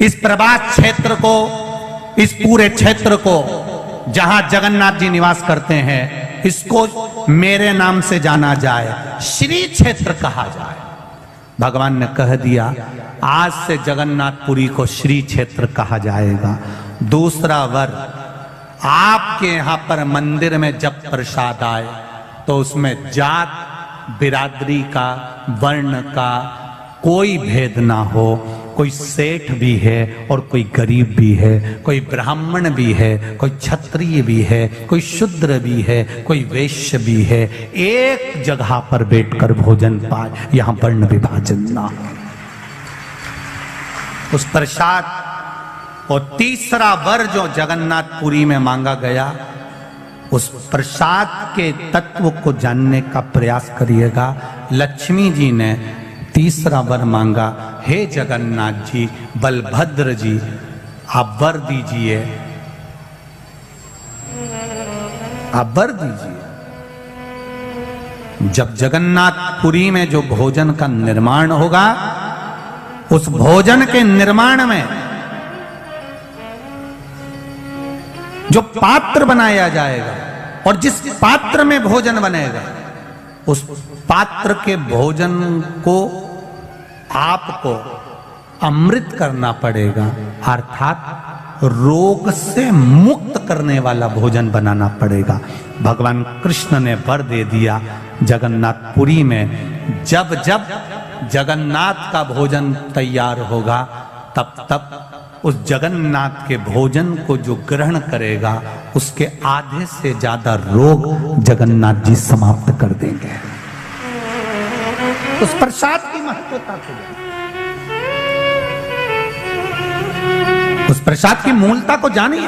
इस प्रभास क्षेत्र को, इस पूरे क्षेत्र को जहां जगन्नाथ जी निवास करते हैं, इसको मेरे नाम से जाना जाए, श्री क्षेत्र कहा जाए। भगवान ने कह दिया आज से जगन्नाथपुरी को श्री क्षेत्र कहा जाएगा। दूसरा वर, आपके यहां पर मंदिर में जब प्रसाद आए तो उसमें जात बिरादरी का, वर्ण का कोई भेद ना हो। कोई सेठ भी है और कोई गरीब भी है, कोई ब्राह्मण भी है, कोई क्षत्रिय भी है, कोई शूद्र भी है, कोई वैश्य भी है, एक जगह पर बैठकर भोजन पाए, यहां वर्ण विभाजन ना हो। उस प्रसाद और तीसरा वर जो जगन्नाथपुरी में मांगा गया, उस प्रसाद के तत्व को जानने का प्रयास करिएगा। लक्ष्मी जी ने तीसरा वर मांगा, हे जगन्नाथ जी, बलभद्र जी, आप वर दीजिए, आप वर दीजिए। जब जगन्नाथपुरी में जो भोजन का निर्माण होगा, उस भोजन के निर्माण में जो पात्र बनाया जाएगा और जिस पात्र में भोजन बनेगा, उस पात्र के भोजन को आपको अमृत करना पड़ेगा, अर्थात रोग से मुक्त करने वाला भोजन बनाना पड़ेगा। भगवान कृष्ण ने वर दे दिया जगन्नाथपुरी में जब जब जगन्नाथ का भोजन तैयार होगा तब तब उस जगन्नाथ के भोजन को जो ग्रहण करेगा उसके आधे से ज्यादा रोग जगन्नाथ जी समाप्त कर देंगे। उस प्रसाद की महत्वता को जानिए, उस प्रसाद की मूलता को जानिए,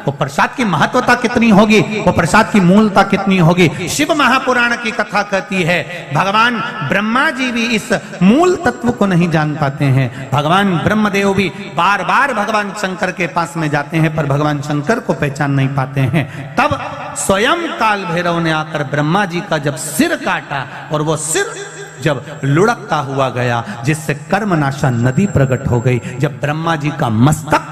वो प्रसाद की महत्वता कितनी होगी, वो प्रसाद की मूलता कितनी होगी। शिव महापुराण की कथा कहती है भगवान ब्रह्मा जी भी इस मूल तत्व को नहीं जान पाते हैं। भगवान ब्रह्मदेव भी बार बार भगवान शंकर के पास में जाते हैं पर भगवान शंकर को पहचान नहीं पाते हैं। तब स्वयं काल भैरव ने आकर ब्रह्मा जी का जब सिर काटा और वो सिर जब लुढ़कता हुआ गया जिससे कर्मनाशा नदी प्रकट हो गई, जब ब्रह्मा जी का मस्तक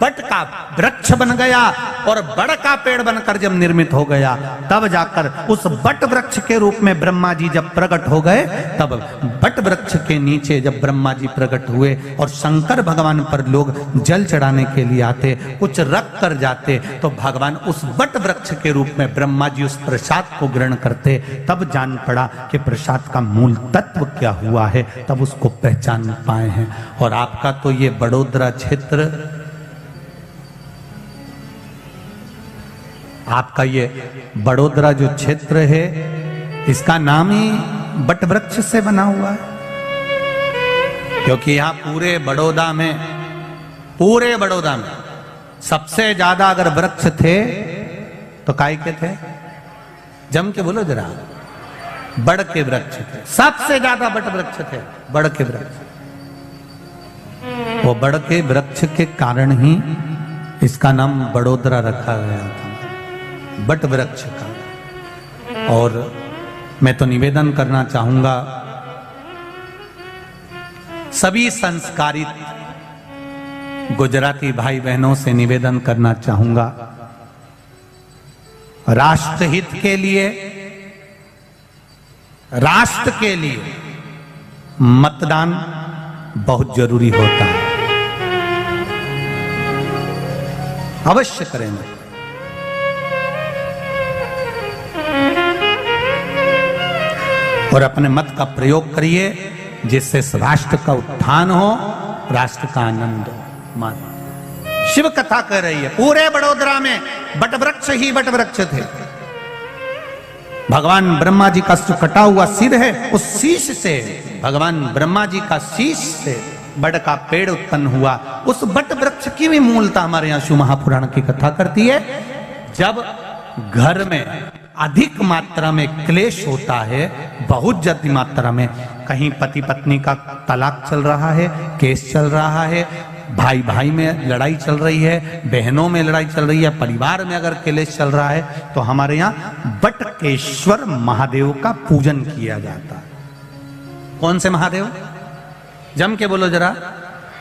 बट का वृक्ष बन गया और बड़ का पेड़ बनकर जब निर्मित हो गया, तब जाकर उस बट वृक्ष के रूप में ब्रह्मा जी जब प्रकट हो गए, तब बट वृक्ष के नीचे जब ब्रह्मा जी प्रकट हुए और शंकर भगवान पर लोग जल चढ़ाने के लिए आते, कुछ रख कर जाते, तो भगवान उस बट वृक्ष के रूप में ब्रह्मा जी उस प्रसाद को ग्रहण करते। तब जान पड़ा कि प्रसाद का मूल तत्व क्या हुआ है, तब उसको पहचान पाए हैं। और आपका तो ये बड़ोदरा क्षेत्र, आपका ये बड़ोदरा जो क्षेत्र है इसका नाम ही बट वृक्ष से बना हुआ है, क्योंकि यहां पूरे बड़ौदा में सबसे ज्यादा अगर वृक्ष थे तो काय के थे, जम के बोलो जरा, बड़ के वृक्ष थे, सबसे ज्यादा बट वृक्ष थे, बड़ के वृक्ष। वो बड़ के वृक्ष के कारण ही इसका नाम बड़ोदरा रखा गया था, बट वृक्ष का। और मैं तो निवेदन करना चाहूंगा सभी संस्कारित गुजराती भाई बहनों से निवेदन करना चाहूंगा, राष्ट्रहित के लिए, राष्ट्र के लिए मतदान बहुत जरूरी होता है, अवश्य करेंगे। और अपने मत का प्रयोग करिए जिससे राष्ट्र का उत्थान हो, राष्ट्र का आनंद हो। मान शिव कथा कह रही है पूरे बड़ोदरा में बट वृक्ष ही बट वृक्ष थे। भगवान ब्रह्मा जी का जो कटा हुआ सिर है उस शीश से, भगवान ब्रह्मा जी का शीश से बड़ का पेड़ उत्पन्न हुआ। उस बट वृक्ष की भी मूलता हमारे यहाँ शिव महापुराण की कथा करती है। जब घर में अधिक मात्रा में क्लेश होता है, बहुत ज्यादा मात्रा में, कहीं पति पत्नी का तलाक चल रहा है, केस चल रहा है, भाई भाई में लड़ाई चल रही है, बहनों में लड़ाई चल रही है, परिवार में अगर क्लेश चल रहा है, तो हमारे यहाँ बटकेश्वर महादेव का पूजन किया जाता है। कौन से महादेव? जम के बोलो जरा,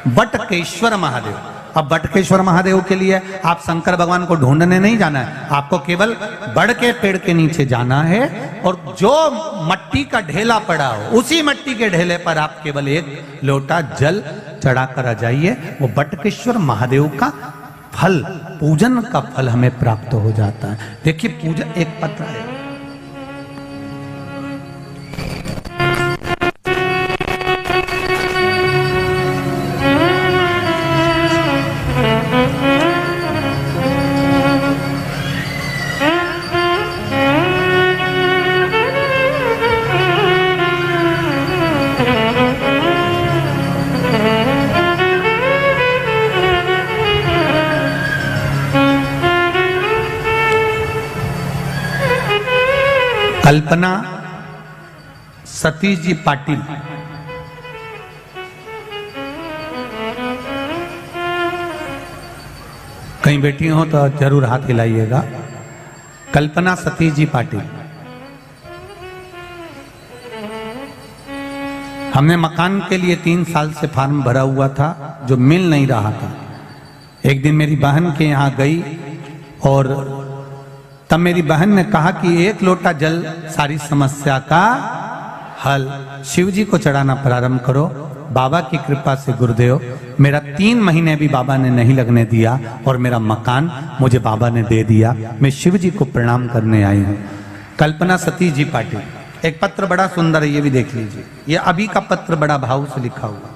बटकेश्वर महादेव। अब बटकेश्वर महादेव के लिए आप शंकर भगवान को ढूंढने नहीं जाना है, आपको केवल बड़ के पेड़ के नीचे जाना है और जो मट्टी का ढेला पड़ा हो उसी मट्टी के ढेले पर आप केवल एक लोटा जल चढ़ा कर आ जाइए। वो बटकेश्वर महादेव का फल, पूजन का फल हमें प्राप्त हो जाता है। देखिए पूजन एक पत्र है, कल्पना सतीश जी पाटिल। कहीं बैठी हो तो जरूर हाथ हिलाइएगा। कल्पना सतीश जी पाटिल। हमने मकान के लिए 3 साल से फॉर्म भरा हुआ था जो मिल नहीं रहा था। एक दिन मेरी बहन के यहाँ गई और तब मेरी बहन ने कहा कि 1 लोटा जल सारी समस्या का हल, शिव जी को चढ़ाना प्रारंभ करो। बाबा की कृपा से गुरुदेव मेरा 3 महीने भी बाबा ने नहीं लगने दिया और मेरा मकान मुझे बाबा ने दे दिया। मैं शिव जी को प्रणाम करने आई हूँ। कल्पना सतीश जी पाटिल, एक पत्र बड़ा सुंदर है, ये भी देख लीजिए। ये अभी का पत्र बड़ा भाव से लिखा हुआ।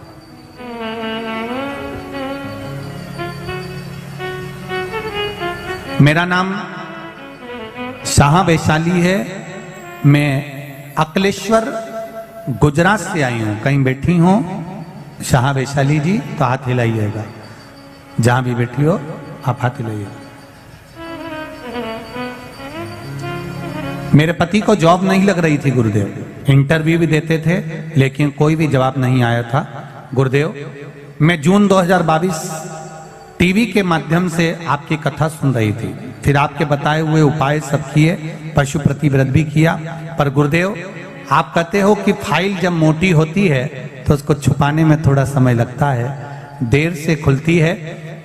मेरा नाम शाह वैशाली है। मैं अकलेश्वर गुजरात से आई हूं। कहीं बैठी हो शाह वैशाली जी तो हाथ हिलाइएगा। जहां भी बैठी हो आप हाथ हिलाइएगा। मेरे पति को जॉब नहीं लग रही थी गुरुदेव। इंटरव्यू भी देते थे लेकिन कोई भी जवाब नहीं आया था। गुरुदेव, मैं जून 2022 टीवी के माध्यम से आपकी कथा सुन रही थी। फिर आपके बताए हुए उपाय सब किए, पशु प्रतिव्रत भी किया। पर गुरुदेव, आप कहते हो कि फाइल जब मोटी होती है तो उसको छुपाने में थोड़ा समय लगता है, देर से खुलती है।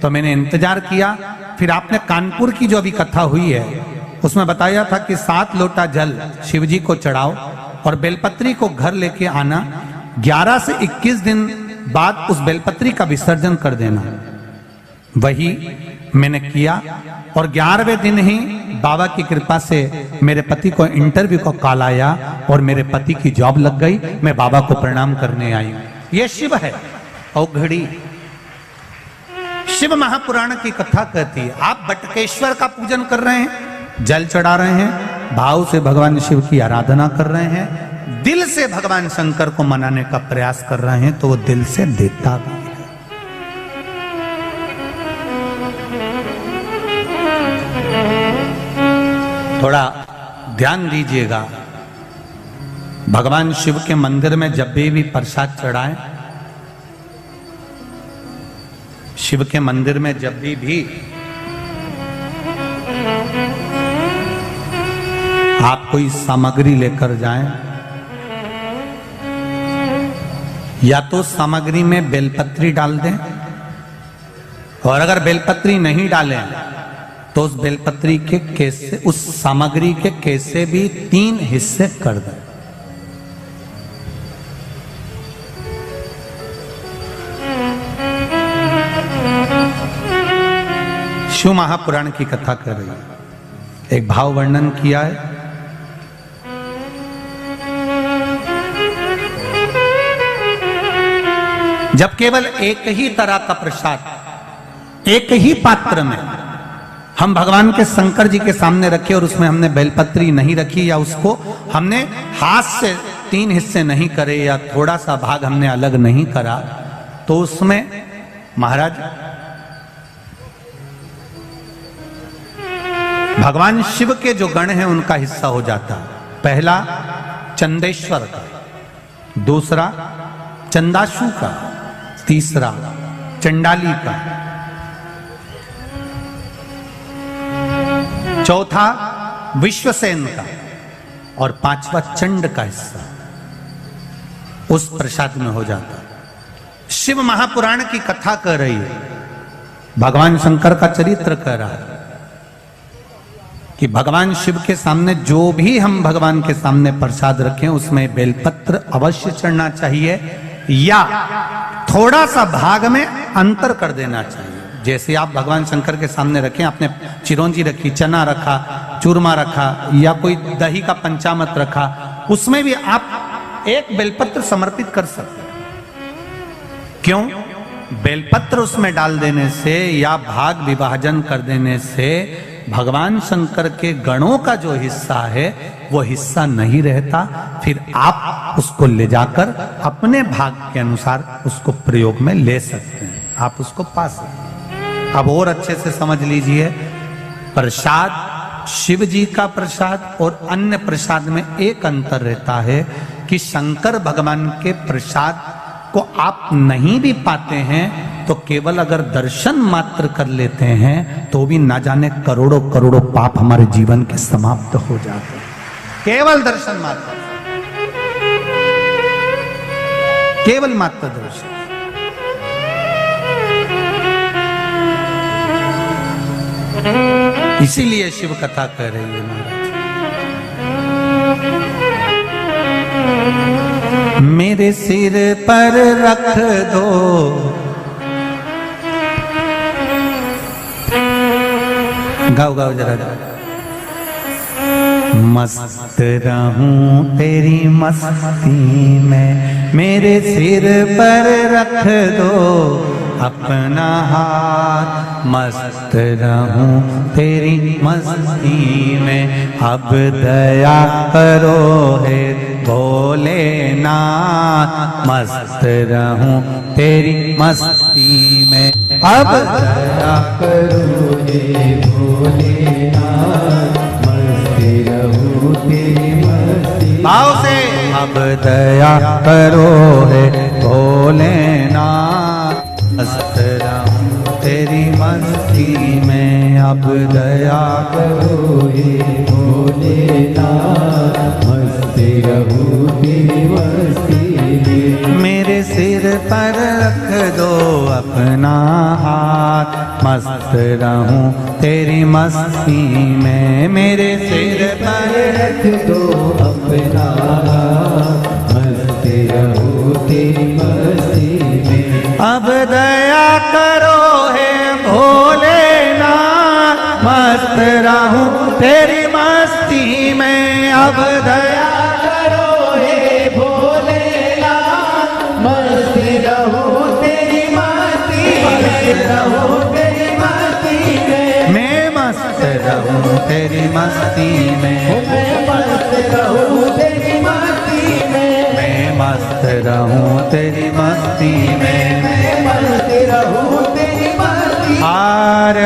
तो मैंने इंतजार किया। फिर आपने कानपुर की जो अभी कथा हुई है उसमें बताया था कि 7 लोटा जल शिवजी को चढ़ाओ और बेलपत्री को घर लेके आना। 11 से 21 दिन बाद उस बेलपत्री का विसर्जन कर देना। वही मैंने किया और 11वें दिन ही बाबा की कृपा से मेरे पति को इंटरव्यू का कॉल आया और मेरे पति की जॉब लग गई। मैं बाबा को प्रणाम करने आई हूं। यह शिव है औघड़ी। शिव महापुराण की कथा कहती है। आप बटकेश्वर का पूजन कर रहे हैं, जल चढ़ा रहे हैं, भाव से भगवान शिव की आराधना कर रहे हैं, दिल से भगवान शंकर को मनाने का प्रयास कर रहे हैं, तो वो दिल से देता भी है। थोड़ा ध्यान दीजिएगा। भगवान शिव के मंदिर में जब भी प्रसाद चढ़ाएं, शिव के मंदिर में जब भी आप कोई सामग्री लेकर जाएं, या तो सामग्री में बेलपत्री डाल दें, और अगर बेलपत्री नहीं डालें तो उस बेलपत्री के कैसे, उस सामग्री के कैसे भी 3 हिस्से कर दें। शिव महापुराण की कथा कर रही है। एक भाव वर्णन किया है। जब केवल एक ही तरह का प्रसाद एक ही पात्र में हम भगवान के शंकर जी के सामने रखे और उसमें हमने बेलपत्री नहीं रखी, या उसको हमने हाथ से 3 हिस्से नहीं करे, या थोड़ा सा भाग हमने अलग नहीं करा, तो उसमें महाराज भगवान शिव के जो गण हैं उनका हिस्सा हो जाता। पहला चंदेश्वर का, दूसरा चंदाशु का, तीसरा चंडाली का, चौथा विश्वसेन का, और 5वां चंड का हिस्सा उस प्रसाद में हो जाता। शिव महापुराण की कथा कर रही है, भगवान शंकर का चरित्र कह रहा है कि भगवान शिव के सामने जो भी हम भगवान के सामने प्रसाद रखें उसमें बेलपत्र अवश्य चढ़ना चाहिए, या थोड़ा सा भाग में अंतर कर देना चाहिए। जैसे आप भगवान शंकर के सामने रखें, आपने चिरौंजी रखी, चना रखा, चूरमा रखा, या कोई दही का पंचामृत रखा, उसमें भी आप एक बेलपत्र समर्पित कर सकते हैं। क्यों? बेलपत्र उसमें डाल देने से या भाग विभाजन कर देने से भगवान शंकर के गणों का जो हिस्सा है वो हिस्सा नहीं रहता। फिर आप उसको ले जाकर अपने भाग के अनुसार उसको प्रयोग में ले सकते हैं, आप उसको पा सकते हैं। अब और अच्छे से समझ लीजिए, प्रसाद, शिव जी का प्रसाद और अन्य प्रसाद में एक अंतर रहता है कि शंकर भगवान के प्रसाद को आप नहीं भी पाते हैं तो केवल अगर दर्शन मात्र कर लेते हैं तो भी ना जाने करोड़ों करोड़ों पाप हमारे जीवन के समाप्त हो जाते हैं। केवल दर्शन मात्र, केवल मात्र दर्शन। इसीलिए शिव कथा कह रही है महाराज। मेरे सिर पर रख दो गाओ गाओ जरा। मस्त रहूं तेरी मस्ती में, मेरे सिर पर रख दो अपना हाथ। मस्त रहूं तेरी मस्ती में, अब दया करो हे भोलेनाथ। मस्त रहूं तेरी मस्ती में, अब दया करो हे भोलेनाथ। मस्ती रहूं तेरी मस्ती, भाव से। अब दया करो हे भोलेनाथ। मस्त रहूं तेरी मस्ती में, अब दया करो हे भोलेनाथ। मस्ती रहूं तेरी मस्ती में, मेरे सिर पर रख दो अपना हाथ। मस्त रहूं तेरी मस्ती में, मेरे सिर पर रख दो अपना हाथ। मस्ती रहूं तेरी मस्ती में, अब दया करो हे भोलेनाथ। मस्त रहूं तेरी मस्ती में, अब दया करो हे भोलेनाथ। मस्त रहूं तेरी मस्ती में, रहूं तेरी मस्ती में, मैं मस्त रहूं तेरी मस्ती में, मैं मस्त रहूं तेरी मस्ती में, मैं मस्त रहूं तेरी मस्ती में, मैं मस्त रहूं तेरी मस्ती। हार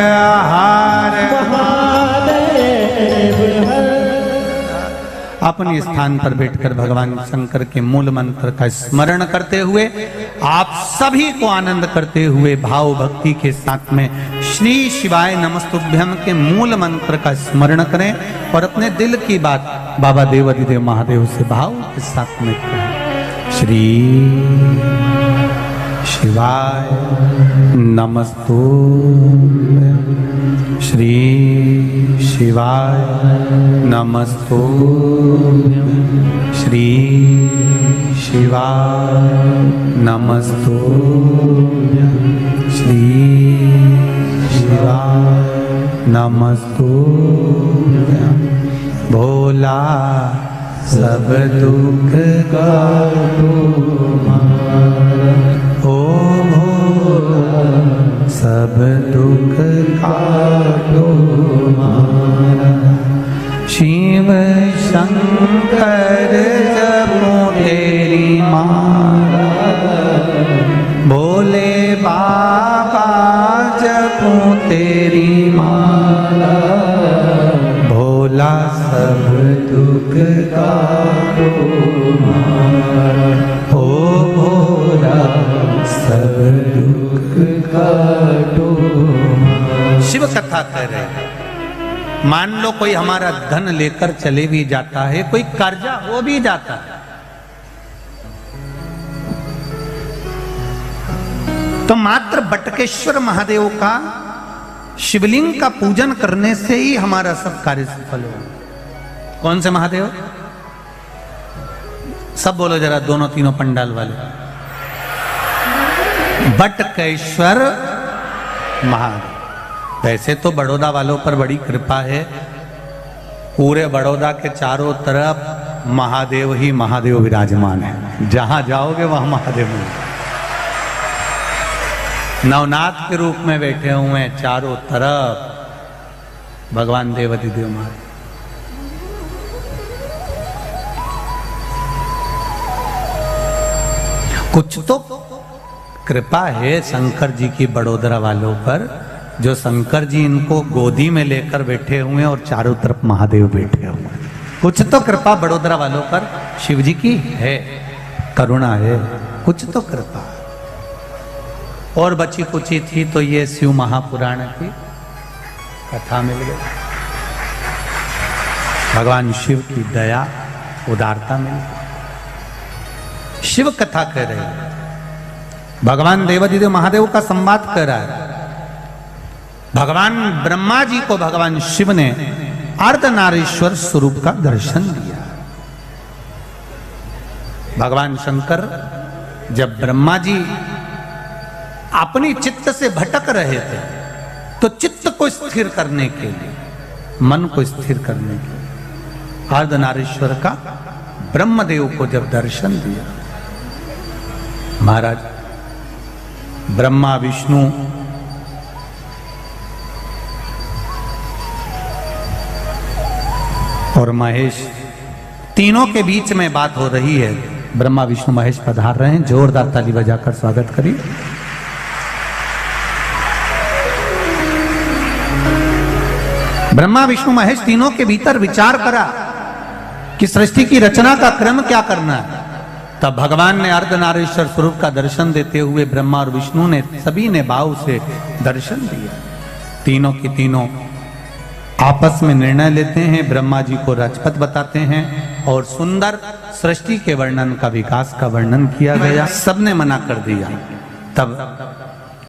हार महादेव हर। अपने स्थान पर बैठकर भगवान शंकर के मूल मंत्र का स्मरण करते हुए आप सभी को आनंद करते हुए भाव भक्ति के साथ में श्री शिवाय नमस्तुभ्यम के मूल मंत्र का स्मरण करें और अपने दिल की बात बाबा देवाधिदेव महादेव से भाव के साथ में करें। श्री शिवाय नमस्तुभ्यम, श्री शिवाय नमस्तुभ्यम, श्री शिवाय नमस्तुभ्यम, श्री शिवाय नमस्तुभ्यम। भोला सब दुख का तुम्हारा, ओ भोला सब दुख का तुम्हारा। शिव शंकर जपो तेरी माला, भोले बाबा जपो तेरी माला। भोला सब दुख का तुम्हारा, ओ भोला सब दुख का तुम्हारा। शिव कथा कह रहे हैं, मान लो कोई हमारा धन लेकर चले भी जाता है, कोई कर्जा हो भी जाता है, तो मात्र बटकेश्वर महादेव का शिवलिंग का पूजन करने से ही हमारा सब कार्य सफल हो। कौन से महादेव? सब बोलो जरा, दोनों तीनों पंडाल वाले। बटकेश्वर महादेव। वैसे तो बड़ौदा वालों पर बड़ी कृपा है, पूरे बड़ौदा के चारों तरफ महादेव ही महादेव विराजमान है। जहां जाओगे वहां महादेव मिलेंगे। नवनाथ के रूप में बैठे हुए हैं चारों तरफ भगवान देवाधिदेव महादेव। कुछ तो कृपा है शंकर जी की बड़ोदरा वालों पर, जो शंकर जी इनको गोदी में लेकर बैठे हुए हैं और चारों तरफ महादेव बैठे हुए हैं। कुछ तो कृपा बड़ोदरा वालों पर शिव जी की है, करुणा है, कुछ तो कृपा। और बची कुची थी तो ये शिव महापुराण की कथा मिल गई। भगवान शिव की दया उदारता मिल गई। शिव कथा कह रहे हैं, भगवान देवाधिदेव महादेव का संवाद कर रहा है। भगवान ब्रह्मा जी को भगवान शिव ने अर्धनारीश्वर स्वरूप का दर्शन दिया। भगवान शंकर जब ब्रह्मा जी अपनी चित्त से भटक रहे थे, तो चित्त को स्थिर करने के लिए मन को स्थिर करने के लिए अर्धनारीश्वर का ब्रह्मदेव को जब दर्शन दिया, महाराज ब्रह्मा विष्णु और महेश तीनों के बीच में बात हो रही है। ब्रह्मा विष्णु महेश पधार रहे हैं, जोरदार ताली बजाकर स्वागत करिए। ब्रह्मा विष्णु महेश तीनों के भीतर विचार करा कि सृष्टि की रचना का क्रम क्या करना है। तब भगवान ने अर्धनारीश्वर स्वरूप का दर्शन देते हुए ब्रह्मा और विष्णु ने सभी ने भाव से दर्शन दिया। तीनों की तीनों आपस में निर्णय लेते हैं, ब्रह्मा जी को राजपथ बताते हैं और सुंदर सृष्टि के वर्णन का, विकास का वर्णन किया गया। सबने मना कर दिया। तब